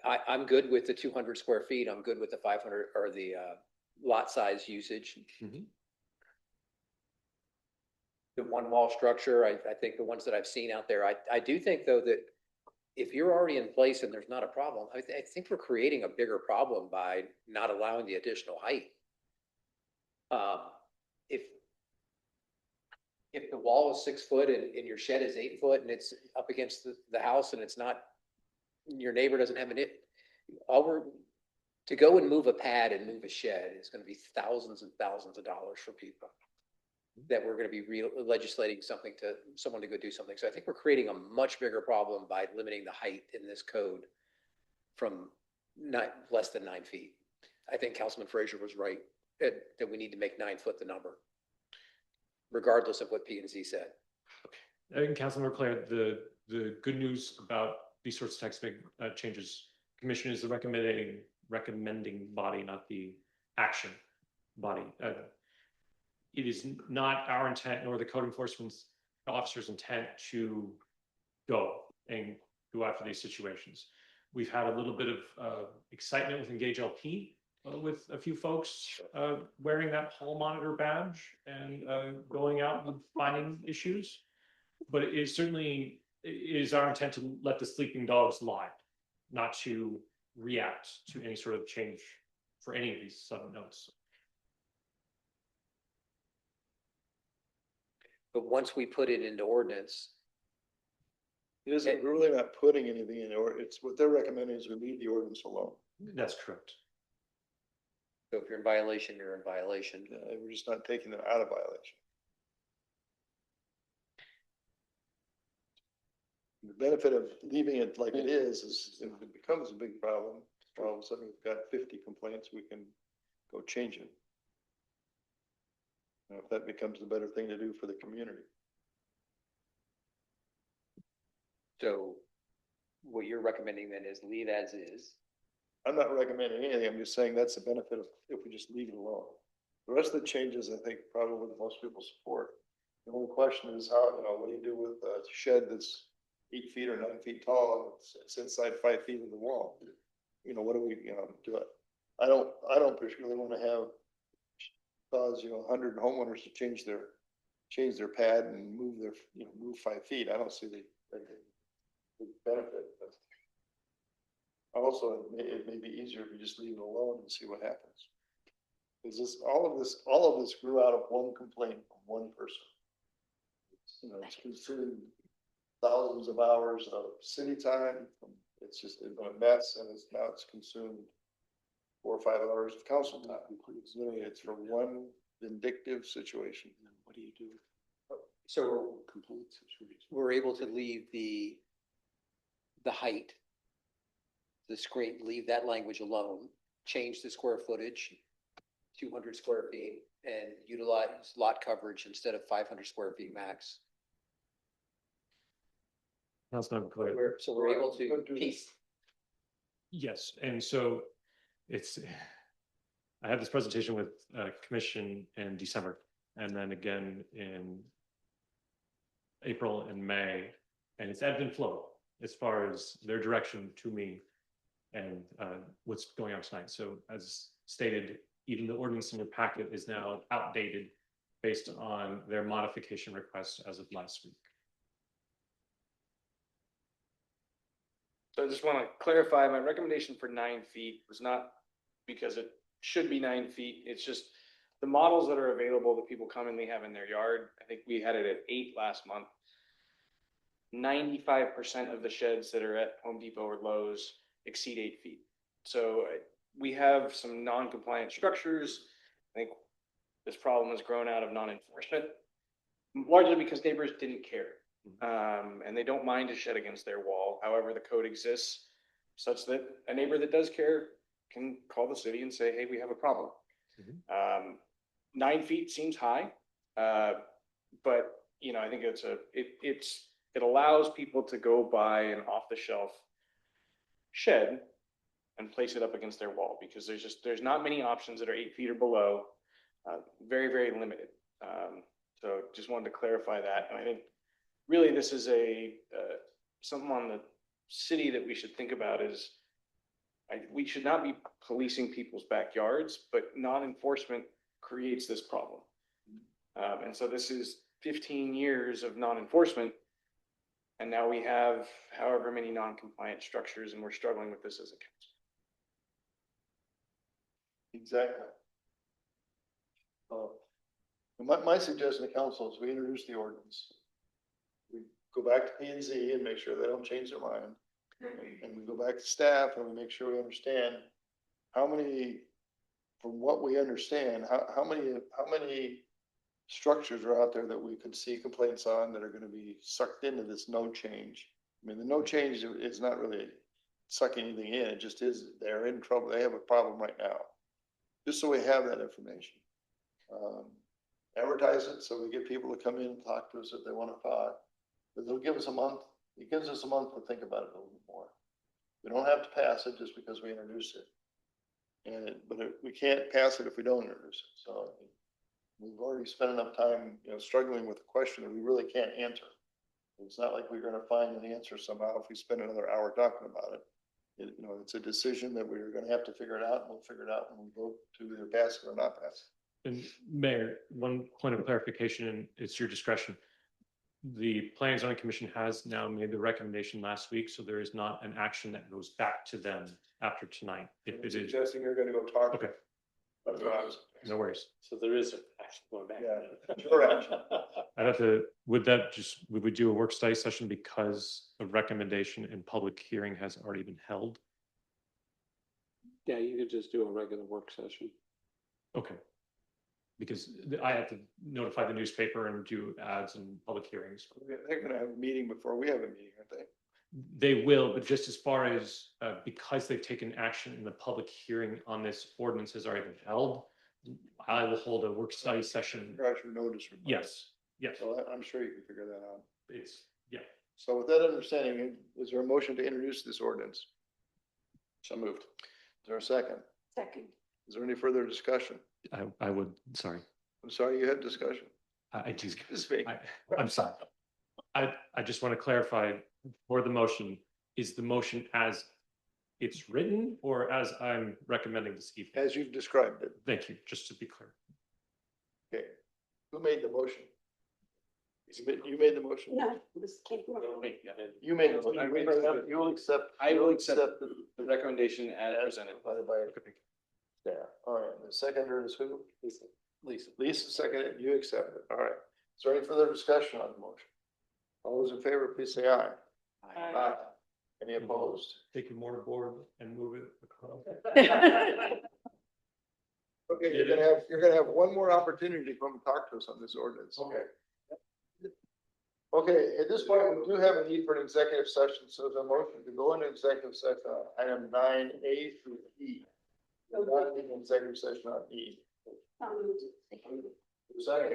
I'm good with the 200 square feet. I'm good with the 500 or the lot size usage. Mhm. The one wall structure, I think the ones that I've seen out there, I do think though that if you're already in place and there's not a problem, I think we're creating a bigger problem by not allowing the additional height. If the wall is 6 foot and your shed is 8 foot and it's up against the house and it's not, your neighbor doesn't have to go and move a pad and move a shed is going to be thousands and thousands of dollars for people that we're going to be legislating someone to go do something. So I think we're creating a much bigger problem by limiting the height in this code from less than 9 feet. I think Councilman Frazier was right that we need to make 9 foot the number, regardless of what P and Z said. I think Councilmember Claire, the good news about these sorts of text changes, commission is the recommending body, not the action body. It is not our intent nor the code enforcement officer's intent to go after these situations. We've had a little bit of excitement with Engage LP with a few folks wearing that hall monitor badge and going out and finding issues. But it certainly is our intent to let the sleeping dogs lie, not to react to any sort of change for any of these sudden notes. But once we put it into ordinance, We're really not putting anything in, or it's what they're recommending is we leave the ordinance alone. That's correct. so if you're in violation, you're in violation. We're just not taking them out of violation. The benefit of leaving it like it is if it becomes a big problem, all of a sudden we've got 50 complaints, we can go change it. Now, if that becomes the better thing to do for the community. So what you're recommending then is leave as is. I'm not recommending anything. I'm just saying that's the benefit of if we just leave it alone. The rest of the changes, I think, probably most people support. The only question is how, what do you do with a shed that's 8 feet or 9 feet tall and it's inside 5 feet of the wall? What do we, do? I don't particularly want to have cause 100 homeowners to change their pad and move move 5 feet. I don't see the benefit. But also, it may be easier if we just leave it alone and see what happens. Because all of this grew out of one complaint from one person. It's consumed thousands of hours of city time. It's a mess, and now it's consumed 4 or 5 hours of council time. It's from one vindictive situation. What do you do? So Complaint situation. we're able to leave the height, the screen, leave that language alone, change the square footage, 200 square feet, and utilize lot coverage instead of 500 square feet max. That's not clear. So we're able to piece. Yes, and so I had this presentation with commission in December, and then again in April and May, and it's ebbed and flowed as far as their direction to me and what's going on tonight. So as stated, even the ordinance in your packet is now outdated based on their modification request as of last week. So I just want to clarify, my recommendation for 9 feet was not because it should be 9 feet. It's just the models that are available that people commonly have in their yard, I think we had it at 8 last month. 95% of the sheds that are at Home Depot or Lowe's exceed 8 feet. So we have some non-compliant structures. I think this problem has grown out of non-enforcement, largely because neighbors didn't care. And they don't mind a shed against their wall. However, the code exists such that a neighbor that does care can call the city and say, hey, we have a problem. 9 feet seems high, but you know, I think it allows people to go buy an off-the-shelf shed and place it up against their wall, because there's not many options that are 8 feet or below. Very, very limited. So just wanted to clarify that. And I think really this is something on the city that we should think about is we should not be policing people's backyards, but non-enforcement creates this problem. And so this is 15 years of non-enforcement. And now we have however many non-compliant structures, and we're struggling with this as a council. Exactly. My suggestion to council is we introduce the ordinance. We go back to P and Z and make sure they don't change their mind. And we go back to staff and we make sure we understand how many, from what we understand, how many structures are out there that we could see complaints on that are going to be sucked into this no change. I mean, the no change is not really sucking anything in. It just is, they're in trouble. They have a problem right now. Just so we have that information. Advertise it so we get people to come in and talk to us if they want to talk. But they'll give us a month. It gives us a month to think about it a little bit more. We don't have to pass it just because we introduce it. But we can't pass it if we don't introduce it. So we've already spent enough time, struggling with a question that we really can't answer. It's not like we're going to find an answer somehow if we spend another hour talking about it. It's a decision that we're going to have to figure it out, and we'll figure it out when we vote to either pass it or not pass it. And Mayor, one point of clarification, and it's your discretion. The Planning and Zoning Commission has now made the recommendation last week, so there is not an action that goes back to them after tonight. If it is suggesting you're going to go talk. Okay. No worries. So there is actually going back. Yeah, correct. I'd have to, would we do a work study session because a recommendation and public hearing has already been held? Yeah, you could just do a regular work session. Okay. Because I have to notify the newspaper and do ads and public hearings. They're going to have a meeting before we have a meeting, aren't they? They will, but just as far as, because they've taken action in the public hearing on this ordinance has already been held, I will hold a work study session. Actually, notice. Yes, yes. So I'm sure you can figure that out. Yeah. So with that understanding, is there a motion to introduce this ordinance? So moved. Is there a second? Second. Is there any further discussion? I would, sorry. I'm sorry you had discussion. I do. Speak. I'm sorry. I just want to clarify for the motion, is the motion as it's written or as I'm recommending this evening? As you've described it. Thank you, just to be clear. Okay. Who made the motion? You made the motion? No, this came from. You made the motion. You will accept. I will accept the recommendation as presented. By staff. All right. The seconder is who? Lisa seconded. You accept it. All right. Is there any further discussion on the motion? All those in favor, please say aye. Aye. Any opposed? Take your mortarboard and move it across. Okay, you're gonna have one more opportunity to come and talk to us on this ordinance. Okay. Okay, at this point, we do have a need for an executive session, so there's a motion to go into executive session, item 9A through E. We're not in executive session on E.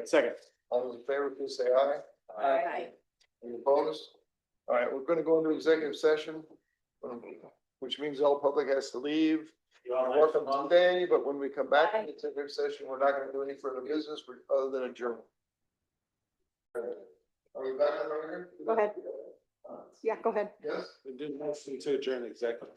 Second. All those in favor, please say aye. Aye. Any opposed? All right, we're gonna go into executive session, which means all public has to leave. You're welcome today, but when we come back to executive session, we're not gonna do any further business other than adjourn. Are we back on the record? Go ahead. Yeah, go ahead. Yes? We did motion to adjourn executive.